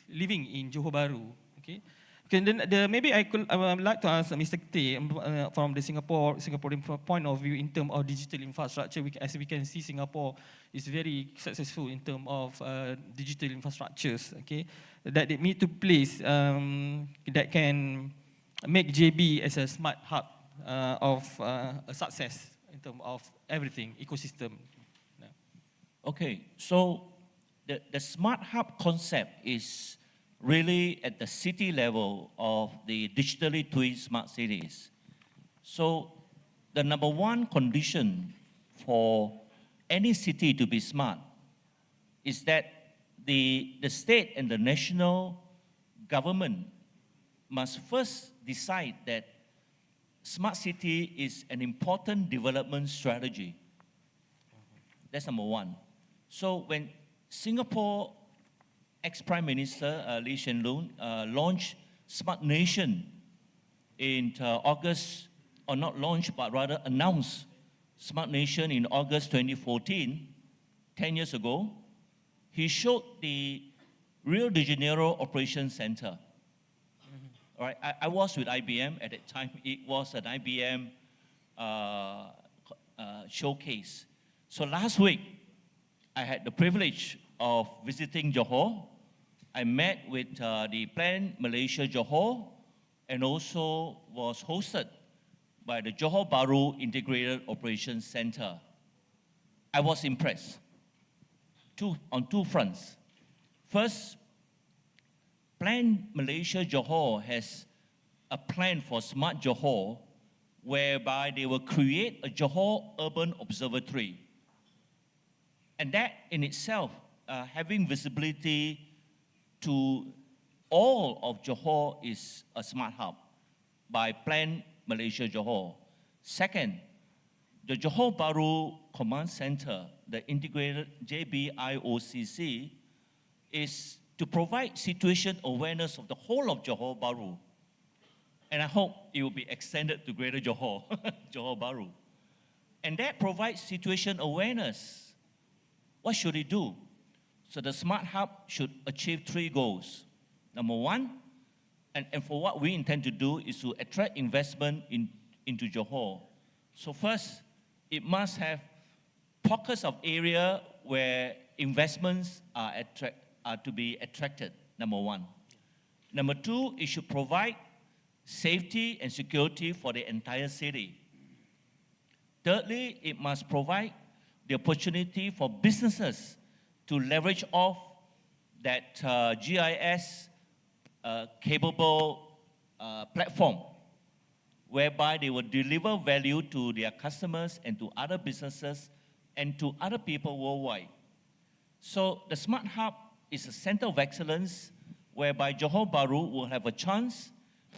living in Johor Bahru. Okay. Okay, then maybe I would like to ask Mr. Teh from the Singaporean point of view in terms of digital infrastructure. As we can see, Singapore is very successful in terms of digital infrastructures. Okay, that they need to place that can make JB as a smart hub of a success in terms of everything ecosystem. Okay, so the smart hub concept is really at the city level of the digitally twin smart cities. So the number one condition for any city to be smart is that the state and the national government must first decide that smart city is an important development strategy. That's number one. So when Singapore ex-Prime Minister Lee Hsien Loong launched Smart Nation in August, or not launched, but rather announced Smart Nation in August 2014, 10 years ago, he showed the Rio de Janeiro Operations Center. All right, I was with IBM at that time. It was an IBM showcase. So last week, I had the privilege of visiting Johor. I met with the Plan Malaysia Johor, and also was hosted by the Johor Bahru Integrated Operations Center. I was impressed on two fronts. First, Plan Malaysia Johor has a plan for Smart Johor, whereby they will create a Johor Urban Observatory. And that in itself, having visibility to all of Johor is a smart hub by Plan Malaysia Johor. Second, the Johor Bahru Command Center, the integrated JBIOCC, is to provide situation awareness of the whole of Johor Bahru. And I hope it will be extended to Greater Johor, Johor Bahru. And that provides situation awareness. What should it do? So the smart hub should achieve 3 goals. Number one, and for what we intend to do is to attract investment into Johor. So first, it must have pockets of area where investments are to be attracted, number one. Number two, it should provide safety and security for the entire city. Thirdly, it must provide the opportunity for businesses to leverage off that GIS capable platform, whereby they will deliver value to their customers and to other businesses and to other people worldwide. So the Smart Hub is a center of excellence whereby Johor Bahru will have a chance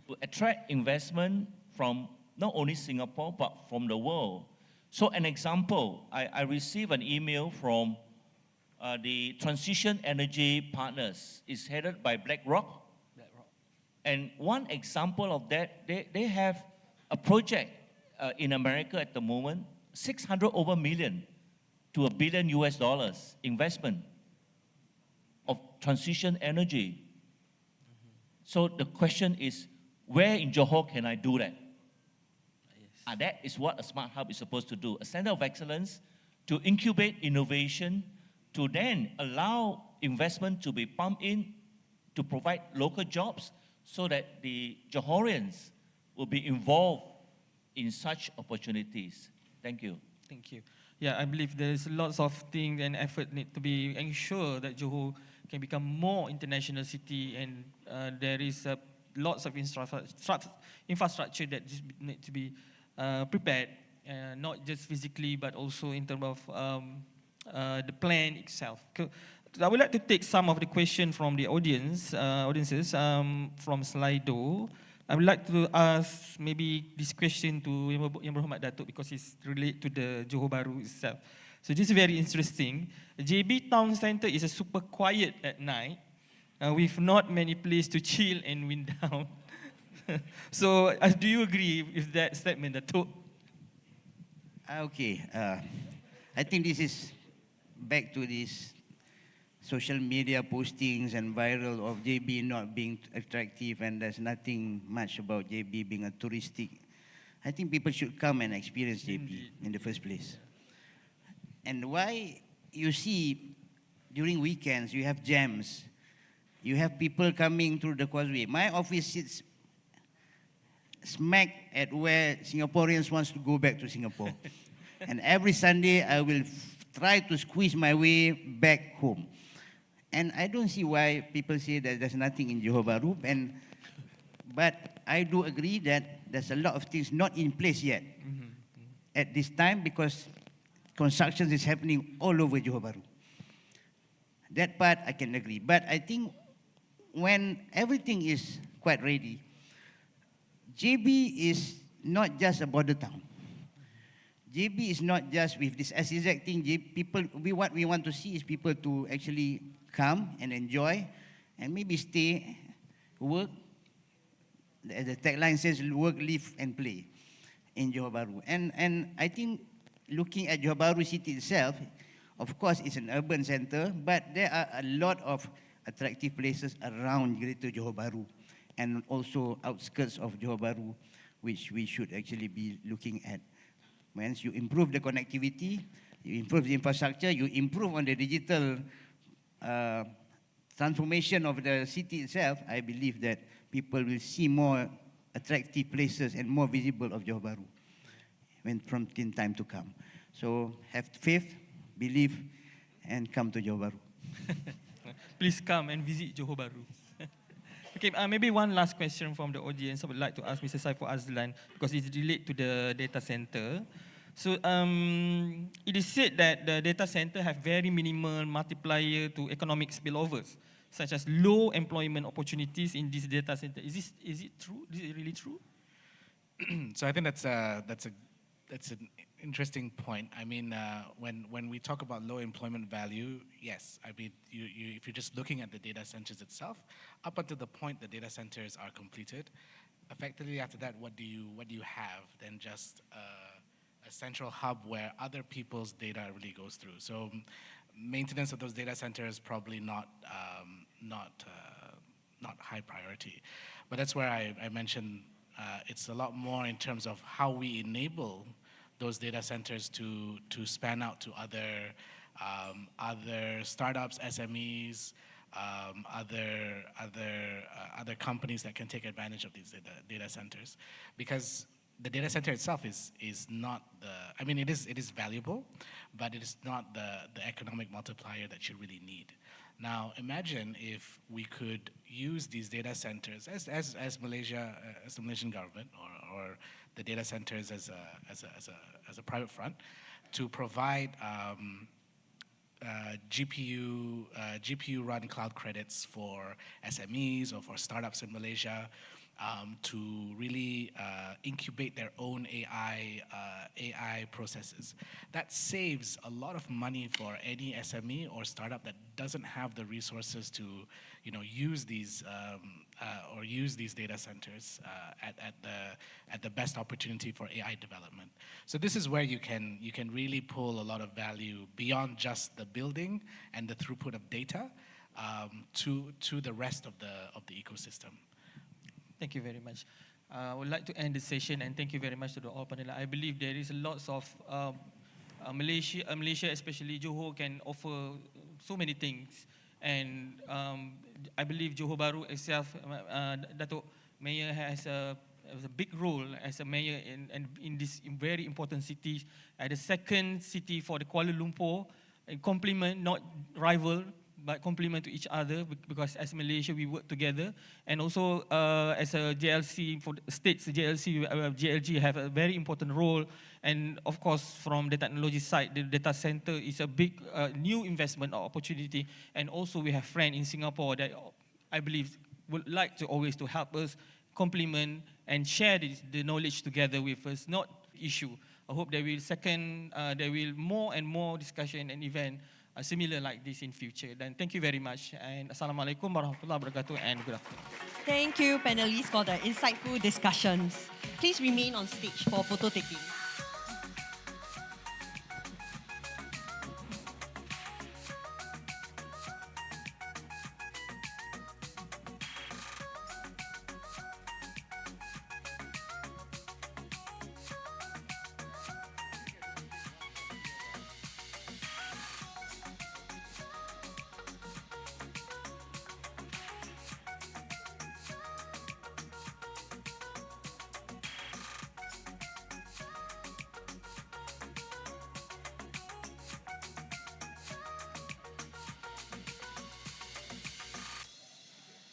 to attract investment from not only Singapore, but from the world. So an example, I received an email from the Transition Energy Partners. It's headed by BlackRock. And one example of that, they have a project in America at the moment, 600 over million to $1 billion US investment of transition energy. So the question is, where in Johor can I do that? That is what a smart hub is supposed to do, a center of excellence to incubate innovation, to then allow investment to be pumped in to provide local jobs so that the Johorians will be involved in such opportunities. Thank you. Thank you. Yeah, I believe there's lots of things and effort need to be ensure that Johor can become more international city, and there is lots of infrastructure that need to be prepared, not just physically but also in terms of the plan itself. I would like to take some of the questions from the audiences from Slido. I would like to ask maybe this question to Yang Berhormat Datuk because it's related to the Johor Bahru itself. So this is very interesting. JB Town Centre is a super quiet at night with not many places to chill and wind down. So do you agree with that statement, Datuk? Okay. I think this is back to this social media postings and viral of JB not being attractive, and there's nothing much about JB being a touristic. I think people should come and experience JB in the first place. And why you see during weekends you have jams, you have people coming through the causeway. My office sits smack at where Singaporeans wants to go back to Singapore. And every Sunday I will try to squeeze my way back home. And I don't see why people say that there's nothing in Johor Bahru. But I do agree that there's a lot of things not in place yet at this time because construction is happening all over Johor Bahru. That part I can agree. But I think when everything is quite ready, JB is not just a border town. JB is not just with this SEZ thing. What we want to see is people to actually come and enjoy and maybe stay, work. As the tagline says, work, live, and play in Johor Bahru. And I think looking at Johor Bahru city itself, of course, it's an urban center, but there are a lot of attractive places around Greater Johor Bahru and also outskirts of Johor Bahru, which we should actually be looking at. Once you improve the connectivity, you improve the infrastructure, you improve on the digital transformation of the city itself, I believe that people will see more attractive places and more visible of Johor Bahru from time to come. So have faith, believe, and come to Johor Bahru. Please come and visit Johor Bahru. Okay, maybe one last question from the audience. I would like to ask Mr. Saiful Azlan because it's related to the data center. So it is said that the data center have very minimal multiplier to economic spillovers, such as low employment opportunities in this data center. Is it true? Is it really true? So I think that's an interesting point. I mean, when we talk about low employment value, yes. I mean, if you're just looking at the data centers itself, up until the point the data centers are completed, effectively after that, what do you have than just a central hub where other people's data really goes through? So maintenance of those data centers probably not high priority, but that's where I mentioned it's a lot more in terms of how we enable those data centers to span out to other startups, SMEs, other companies that can take advantage of these data centers, because the data center itself is not I mean, it is valuable, but it is not the economic multiplier that you really need. Now, imagine if we could use these data centers as Malaysia, as the Malaysian government, or the data centers as a private front, to provide GPU run cloud credits for SMEs or for startups in Malaysia, to really incubate their own AI processes. That saves a lot of money for any SME or startup that doesn't have the resources to, use these data centers at the best opportunity for AI development. So this is where you can really pull a lot of value beyond just the building and the throughput of data to the rest of the ecosystem. Thank you very much. I would like to end the session and thank you very much to the all panel. I believe there is lots of Malaysia, especially Johor, can offer so many things, and I believe Johor Bahru itself, Datuk Mayor has a big role as a mayor in this very important city, the second city for the Kuala Lumpur, and complement, not rival, but complement to each other because as Malaysia we work together, and also as a JLC for the states, JLC, JLG have a very important role, and of course from the technology side, the data center is a big new investment opportunity, and also we have friends in Singapore that I believe would like to always to help us complement and share the knowledge together with us, not issue. I hope there will more and more discussion and event similar like this in future. Then thank you very much, and Assalamualaikum warahmatullahi wabarakatuh, and good afternoon. Thank you, panelists, for the insightful discussions. Please remain on stage for photo taking.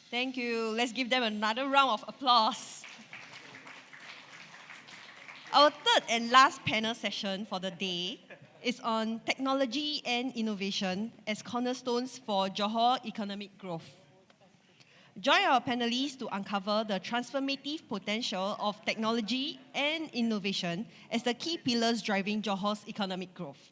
Thank you. Let's give them another round of applause. Our third and last panel session for the day is on technology and innovation as cornerstones for Johor economic growth. Join our panelists to uncover the transformative potential of technology and innovation as the key pillars driving Johor's economic growth.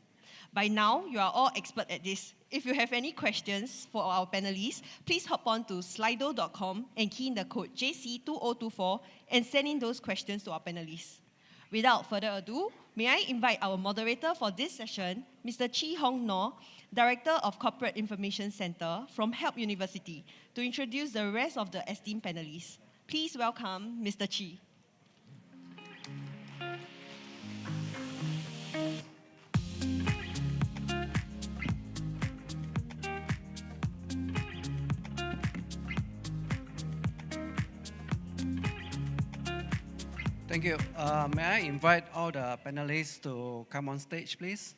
By now, you are all expert at this. If you have any questions for our panelists, please hop on to slido.com and key in the code JC2024 and send in those questions to our panelists. Without further ado, may I invite our moderator for this session, Mr. Chee Hong Nor, Director of Corporate Information Center from Help University, to introduce the rest of the esteemed panelists. Please welcome Mr. Chee. Thank you. May I invite all the panelists to come on stage, please?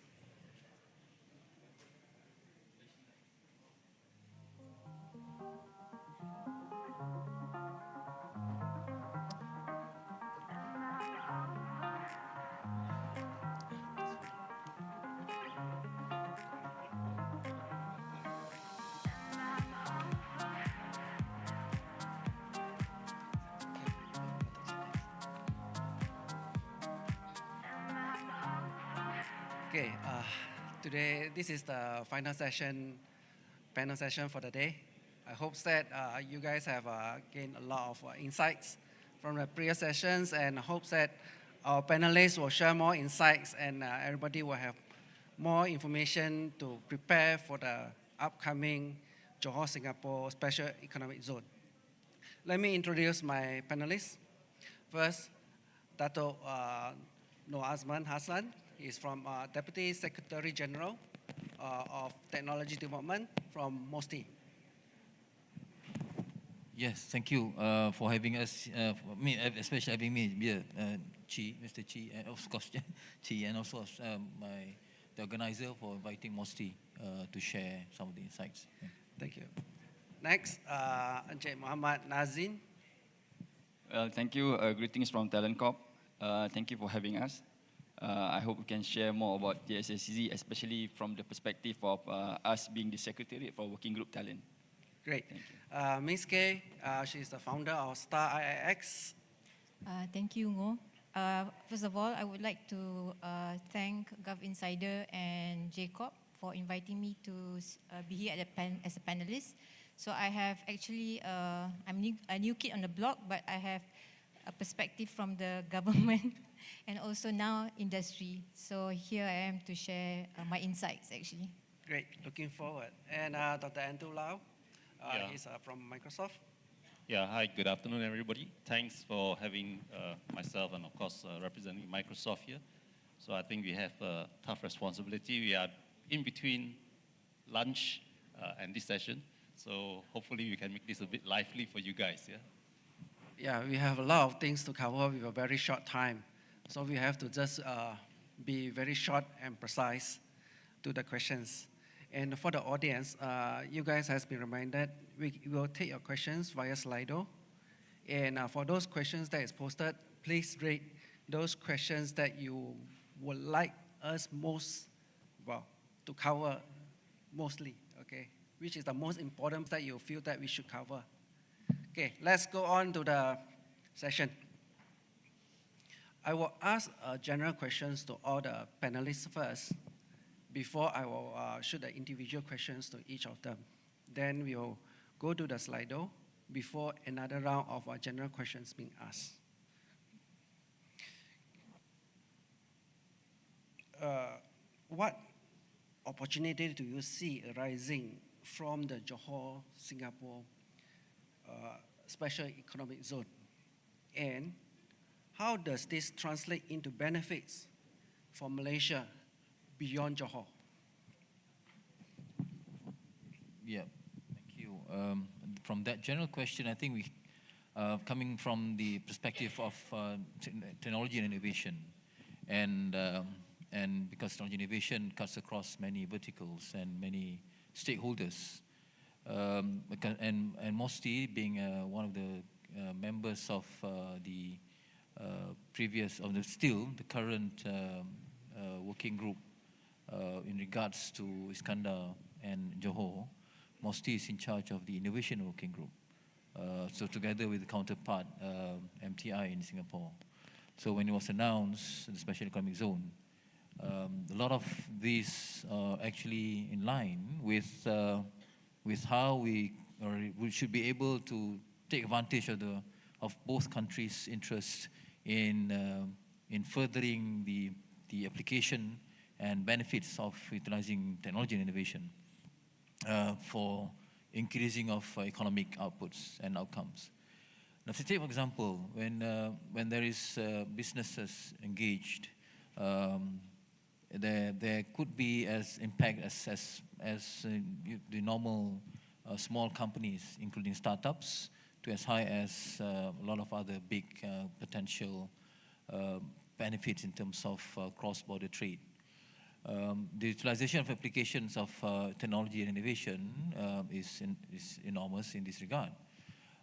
Okay, today this is the final panel session for the day. I hope that you guys have gained a lot of insights from the previous sessions, and hope that our panelists will share more insights and everybody will have more information to prepare for the upcoming Johor Singapore Special Economic Zone. Let me introduce my panelists. First, Dato Noor Azman Hassan. He's from Deputy Secretary General of Technology Development from MOSTI. Yes, thank you for having us, especially having me here, Mr. Chee, and of course Chee, and also the organizer for inviting MOSTI to share some of the insights. Yeah. Thank you. Next, Encik Muhammad Nazin. Well, thank you. Greetings from Talent Corp. Thank you for having us. I hope we can share more about the SSCZ, especially from the perspective of us being the Secretariat for Working Group Talent. Great. Ms. Kay, she's the founder of Star IIX. Thank you, Ngo. First of all, I would like to thank Gov Insider and Jacob for inviting me to be here as a panelist. So I have actually, I'm a new kid on the block, but I have a perspective from the government and also now industry. So here I am to share my insights actually. Great, looking forward. And Dr. Andrew Lau, he's from Microsoft. Yeah, hi, good afternoon everybody. Thanks for having myself and of course representing Microsoft here. So I think we have a tough responsibility. We are in between lunch and this session. So hopefully we can make this a bit lively for you guys, yeah? Yeah, we have a lot of things to cover with a very short time. So we have to just be very short and precise to the questions. And for the audience, you guys has been reminded, we will take your questions via Slido. And for those questions that is posted, please rate those questions that you would like us most, well, to cover mostly, okay? Which is the most important that you feel that we should cover. Okay, let's go on to the session. I will ask general questions to all the panelists first before I will shoot the individual questions to each of them. Then we'll go to the Slido before another round of general questions being asked. What opportunity do you see arising from the Johor, Singapore Special Economic Zone? And how does this translate into benefits for Malaysia beyond Johor? Yeah, thank you. From that general question, I think we, coming from the perspective of technology and innovation, and because technology innovation cuts across many verticals and many stakeholders, and Mosti being one of the members of the the current working group in regards to Iskandar and Johor, Mosti is in charge of the innovation working group. So together with the counterpart, MTI in Singapore. So when it was announced, the Special Economic Zone, a lot of these are actually in line with how we should be able to take advantage of both countries' interests in furthering the application and benefits of utilizing technology and innovation for increasing of economic outputs and outcomes. Now, to take for example, when there is businesses engaged, there could be as impact as the normal small companies, including startups, to as high as a lot of other big potential benefits in terms of cross-border trade. The utilization of applications of technology and innovation is enormous in this regard.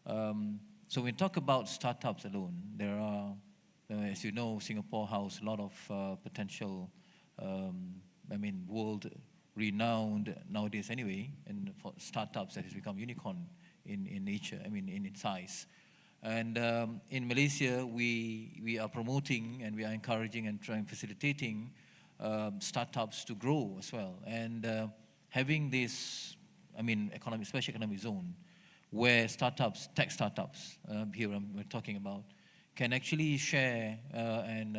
So when we talk about startups alone, there are, as you know, Singapore house a lot of potential, world-renowned nowadays anyway, and for startups that has become unicorn in nature, in size. And in Malaysia, we are promoting and we are encouraging and trying facilitating startups to grow as well. And having this, special economic zone, where startups, tech startups, here we're talking about, can actually share and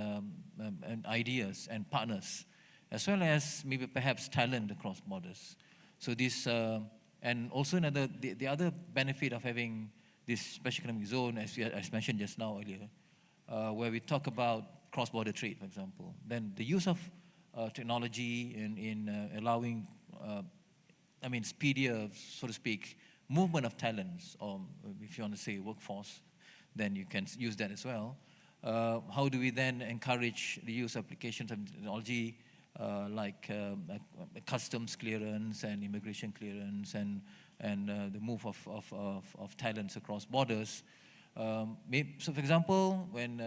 ideas and partners, as well as maybe perhaps talent across borders. So this, and also the other benefit of having this special economic zone, as mentioned just now earlier, where we talk about cross-border trade, for example, then the use of technology in allowing, speedier, so to speak, movement of talents, or if you want to say workforce, then you can use that as well. How do we then encourage the use of applications of technology like customs clearance and immigration clearance and the move of talents across borders? So, for example, when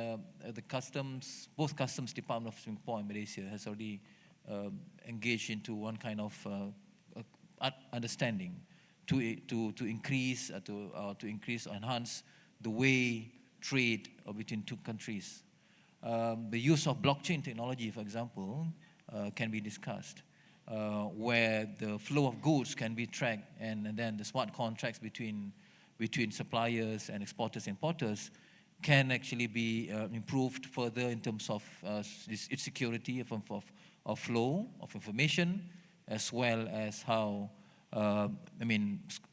both customs department of Singapore and Malaysia has already engaged into one kind of understanding to increase or enhance the way trade between two countries. The use of blockchain technology, for example, can be discussed, where the flow of goods can be tracked, and then the smart contracts between suppliers and exporters and importers can actually be improved further in terms of its security of flow of information, as well as how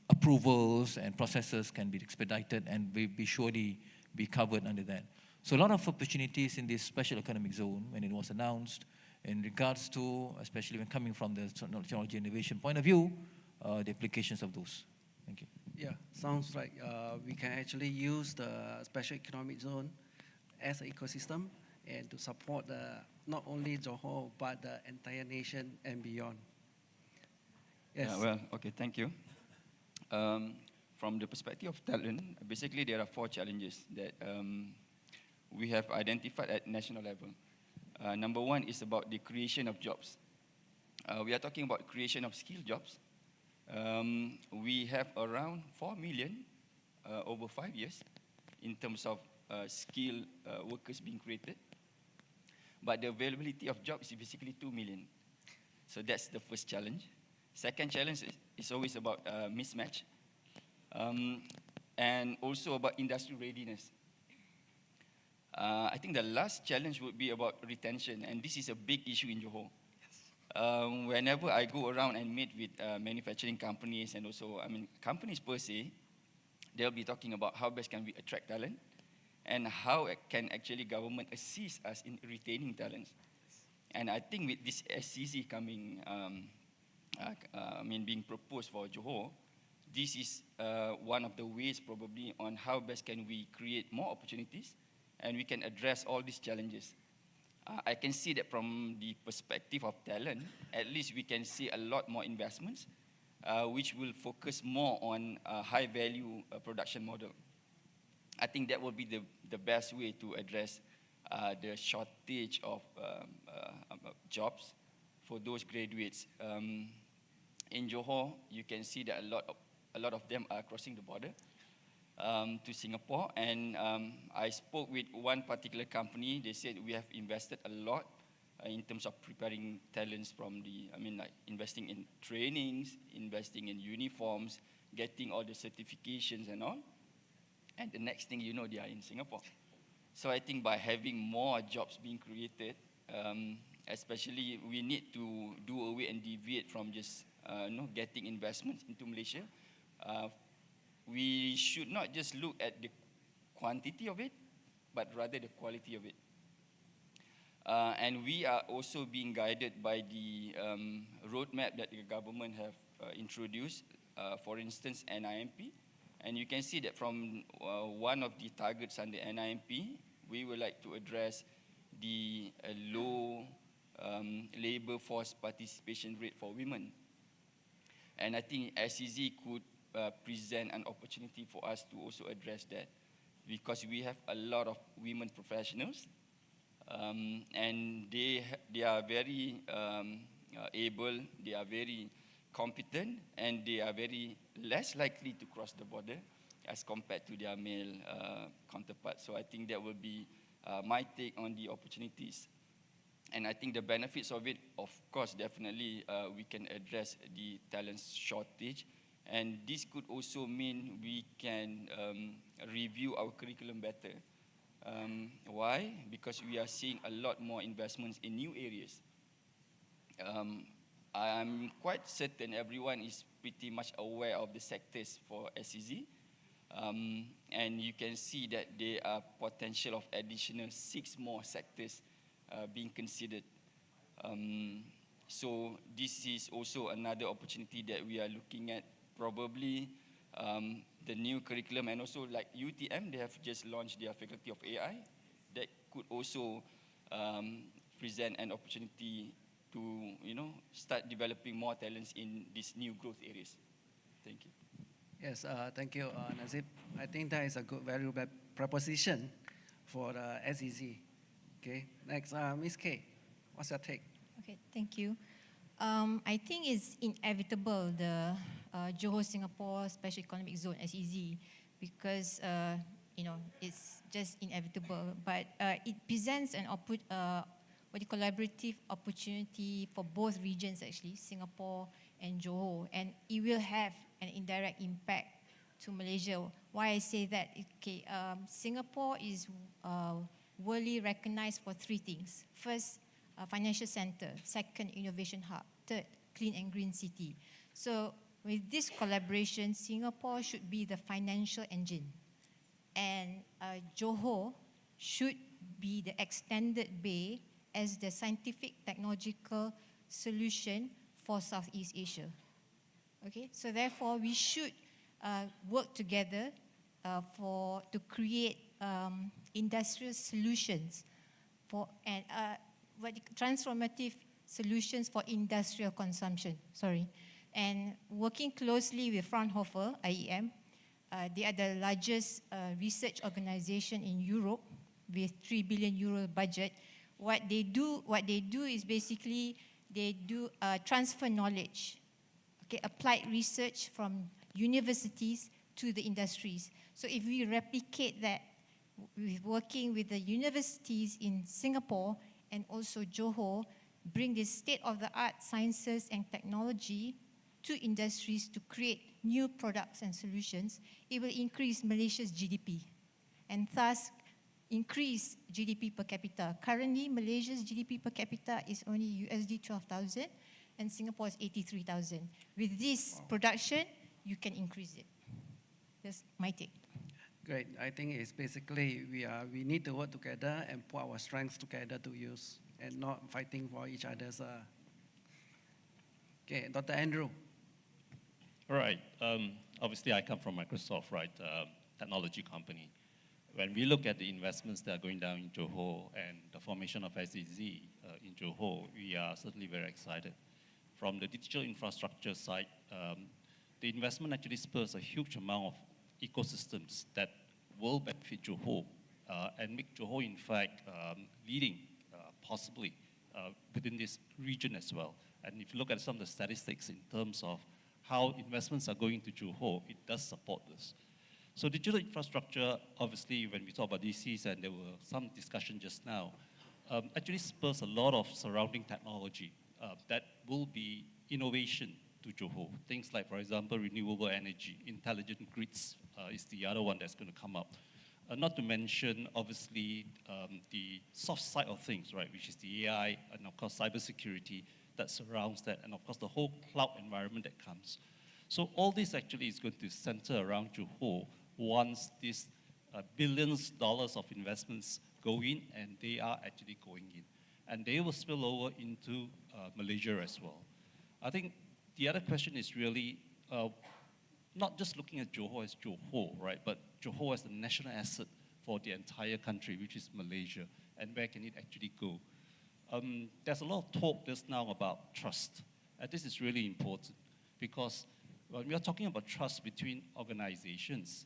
approvals and processes can be expedited and be surely be covered under that. So a lot of opportunities in this special economic zone when it was announced in regards to, especially when coming from the technology innovation point of view, the applications of those. Thank you. Yeah, sounds like we can actually use the special economic zone as an ecosystem and to support not only Johor, but the entire nation and beyond. Yes. Okay, thank you. From the perspective of talent, basically there are 4 challenges that we have identified at national level. Number 1 is about the creation of jobs. We are talking about creation of skilled jobs. We have around 4 million over 5 years in terms of skilled workers being created. But the availability of jobs is basically 2 million. So that's the first challenge. Second challenge is always about mismatch. And also about industry readiness. I think the last challenge would be about retention, and this is a big issue in Johor. Whenever I go around and meet with manufacturing companies and also, companies per se, they'll be talking about how best can we attract talent and how can actually government assist us in retaining talents. And I think with this SCZ coming, being proposed for Johor, this is one of the ways probably on how best can we create more opportunities and we can address all these challenges. I can see that from the perspective of talent, at least we can see a lot more investments, which will focus more on a high value production model. I think that will be the best way to address the shortage of jobs for those graduates. In Johor, you can see that a lot of them are crossing the border to Singapore. And I spoke with one particular company. They said we have invested a lot in terms of preparing talents from investing in trainings, investing in uniforms, getting all the certifications and all. And the next thing you know, they are in Singapore. So I think by having more jobs being created, especially we need to do away and deviate from just getting investments into Malaysia. We should not just look at the quantity of it, but rather the quality of it. And we are also being guided by the roadmap that the government have introduced, for instance, NIMP. And you can see that from one of the targets under NIMP, we would like to address the low labor force participation rate for women. And I think SEZ could present an opportunity for us to also address that, because we have a lot of women professionals, and they are very able, they are very competent, and they are very less likely to cross the border as compared to their male counterparts. So I think that will be my take on the opportunities. And I think the benefits of it, of course, definitely we can address the talent shortage. And this could also mean we can review our curriculum better. Why? Because we are seeing a lot more investments in new areas. I'm quite certain everyone is pretty much aware of the sectors for SEZ. And you can see that there are potential of additional 6 more sectors being considered. So this is also another opportunity that we are looking at. Probably the new curriculum, and also like UTM, they have just launched their Faculty of AI. That could also present an opportunity to start developing more talents in these new growth areas. Thank you. Yes, thank you, Nazib. I think that is a good value proposition for the SEZ. Okay, next, Ms. K, what's your take? Okay, thank you. I think it's inevitable, the Johor Singapore Special Economic Zone, SEZ, because it's just inevitable. But it presents an collaborative opportunity for both regions, actually, Singapore and Johor, and it will have an indirect impact to Malaysia. Why I say that? Okay, Singapore is worldly recognized for 3 things. First, financial center. Second, innovation hub. Third, clean and green city. So with this collaboration, Singapore should be the financial engine, and Johor should be the extended bay as the scientific technological solution for Southeast Asia. Okay, so therefore we should work together to create industrial solutions transformative solutions for industrial consumption. And working closely with Fraunhofer, IEM, they are the largest research organization in Europe with 3 billion euro budget. What they do is basically they do transfer knowledge, okay, applied research from universities to the industries. So if we replicate that with working with the universities in Singapore and also Johor, bring this state-of-the-art sciences and technology to industries to create new products and solutions, it will increase Malaysia's GDP and thus increase GDP per capita. Currently, Malaysia's GDP per capita is only USD 12,000 and Singapore's 83,000. With this production, you can increase it. That's my take. Great. I think it's basically we need to work together and put our strengths together to use and not fighting for each other's. Okay, Dr. Andrew. All right. Obviously, I come from Microsoft, right? Technology company. When we look at the investments that are going down in Johor and the formation of SEZ in Johor, we are certainly very excited. From the digital infrastructure side, the investment actually spurs a huge amount of ecosystems that will benefit Johor and make Johor, in fact, leading possibly within this region as well. And if you look at some of the statistics in terms of how investments are going to Johor, it does support this. So digital infrastructure, obviously, when we talk about DCs, and there were some discussion just now, actually spurs a lot of surrounding technology that will be innovation to Johor. Things like, for example, renewable energy, intelligent grids is the other one that's going to come up. Not to mention, obviously, the soft side of things, right, which is the AI and, of course, cybersecurity that surrounds that, and, of course, the whole cloud environment that comes. So all this actually is going to center around Johor once these billions of dollars of investments go in, and they are actually going in. And they will spill over into Malaysia as well. I think the other question is really not just looking at Johor as Johor, right, but Johor as the national asset for the entire country, which is Malaysia, and where can it actually go? There's a lot of talk just now about trust, and this is really important because when we are talking about trust between organizations,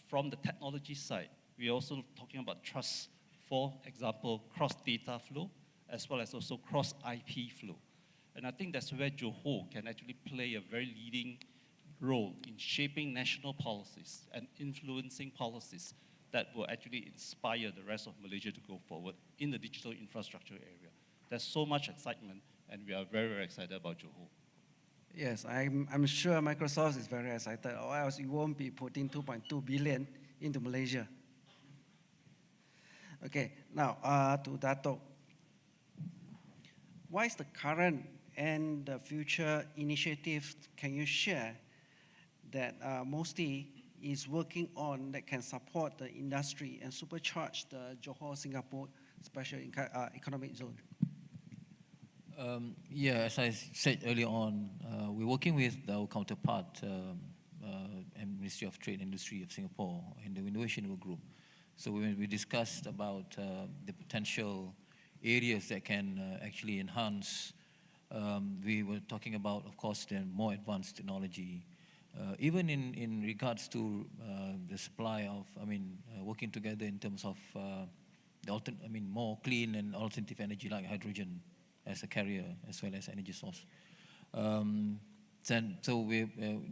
from the technology side, we're also talking about trust, for example, cross-data flow, as well as also cross-IP flow. And I think that's where Johor can actually play a very leading role in shaping national policies and influencing policies that will actually inspire the rest of Malaysia to go forward in the digital infrastructure area. There's so much excitement, and we are very, very excited about Johor. Yes, I'm sure Microsoft is very excited, or else you won't be putting 2.2 billion into Malaysia. Okay, now to Dato. What is the current and the future initiatives can you share that MOSTI is working on that can support the industry and supercharge the Johor-Singapore Special Economic Zone? Yeah, as I said earlier on, we're working with our counterpart, and Ministry of Trade and Industry of Singapore in the Innovation Group. So when we discussed about the potential areas that can actually enhance, we were talking about, of course, the more advanced technology, even in regards to the supply of, working together in terms of more clean and alternative energy like hydrogen as a carrier as well as energy source. So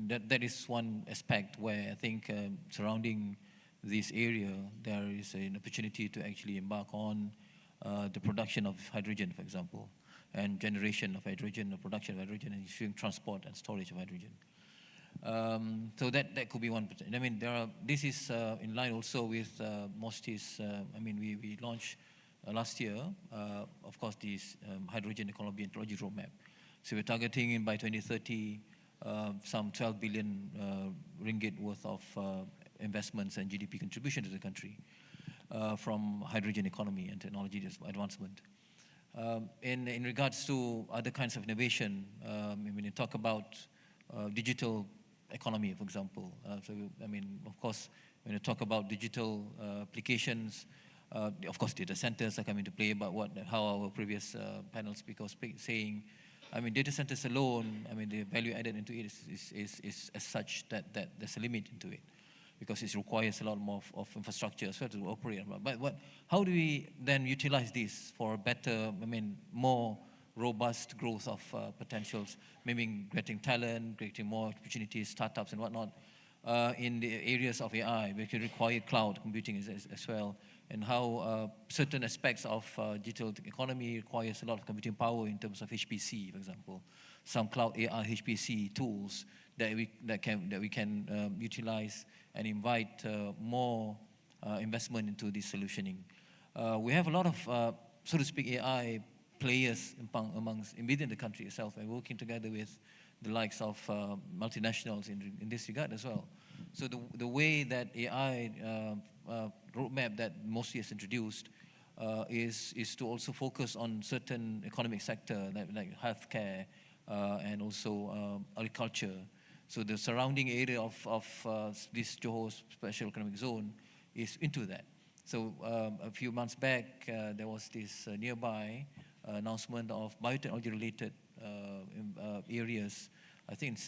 that is one aspect where I think surrounding this area, there is an opportunity to actually embark on the production of hydrogen, for example, and generation of hydrogen, the production of hydrogen, and ensuring transport and storage of hydrogen. So that could be one. This is in line also with MOSTI's, we launched last year, of course, this hydrogen economy and technology roadmap. So we're targeting by 2030 some 12 billion ringgit worth of investments and GDP contribution to the country from hydrogen economy and technology advancement. In regards to other kinds of innovation, when you talk about digital economy, for example, of course, when you talk about digital applications, of course, data centers are coming to play, but how our previous panel speaker was saying, I mean, data centers alone, I mean, the value added into it is as such that there's a limit into it, because it requires a lot more of infrastructure as well to operate. But how do we then utilize this for better, I mean, more robust growth of potentials, maybe getting talent, creating more opportunities, startups and whatnot, in the areas of AI, which require cloud computing as well, and how certain aspects of digital economy requires a lot of computing power in terms of HPC, for example. Some cloud AI HPC tools that we can utilize and invite more investment into this solutioning. We have a lot of, so to speak, AI players within the country itself, and working together with the likes of multinationals in this regard as well. So the way that AI roadmap that MOSTI has introduced is to also focus on certain economic sector like healthcare and also agriculture. So the surrounding area of this Johor Special Economic Zone is into that. So a few months back, there was this nearby announcement of biotechnology-related areas. I think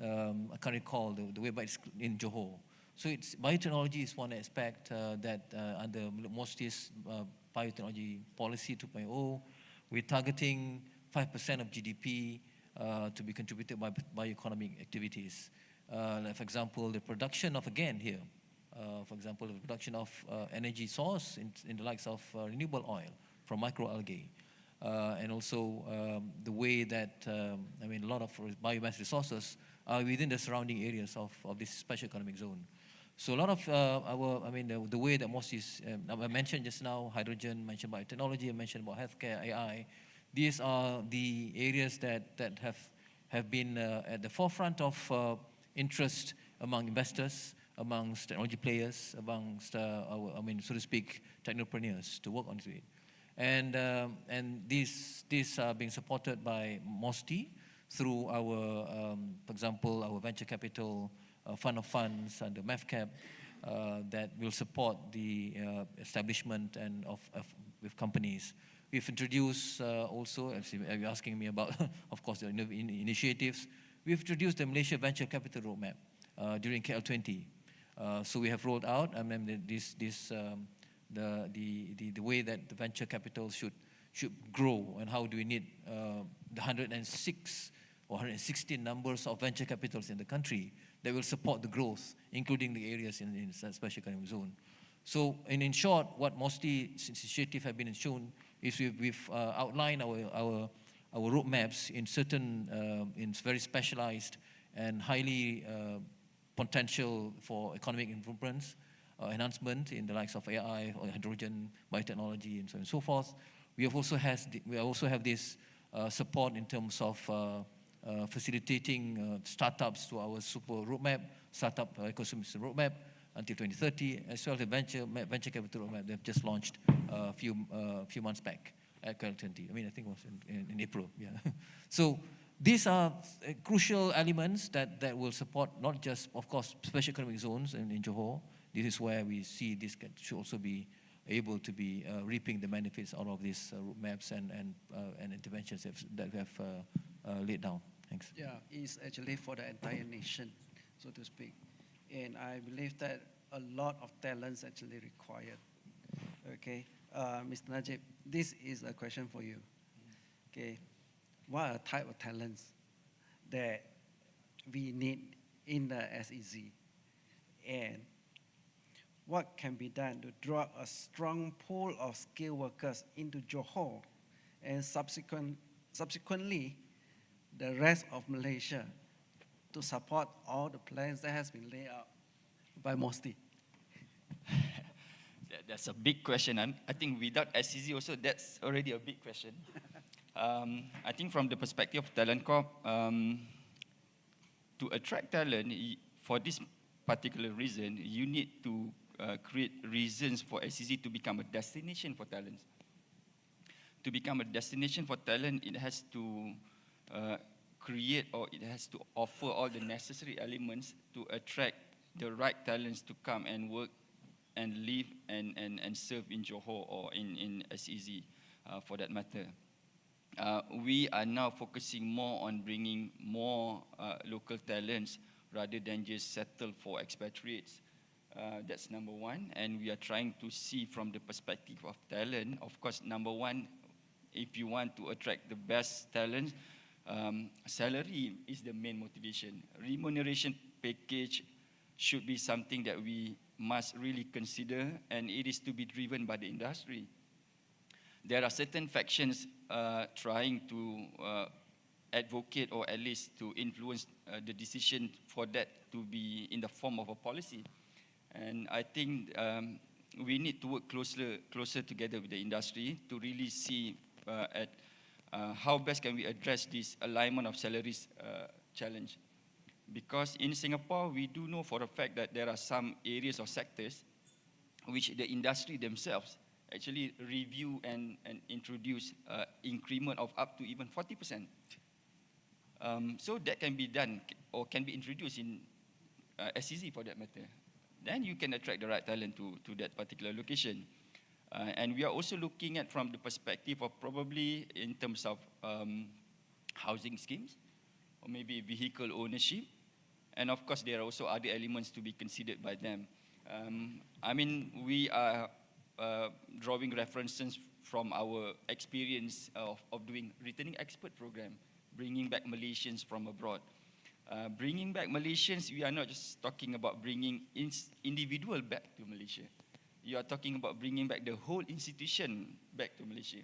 I can't recall the way, but it's in Johor. So biotechnology is one aspect that under MOSTI's biotechnology policy 2.0, we're targeting 5% of GDP to be contributed by bioeconomic activities. Like for example, the production of, again here, for example, the production of energy source in the likes of renewable oil from microalgae. And also the way that, I mean, a lot of biomass resources are within the surrounding areas of this special economic zone. So a lot of the way that MOSTI is, I mentioned just now, hydrogen, mentioned biotechnology, I mentioned about healthcare, AI. These are the areas that have been at the forefront of interest among investors, amongst technology players, amongst, so to speak, technopreneurs to work onto it. And these are being supported by MOSTI through our, for example, our venture capital fund of funds and the MEFCAP that will support the establishment and with companies. We've introduced also, you're asking me about, of course, the initiatives. We've introduced the Malaysia Venture Capital Roadmap during KL20. So we have rolled out, the way that the venture capital should grow, and how do we need the 106 or 116 numbers of venture capitals in the country that will support the growth, including the areas in the special economic zone. So, in short, what MOSTI's initiative have been shown is we've outlined our roadmaps in certain, in very specialized and highly potential for economic improvements, enhancement in the likes of AI or hydrogen, biotechnology, and so on and so forth. We also have this support in terms of facilitating startups to our super roadmap, startup ecosystem roadmap until 2030, as well as the venture capital roadmap they've just launched a few months back at KL20. I think it was in April. Yeah. So these are crucial elements that will support not just, of course, special economic zones in Johor. This is where we see this should also be able to be reaping the benefits out of these roadmaps and interventions that we have laid down. Thanks. Yeah, it's actually for the entire nation, so to speak. And I believe that a lot of talents actually required. Okay, Mr. Najib, this is a question for you. Okay, what are the type of talents that we need in the SEZ? And what can be done to draw a strong pool of skilled workers into Johor and subsequently the rest of Malaysia to support all the plans that has been laid out by MOSTI? That's a big question. And I think without SEZ also, that's already a big question. I think from the perspective of Talent Corp, to attract talent, for this particular reason, you need to create reasons for SEZ to become a destination for talents. To become a destination for talent, it has to create, or it has to offer all the necessary elements to attract the right talents to come and work and live and serve in Johor or in SEZ for that matter. we are now focusing more on bringing more local talents rather than just settle for expatriates. That's number one. And we are trying to see from the perspective of talent. Of course, number one, if you want to attract the best talent, salary is the main motivation. Remuneration package should be something that we must really consider, and it is to be driven by the industry. There are certain factions trying to advocate or at least to influence the decision for that to be in the form of a policy. And I think we need to work closer together with the industry to really see at how best can we address this alignment of salaries challenge. Because in Singapore, we do know for a fact that there are some areas or sectors which the industry themselves actually review and introduce increment of up to even 40%. So that can be done or can be introduced in SEZ for that matter. Then you can attract the right talent to that particular location. And we are also looking at from the perspective of probably in terms of housing schemes or maybe vehicle ownership. And of course, there are also other elements to be considered by them. I mean, we are drawing references from our experience of doing returning expert program, bringing back Malaysians from abroad. Bringing back Malaysians, we are not just talking about bringing individual back to Malaysia. You are talking about bringing back the whole institution back to Malaysia.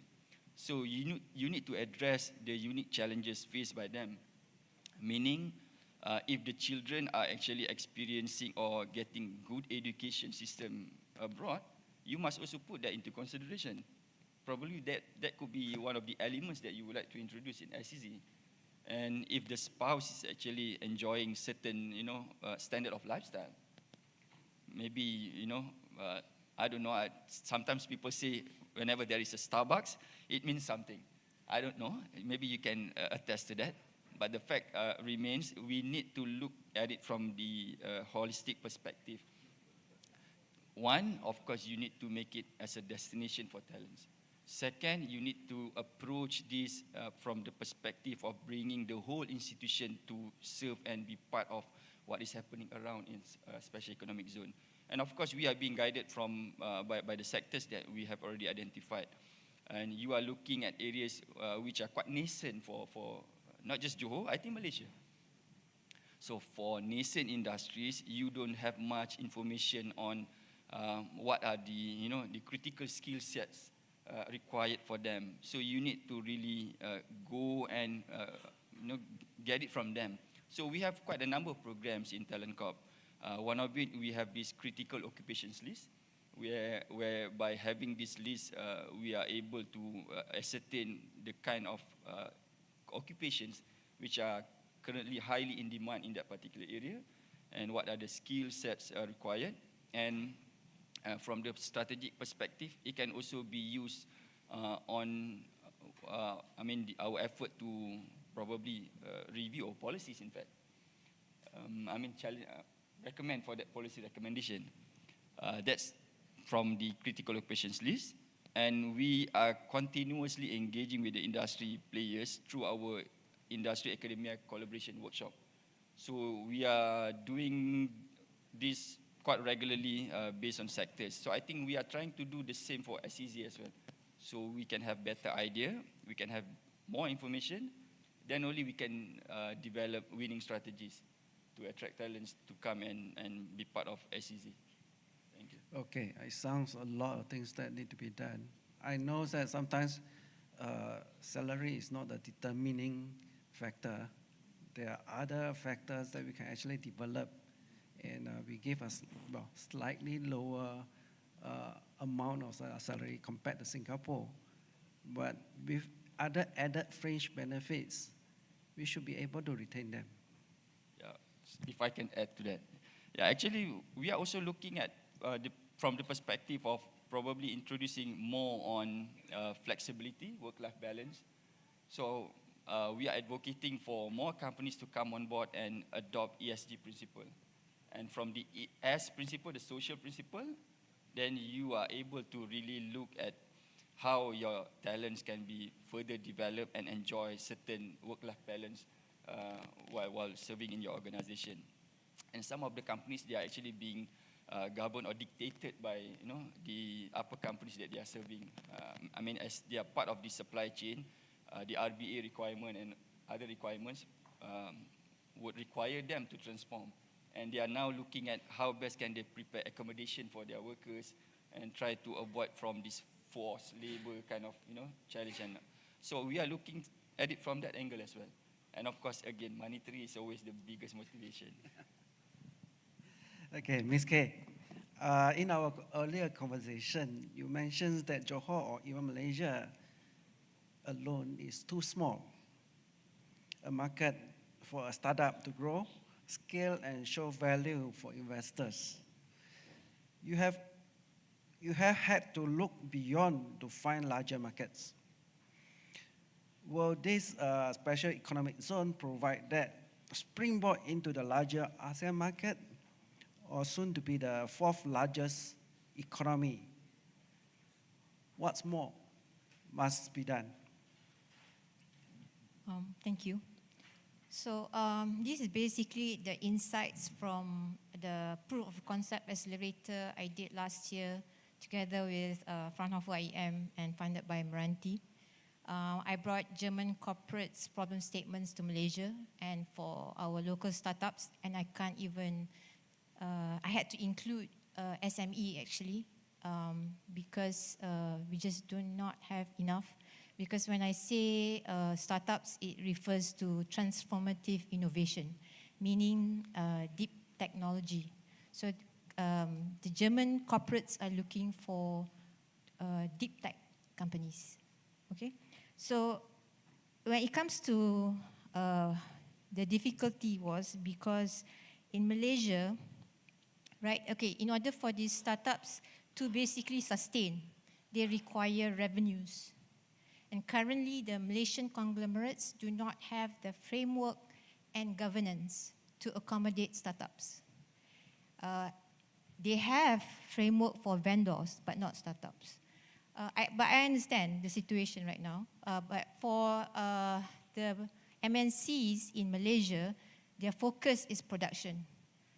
So you need to address the unique challenges faced by them. Meaning, if the children are actually experiencing or getting good education system abroad, you must also put that into consideration. Probably that could be one of the elements that you would like to introduce in SEZ. And if the spouse is actually enjoying certain, standard of lifestyle, maybe, I don't know, sometimes people say whenever there is a Starbucks, it means something. I don't know, maybe you can attest to that. But the fact remains, we need to look at it from the holistic perspective. One, of course, you need to make it as a destination for talents. Second, you need to approach this from the perspective of bringing the whole institution to serve and be part of what is happening around in special economic zone. And of course, we are being guided from by the sectors that we have already identified. And you are looking at areas which are quite nascent for not just Johor, I think Malaysia. So for nascent industries, you don't have much information on what are the critical skill sets required for them. So you need to really go and get it from them. So we have quite a number of programs in Talent Corp. One of it, we have this critical occupations list, where by having this list, we are able to ascertain the kind of occupations which are currently highly in demand in that particular area, and what are the skill sets required. And from the strategic perspective, it can also be used on, our effort to probably review our policies, in fact. Recommend for that policy recommendation. That's from the critical occupations list. And we are continuously engaging with the industry players through our industry academia collaboration workshop. So we are doing this quite regularly based on sectors. So I think we are trying to do the same for SEZ as well. So we can have better idea, we can have more information, then only we can develop winning strategies to attract talents to come and be part of SEZ. Thank you. Okay, it sounds a lot of things that need to be done. I know that sometimes salary is not a determining factor. There are other factors that we can actually develop, and we give us slightly lower amount of salary compared to Singapore. But with other added fringe benefits, we should be able to retain them. Yeah, if I can add to that. Yeah, actually, we are also looking at from the perspective of probably introducing more on flexibility, work-life balance. So we are advocating for more companies to come on board and adopt ESG principle. And from the S principle, the social principle, then you are able to really look at how your talents can be further developed and enjoy certain work-life balance while serving in your organization. And some of the companies, they are actually being governed or dictated by the upper companies that they are serving. I mean, as they are part of the supply chain, the RBA requirement and other requirements would require them to transform. And they are now looking at how best can they prepare accommodation for their workers and try to avoid from this forced labor kind of challenge. And so we are looking at it from that angle as well. And of course, again, monetary is always the biggest motivation. Okay, Ms. K, in our earlier conversation, you mentioned that Johor or even Malaysia alone is too small. A market for a startup to grow, scale, and show value for investors. You have had to look beyond to find larger markets. Will this special economic zone provide that springboard into the larger ASEAN market, or soon to be the fourth largest economy? What's more must be done? Thank you. So this is basically the insights from the proof of concept accelerator I did last year together with Fraunhofer IEM and funded by Meranti. I brought German corporates' problem statements to Malaysia and for our local startups, and I can't even, I had to include SME actually because we just do not have enough. Because when I say startups, it refers to transformative innovation, meaning deep technology. So the German corporates are looking for deep tech companies. Okay, so when it comes to the difficulty was because in Malaysia, right? Okay, in order for these startups to basically sustain, they require revenues. And currently, the Malaysian conglomerates do not have the framework and governance to accommodate startups. They have framework for vendors, but not startups. But I understand the situation right now. But for the MNCs in Malaysia, their focus is production.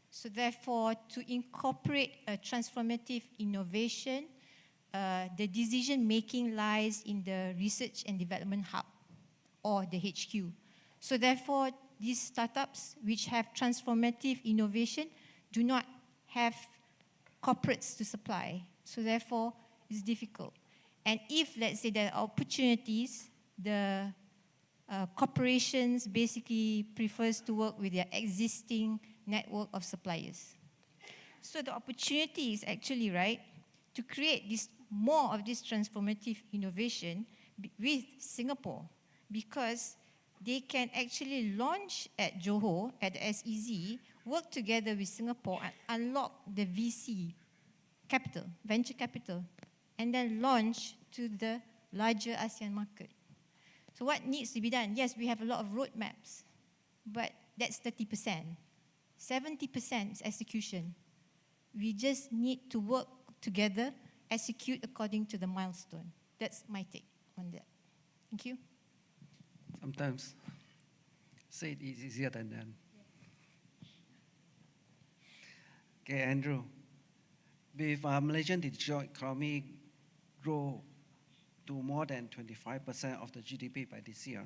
So therefore, to incorporate a transformative innovation, the decision-making lies in the research and development hub or the HQ. So therefore, these startups which have transformative innovation do not have corporates to supply. So therefore, it's difficult. And if, let's say, there are opportunities, the corporations basically prefers to work with their existing network of suppliers. So the opportunity is actually, right, to create this more of this transformative innovation with Singapore, because they can actually launch at Johor, at the SEZ, work together with Singapore and unlock the VC capital, venture capital, and then launch to the larger ASEAN market. So what needs to be done? Yes, we have a lot of roadmaps, but that's 30%. 70% is execution. We just need to work together, execute according to the milestone. That's my take on that. Thank you. Sometimes say it is easier than done. Okay, Andrew. With Malaysian digital economy grow to more than 25% of the GDP by this year,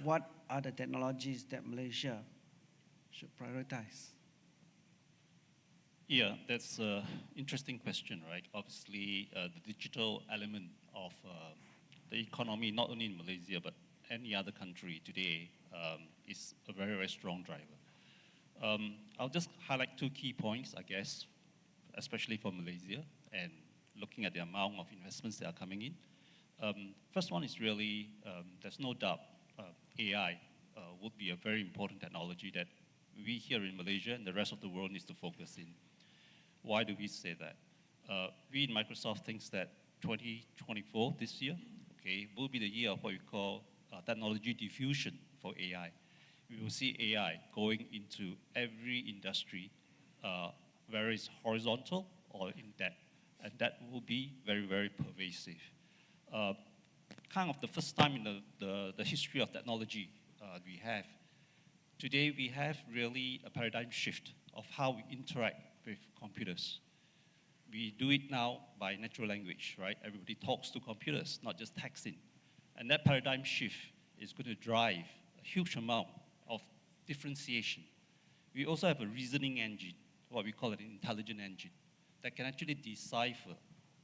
what are the technologies that Malaysia should prioritize? Yeah, that's an interesting question, right? Obviously, the digital element of the economy, not only in Malaysia, but any other country today, is a very, very strong driver. I'll just highlight two key points, I guess, especially for Malaysia, and looking at the amount of investments that are coming in. First one is really, there's no doubt AI would be a very important technology that we here in Malaysia and the rest of the world needs to focus in. Why do we say that? We in Microsoft thinks that 2024, this year, okay, will be the year of what we call technology diffusion for AI. We will see AI going into every industry, whether it's horizontal or in depth. and that will be very, very pervasive. Kind of the first time in the history of technology we have. Today, we have really a paradigm shift of how we interact with computers. We do it now by natural language, right? Everybody talks to computers, not just texting. And that paradigm shift is going to drive a huge amount of differentiation. We also have a reasoning engine, what we call an intelligent engine, that can actually decipher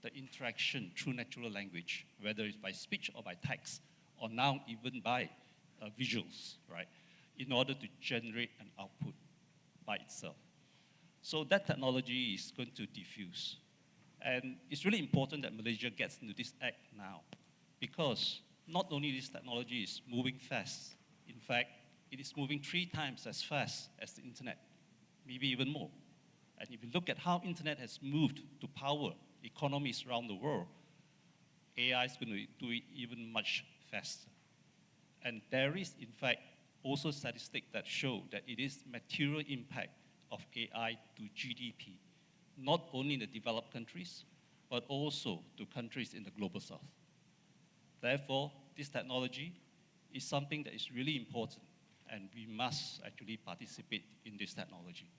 the interaction through natural language, whether it's by speech or by text, or now even by visuals, right, in order to generate an output by itself. So that technology is going to diffuse. And it's really important that Malaysia gets into this act now, because not only this technology is moving fast, in fact, it is moving 3 times as fast as the internet, maybe even more. And if you look at how internet has moved to power economies around the world, AI is going to do it even much faster. And there is, in fact, also statistics that show that it is material impact of AI to GDP, not only in the developed countries, but also to countries in the global south. Therefore, this technology is something that is really important, and we must actually participate in this technology.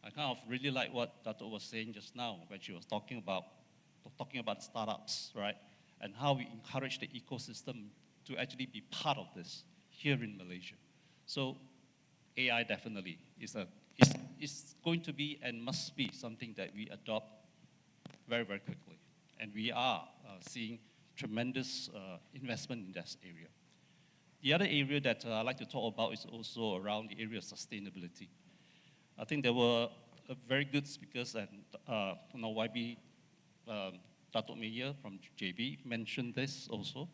I kind of really like what Dato was saying just now when she was talking about startups, right? And how we encourage the ecosystem to actually be part of this here in Malaysia. So AI definitely is going to be and must be something that we adopt very, very quickly. And we are seeing tremendous investment in this area. The other area that I'd like to talk about is also around the area of sustainability. I think there were very good speakers, and YB Dato' Meyer from JB mentioned this also,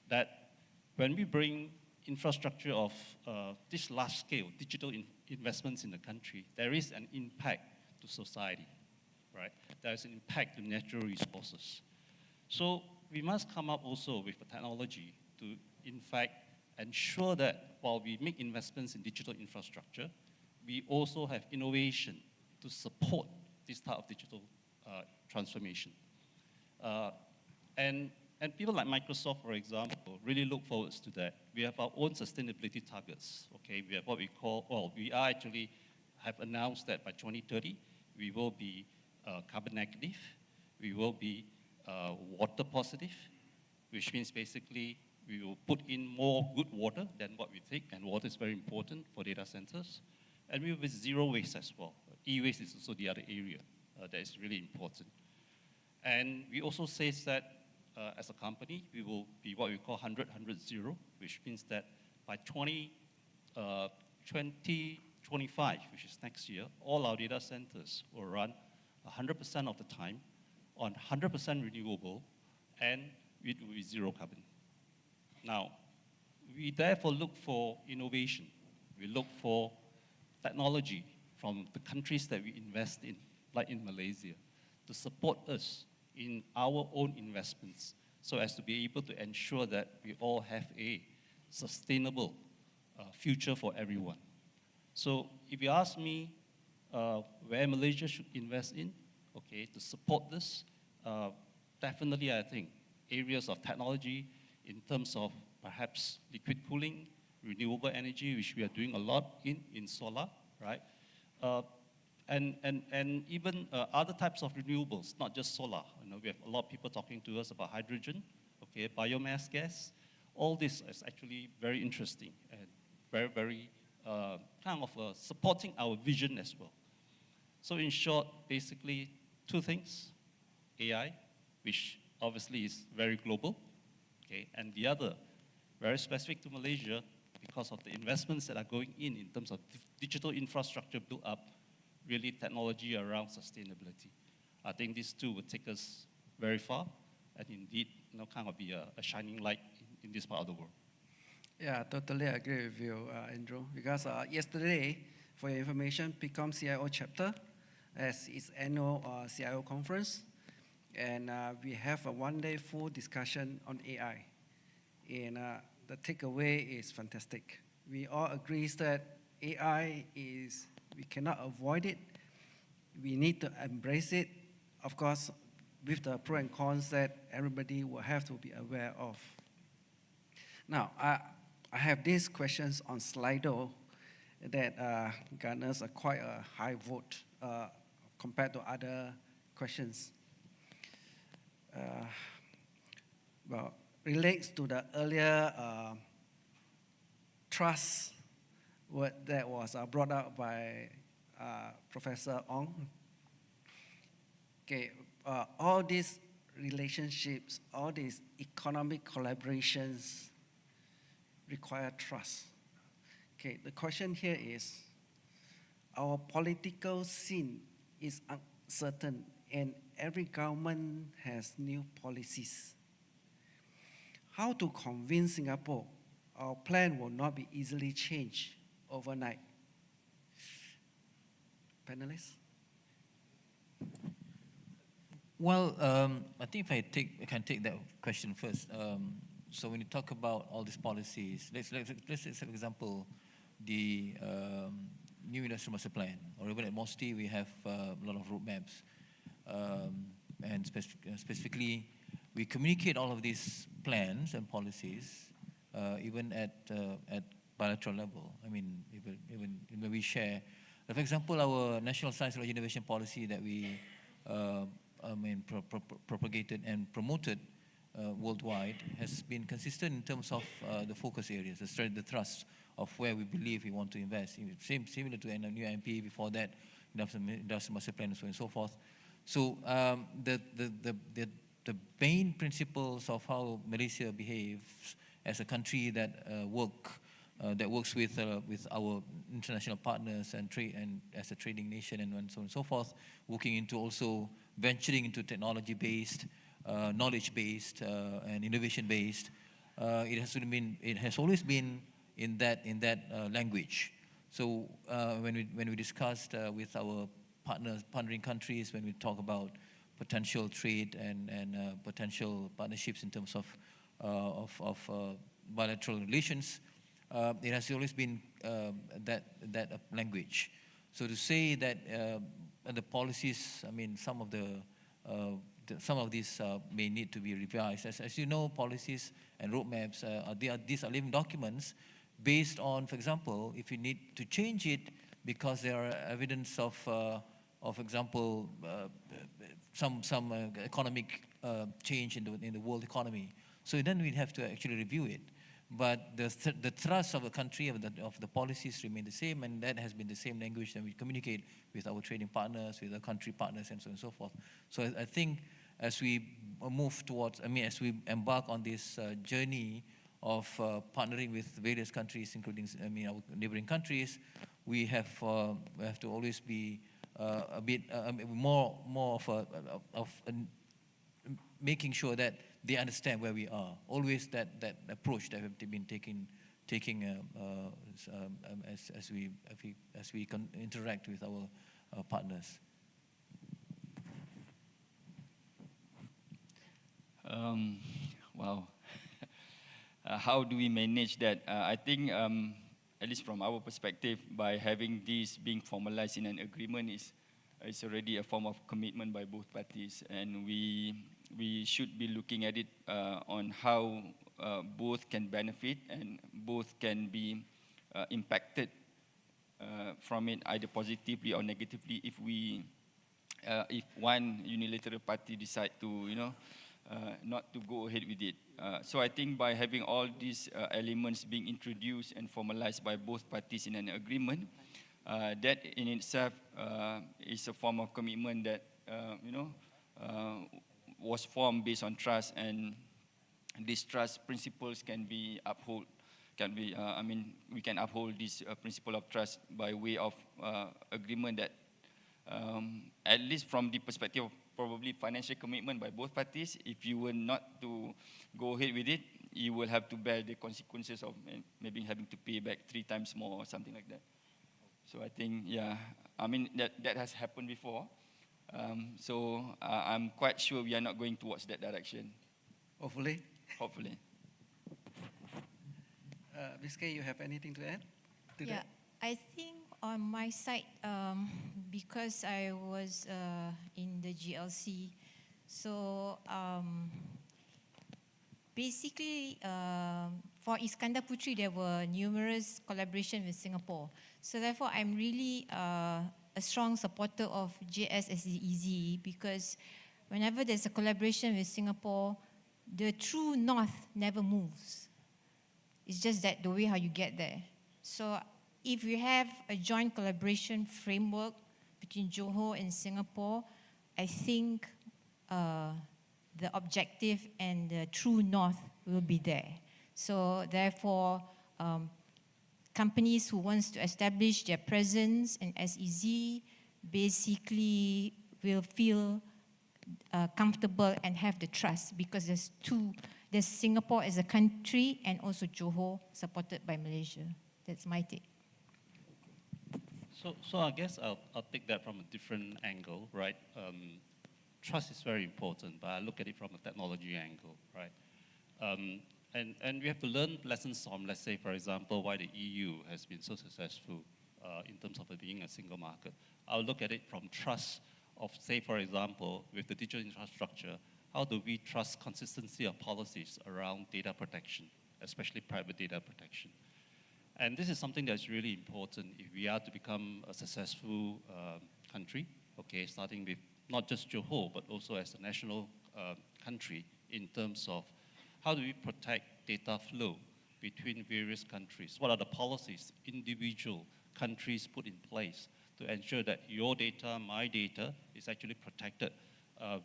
that when we bring infrastructure of this large-scale digital investments in the country, there is an impact to society, right? There is an impact to natural resources. So we must come up also with a technology to, in fact, ensure that while we make investments in digital infrastructure, we also have innovation to support this type of digital transformation. And people like Microsoft, for example, really look forward to that. We have our own sustainability targets, okay? We have what we call, well, we are actually have announced that by 2030, we will be carbon negative, we will be water positive, which means basically we will put in more good water than what we take, and water is very important for data centers. And we will be zero waste as well. E-waste is also the other area that is really important. And we also say that as a company, we will be what we call 100-100-0, which means that by 2025, which is next year, all our data centers will run 100% of the time on 100% renewable, and it will be zero carbon. Now, we therefore look for innovation. We look for technology from the countries that we invest in, like in Malaysia, to support us in our own investments, so as to be able to ensure that we all have a sustainable future for everyone. So if you ask me where Malaysia should invest in, okay, to support this, definitely I think areas of technology in terms of perhaps liquid cooling, renewable energy, which we are doing a lot in solar, right? And even other types of renewables, not just solar. You know, we have a lot of people talking to us about hydrogen, okay, biomass gas. All this is actually very interesting and very, very kind of supporting our vision as well. So in short, basically 2 things: AI, which obviously is very global, okay, and the other, very specific to Malaysia, because of the investments that are going in terms of digital infrastructure built up, really technology around sustainability. I think these 2 will take us very far, and indeed, you know, kind of be a shining light in this part of the world. Yeah, totally agree with you, Andrew. Because yesterday, for your information, PICOM CIO chapter has its annual CIO conference, and we have a 1-day full discussion on AI. And the takeaway is fantastic. We all agree that AI is, we cannot avoid it. We need to embrace it. Of course, with the pros and cons that everybody will have to be aware of. Now, I have these questions on Slido that garners quite a high vote compared to other questions. Well, relates to the earlier trust word that was brought up by Professor Ong. Okay, all these relationships, all these economic collaborations require trust. Okay, the question here is, our political scene is uncertain and every government has new policies. How to convince Singapore our plan will not be easily changed overnight? Panelists? Well, I think if I can take that question first. So when you talk about all these policies, let's take for example the new industrial master plan, or even at MOSTI we have a lot of roadmaps, and specifically we communicate all of these plans and policies even at bilateral level. I mean, even when we share, for example, our national science and innovation policy that we propagated and promoted worldwide has been consistent in terms of the focus areas, the thrust of where we believe we want to invest. Similar to the new MP before that, industrial master plan and so on and so forth. So the main principles of how Malaysia behaves as a country that works with our international partners and trade, and as a trading nation and so on and so forth, working into also venturing into technology-based, knowledge-based, and innovation-based. It has always been in that language. So when we discussed with our partnering countries, when we talk about potential trade and potential partnerships in terms of bilateral relations, it has always been that language. So to say that the policies, I mean, some of these may need to be revised. As you know, policies and roadmaps, these are living documents based on, for example, if you need to change it because there are evidence of example, some economic change in the world economy. So then we'd have to actually review it. But the thrust of a country, of the policies remain the same, and that has been the same language that we communicate with our trading partners, with our country partners, and so on and so forth. So I think as we move towards, as we embark on this journey of partnering with various countries, including our neighboring countries, we have to always be a bit more of making sure that they understand where we are. Always that approach that we've been taking as we interact with our partners. Wow. How do we manage that? I think, at least from our perspective, by having this being formalized in an agreement is already a form of commitment by both parties, and we should be looking at it on how both can benefit and both can be impacted from it, either positively or negatively, if one unilateral party decide to not to go ahead with it. So I think by having all these elements being introduced and formalized by both parties in an agreement, that in itself is a form of commitment that was formed based on trust, and these trust principles can be upheld. We can uphold this principle of trust by way of agreement that, at least from the perspective of probably financial commitment by both parties, if you were not to go ahead with it, you will have to bear the consequences of maybe having to pay back 3 times more or something like that. So I think, that has happened before. So I'm quite sure we are not going towards that direction. Hopefully. Hopefully. Ms. Kay, you have anything to add to that? I think on my side, because I was in the GLC So basically, for Iskandar Putri, there were numerous collaborations with Singapore. So therefore, I'm really a strong supporter of JSSEZ because whenever there's a collaboration with Singapore, the true north never moves. It's just that the way how you get there. So if you have a joint collaboration framework between Johor and Singapore, I think the objective and the true north will be there. So therefore, companies who wants to establish their presence in SEZ basically will feel comfortable and have the trust because there's Singapore as a country and also Johor supported by Malaysia. That's my take. So I guess I'll take that from a different angle, right? Trust is very important, but I look at it from a technology angle, right? And we have to learn lessons from, let's say, for example, why the EU has been so successful in terms of it being a single market. I'll look at it from trust of, say, for example, with the digital infrastructure, how do we trust consistency of policies around data protection, especially private data protection? And this is something that's really important if we are to become a successful country, okay, starting with not just Johor, but also as a national country in terms of how do we protect data flow between various countries? What are the policies individual countries put in place to ensure that your data, my data, is actually protected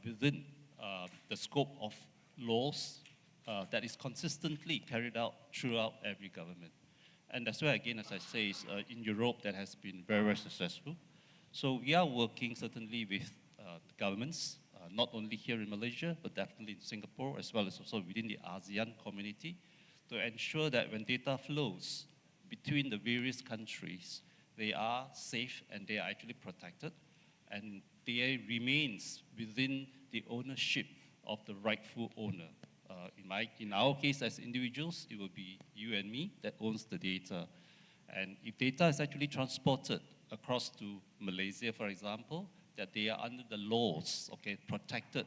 within the scope of laws that is consistently carried out throughout every government. And that's why, again, as I say, is, in Europe that has been very, very successful. So we are working certainly with governments, not only here in Malaysia, but definitely in Singapore, as well as also within the ASEAN community, to ensure that when data flows between the various countries, they are safe and they are actually protected, and they remains within the ownership of the rightful owner. In our case as individuals, it will be you and me that owns the data. And if data is actually transported across to Malaysia, for example, that they are under the laws, okay, protected,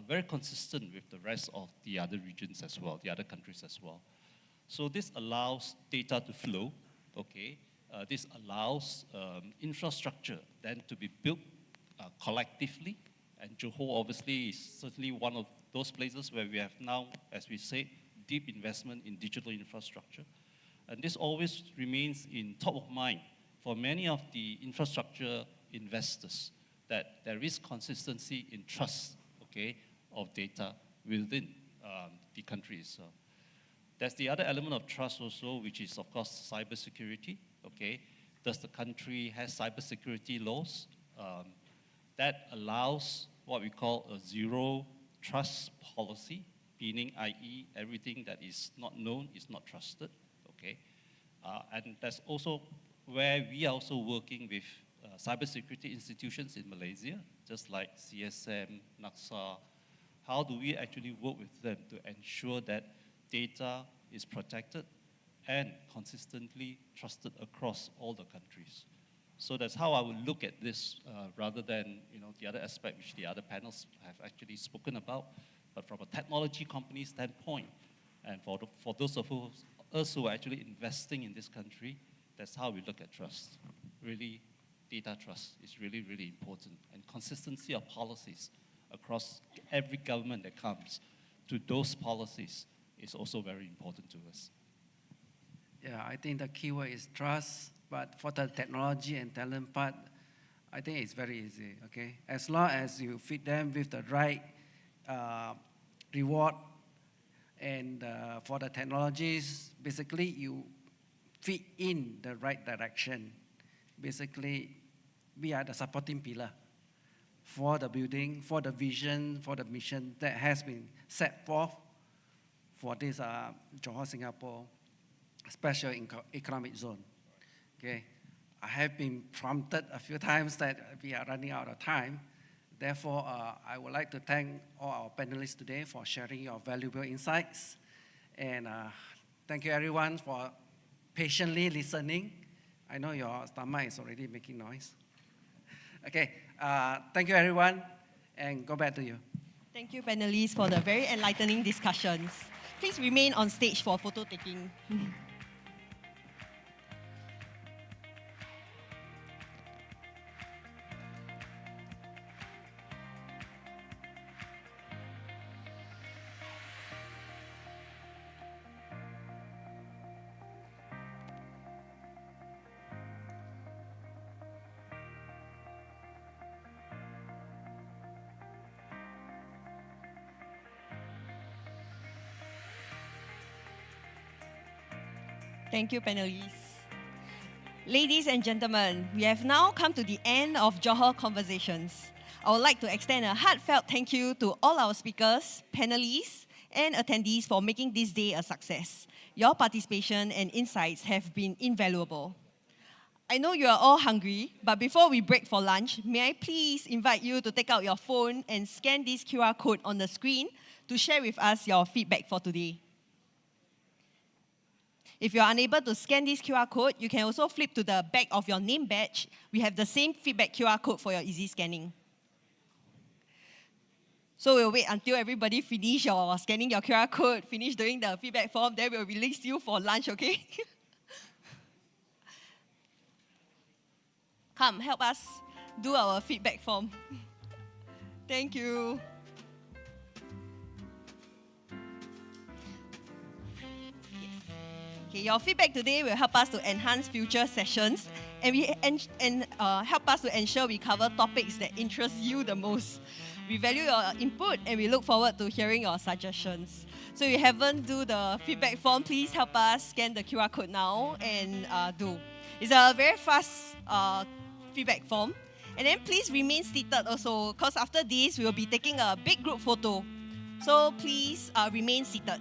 very consistent with the rest of the other regions as well, the other countries as well. So this allows data to flow, okay. This allows infrastructure then to be built collectively, and Johor obviously is certainly one of those places where we have now, as we say, deep investment in digital infrastructure. And this always remains in top of mind for many of the infrastructure investors, that there is consistency in trust, okay, of data within the countries. That's the other element of trust also, which is, of course, cybersecurity, okay. Does the country have cybersecurity laws that allows what we call a zero trust policy, meaning, i.e., everything that is not known is not trusted, okay? And that's also where we are also working with cybersecurity institutions in Malaysia, just like CSM, NAXA. How do we actually work with them to ensure that data is protected and consistently trusted across all the countries? So that's how I would look at this, rather than the other aspect which the other panels have actually spoken about, but from a technology company standpoint, and for those of us who are actually investing in this country, that's how we look at trust. Really, data trust is really, really important, and consistency of policies across every government that comes to those policies is also very important to us. Yeah, I think the key word is trust, but for the technology and talent part, I think it's very easy, okay? As long as you feed them with the right reward, and for the technologies, basically you feed in the right direction. Basically, we are the supporting pillar for the building, for the vision, for the mission that has been set forth for this Johor, Singapore special economic zone. Okay, I have been prompted a few times that we are running out of time. Therefore, I would like to thank all our panelists today for sharing your valuable insights. And thank you everyone for patiently listening. I know your stomach is already making noise. Okay, thank you everyone, and go back to you. Thank you, panelists, for the very enlightening discussions. Please remain on stage for photo taking. Thank you, panelists. Ladies and gentlemen, we have now come to the end of Johor Conversations. I would like to extend a heartfelt thank you to all our speakers, panelists, and attendees for making this day a success. Your participation and insights have been invaluable. I know you are all hungry, but before we break for lunch, may I please invite you to take out your phone and scan this QR code on the screen to share with us your feedback for today. If you're unable to scan this QR code, you can also flip to the back of your name badge. We have the same feedback QR code for your easy scanning. So we'll wait until everybody finish your scanning your QR code, finish doing the feedback form, then we'll release you for lunch, okay? Come, help us do our feedback form. Thank you. Okay, your feedback today will help us to enhance future sessions and help us to ensure we cover topics that interest you the most. We value your input and we look forward to hearing your suggestions. So if you haven't do the feedback form, please help us scan the QR code now and do. It's a very fast feedback form. And then please remain seated also, because after this, we will be taking a big group photo. So please remain seated.